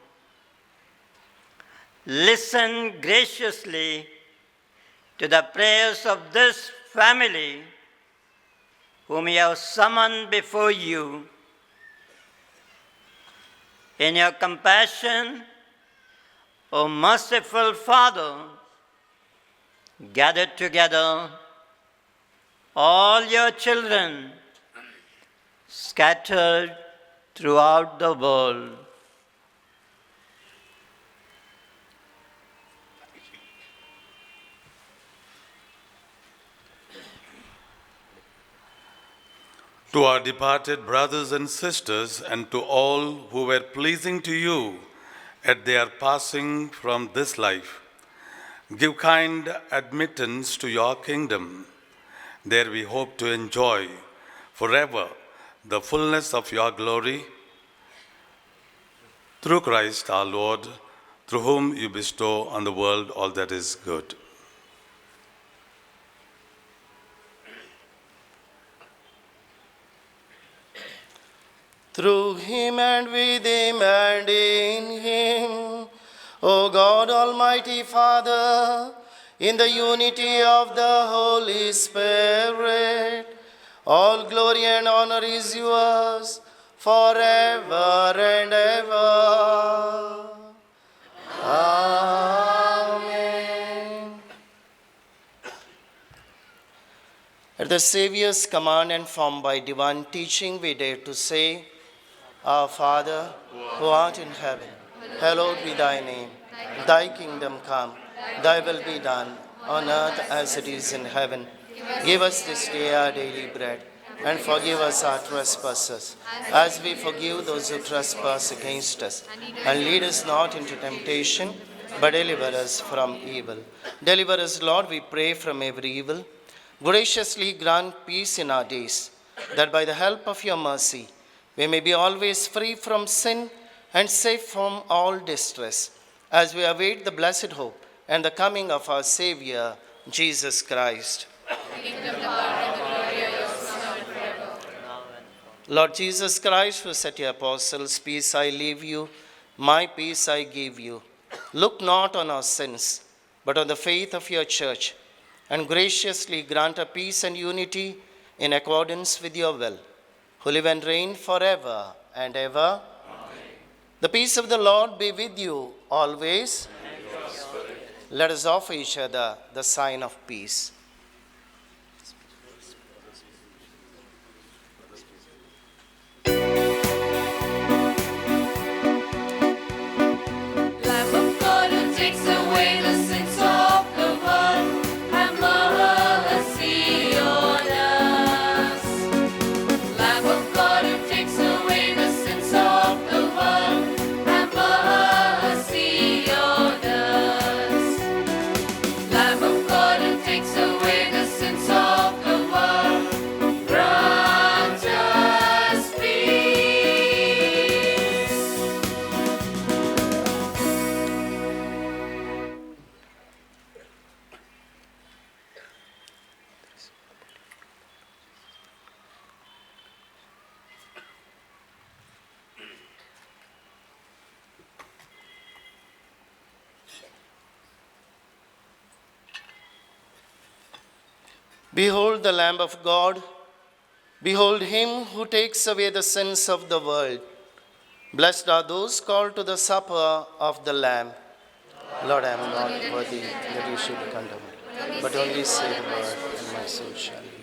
Listen graciously to the prayers of this family whom you have summoned before you. In your compassion, O merciful Father, gather together all your children scattered throughout the world. To our departed brothers and sisters, and to all who were pleasing to you at their passing from this life, give kind admittance to your kingdom. There we hope to enjoy forever the fullness of your glory. Through Christ our Lord, through whom you bestow on the world all that is good. through him and with him and in him. O God, Almighty Father, in the unity of the Holy Spirit, all glory and honor is yours forever and ever. Amen. At the Saviour's command and formed by divine teaching, we dare to say, Our Father, who art in heaven, hallowed be thy name. Thy kingdom come, thy will be done, on earth as it is in heaven. Give us this day our daily bread, and forgive us our trespasses, as we forgive those who trespass against us. And lead us not into temptation, but deliver us from evil. Deliver us, Lord, we pray, from every evil. Graciously grant peace in our days, that by the help of your mercy, we may be always free from sin and safe from all distress, as we await the blessed hope and the coming of our Savior, Jesus Christ. Lord Jesus Christ, who said to your apostles, Peace I leave you, my peace I give you. Look not on our sins, but on the faith of your church, and graciously grant a peace and unity in accordance with your will, who live and reign forever and ever. Amen. The peace of the Lord be with you always. Let us offer each other the sign of peace. Lamb of God who takes away the sins of the world, have mercy on us. Lamb of God who takes away the sins of the world, have mercy on us. Lamb of God who takes away the sins of the world, grant us peace. Behold the Lamb of God. Behold him who takes away the sins of the world. Blessed are those called to the supper of the Lamb. Lord, I am not worthy that you should come to me, but only say the word, and my soul shall be healed.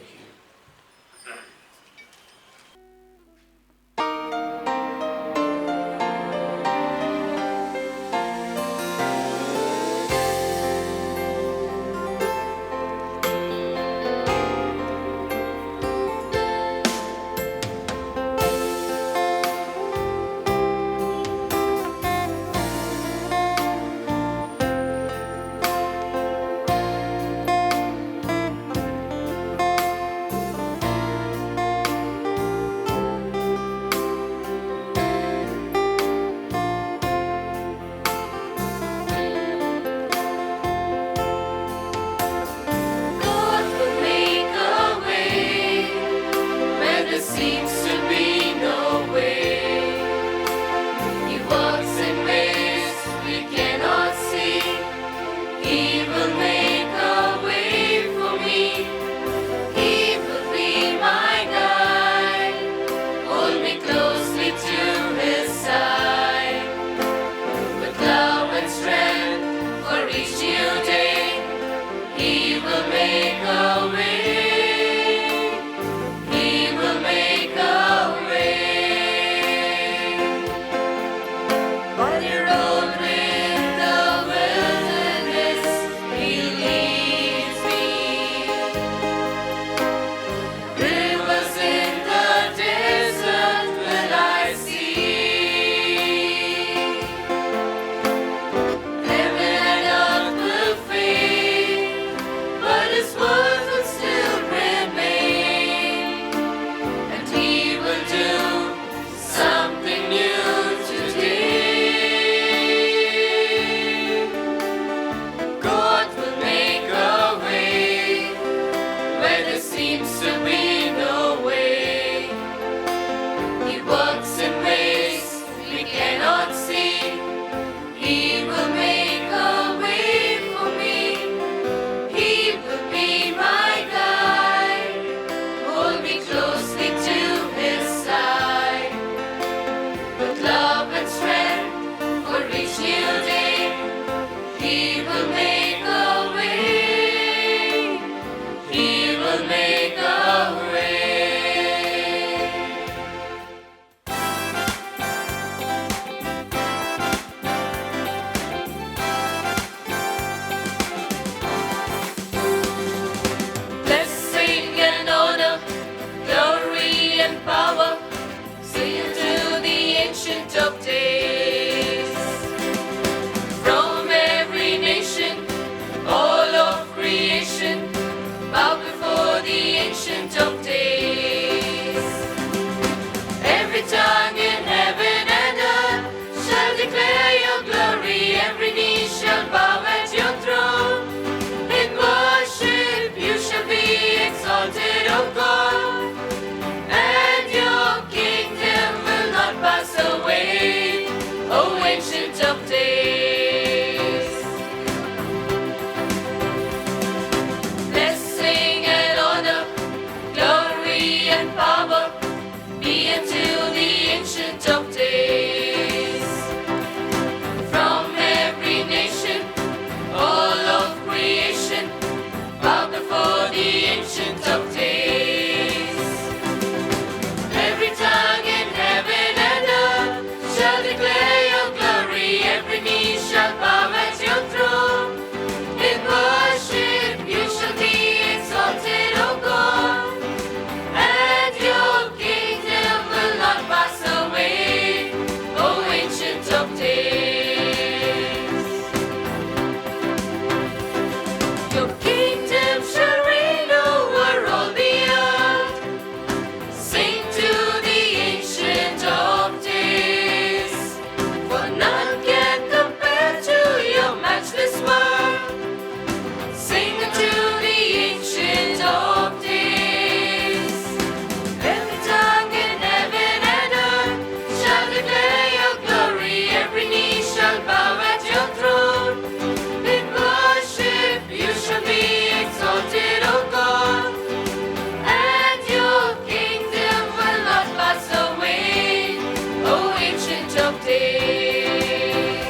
days.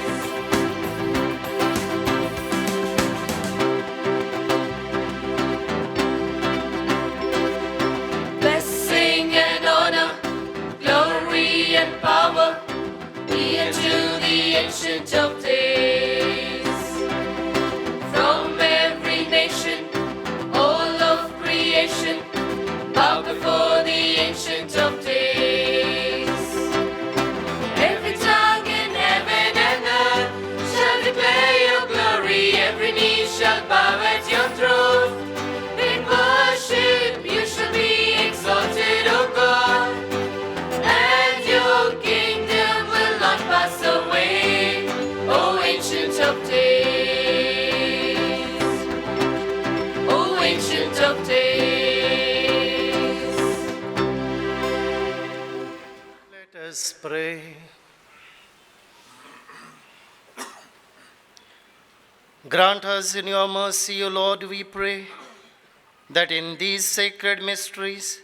Blessing and honor, glory and power be unto the Ancient of Days. From every nation, all of creation, bow before the Ancient of Days. Every tongue in heaven and earth shall declare your glory. Every knee shall bow at your throne. In worship you shall be exalted, O God, and your kingdom will not pass away, O Ancient of Days, O Ancient of Days. Let us pray. Grant us in your mercy, O Lord, we pray, that in these sacred mysteries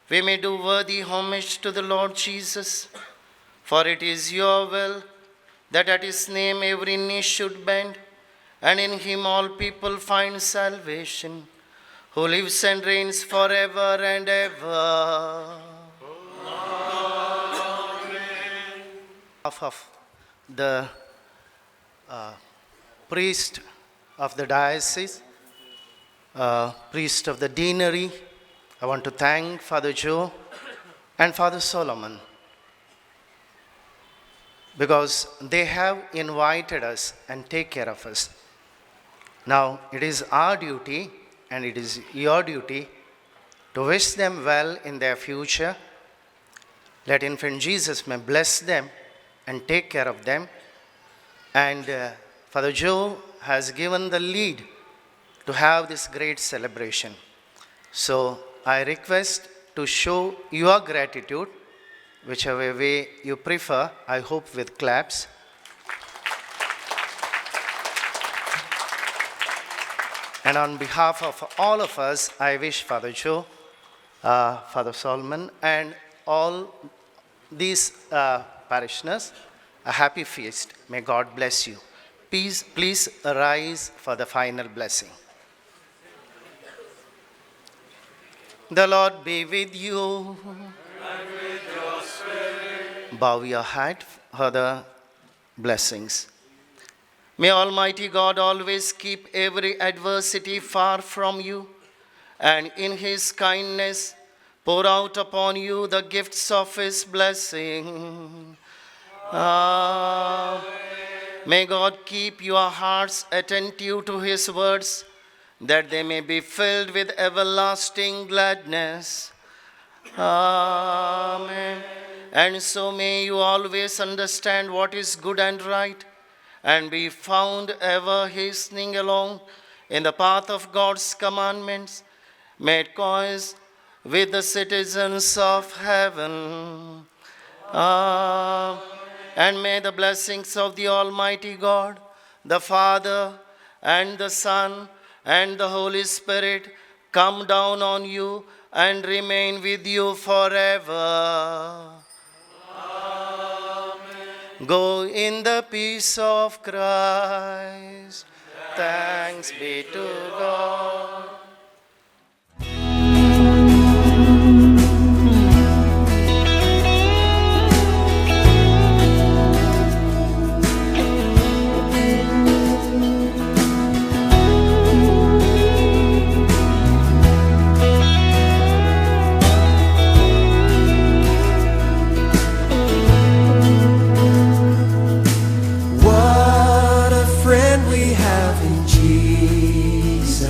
we may do worthy homage to the Lord Jesus. For it is your will that at his name every knee should bend, and in him all people find salvation, who lives and reigns forever and ever. Of the priest of the diocese, priest of the deanery, I want to thank Father Joe and Father Solomon, because they have invited us and take care of us. Now it is our duty and it is your duty to wish them well in their future. Let Infant Jesus may bless them and take care of them. And Father Joe has given the lead to have this great celebration. So I request to show your gratitude, whichever way you prefer, I hope with claps. And on behalf of all of us, I wish Father Joe, Father Solomon, and all these parishioners a happy feast. May God bless you. Please rise for the final blessing. The Lord be with you. And with your spirit. Bow your head for the blessings. May Almighty God always keep every adversity far from you, and in his kindness pour out upon you the gifts of his blessing. May God keep your hearts attentive to his words, that they may be filled with everlasting gladness. Amen. And so may you always understand what is good and right, and be found ever hastening along in the path of God's commandments, made coins with the citizens of heaven. And may the blessings of the Almighty God, the Father, and the Son, and the Holy Spirit come down on you and remain with you forever. Amen. Go in the peace of Christ. Thanks be to God. What a friend we have in Jesus.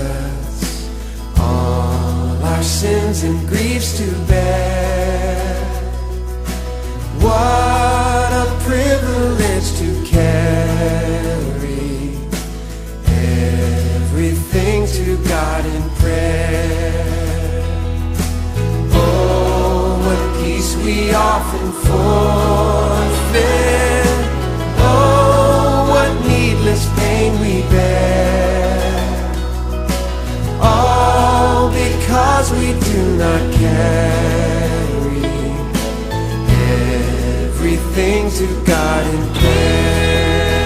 God in prayer.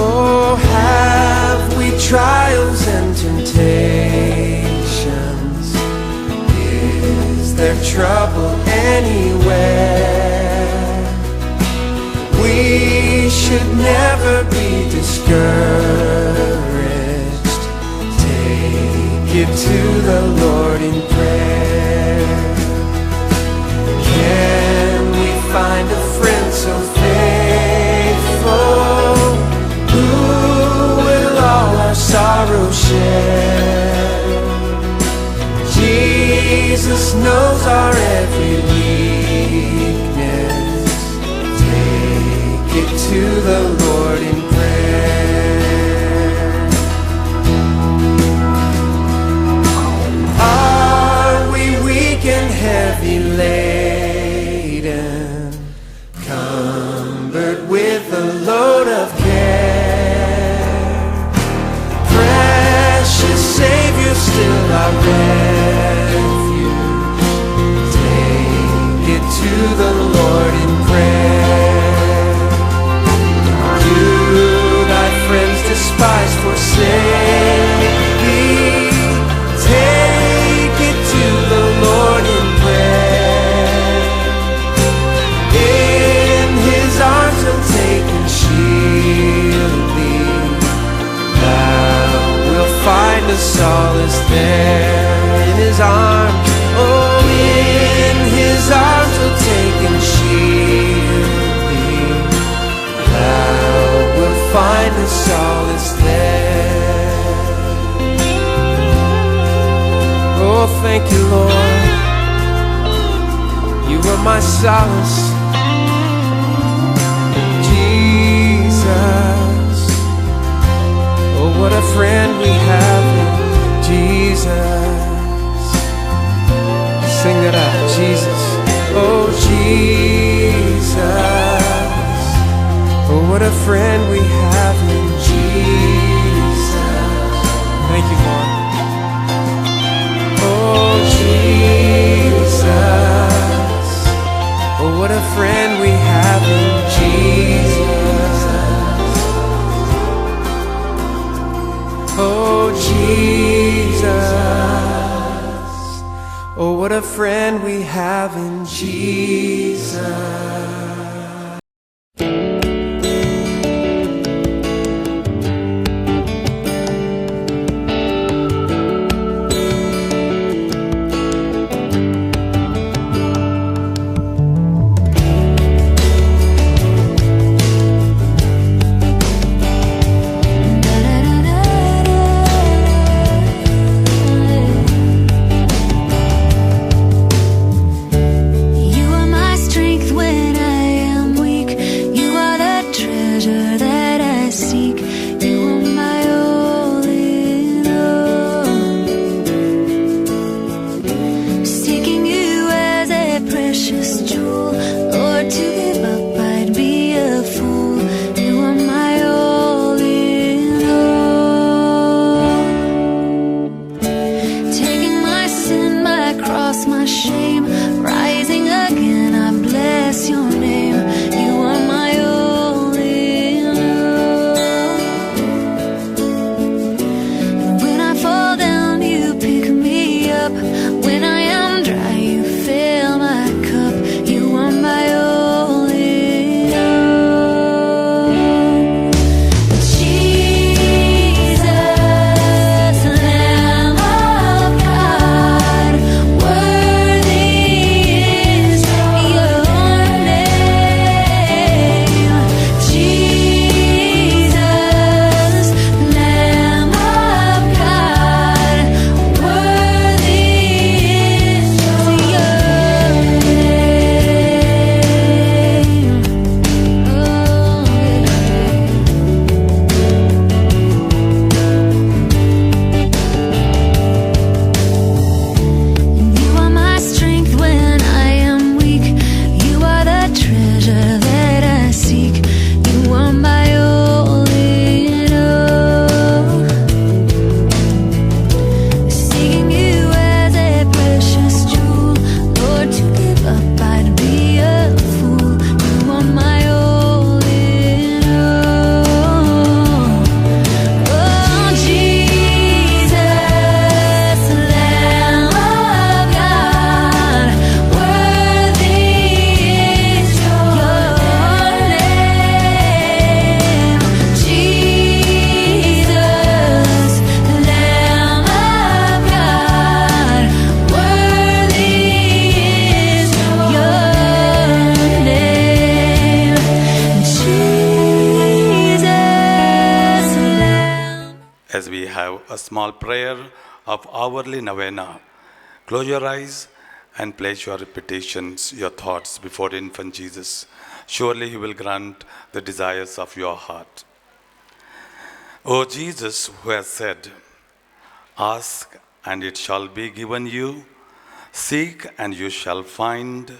Oh, have we trials and temptations? Is there trouble anywhere? We should never be discouraged. Take it to the Lord in prayer. Can we find a friend so faithful who will all our sorrow share? Jesus knows our every weakness. Take it to the Lord in prayer. Are we weak and heavy laden, cumbered with a load of care? Precious Savior, still our refuge. Take it to the Lord in prayer. Do thy friends despise, forsake thee? Take it to the Lord in prayer. In his arms he'll take and shield thee. Thou wilt find a solace there in his arms. Oh, in his arms he'll take and shield thee. Thou wilt find a solace there. Oh, thank you, Lord. You are my solace, Jesus. Oh, what a friend we have in Jesus. Sing that out, Jesus. Oh, Jesus. Oh, what a friend we have in Jesus. Thank you, Lord. Oh, Jesus. Oh, what a friend we have in Jesus. Oh, Jesus. Oh, what a friend we have in Jesus. You are my strength when I a small prayer of hourly novena. Close your eyes and place your petitions, your thoughts before infant Jesus. Surely he will grant the desires of your heart. O Jesus, who has said, "Ask and it shall be given you, seek and you shall find,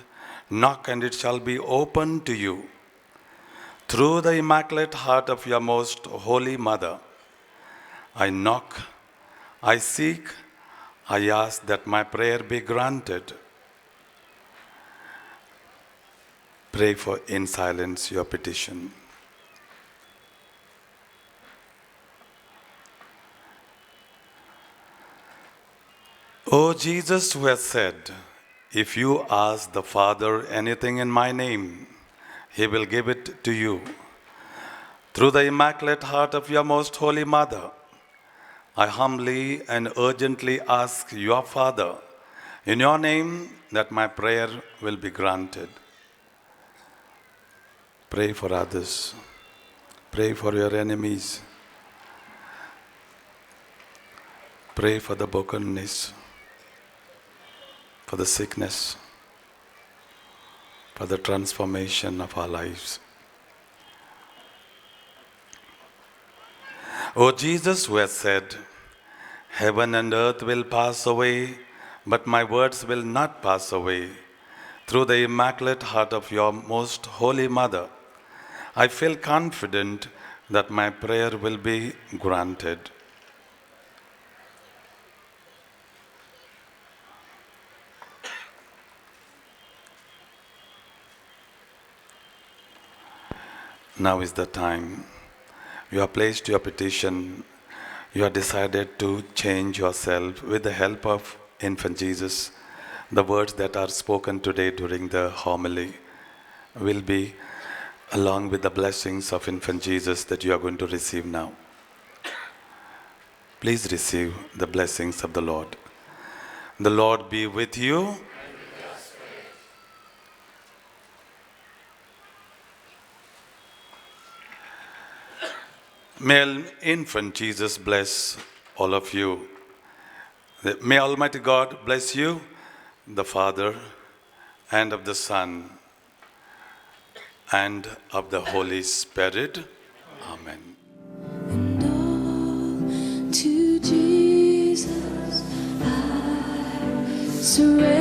knock and it shall be opened to you." Through the Immaculate Heart of your most holy Mother, I knock, I seek, I ask that my prayer be granted. Pray for in silence your petition. O Jesus, who has said, "If you ask the Father anything in my name, he will give it to you." Through the Immaculate Heart of your most holy Mother, I humbly and urgently ask your Father, in your name, that my prayer will be granted. Pray for others. Pray for your enemies. Pray for the brokenness, for the sickness, for the transformation of our lives. O Jesus, who has said, "Heaven and earth will pass away, but my words will not pass away." Through the Immaculate Heart of your most holy Mother, I feel confident that my prayer will be granted. Now is the time. You have placed your petition. You have decided to change yourself with the help of infant Jesus. The words that are spoken today during the homily will be along with the blessings of infant Jesus that you are going to receive now. Please receive the blessings of the Lord. The Lord be with you. May infant Jesus bless all of you. May Almighty God bless you, the Father, and of the Son, and of the Holy Spirit. Amen. To Jesus I surrender.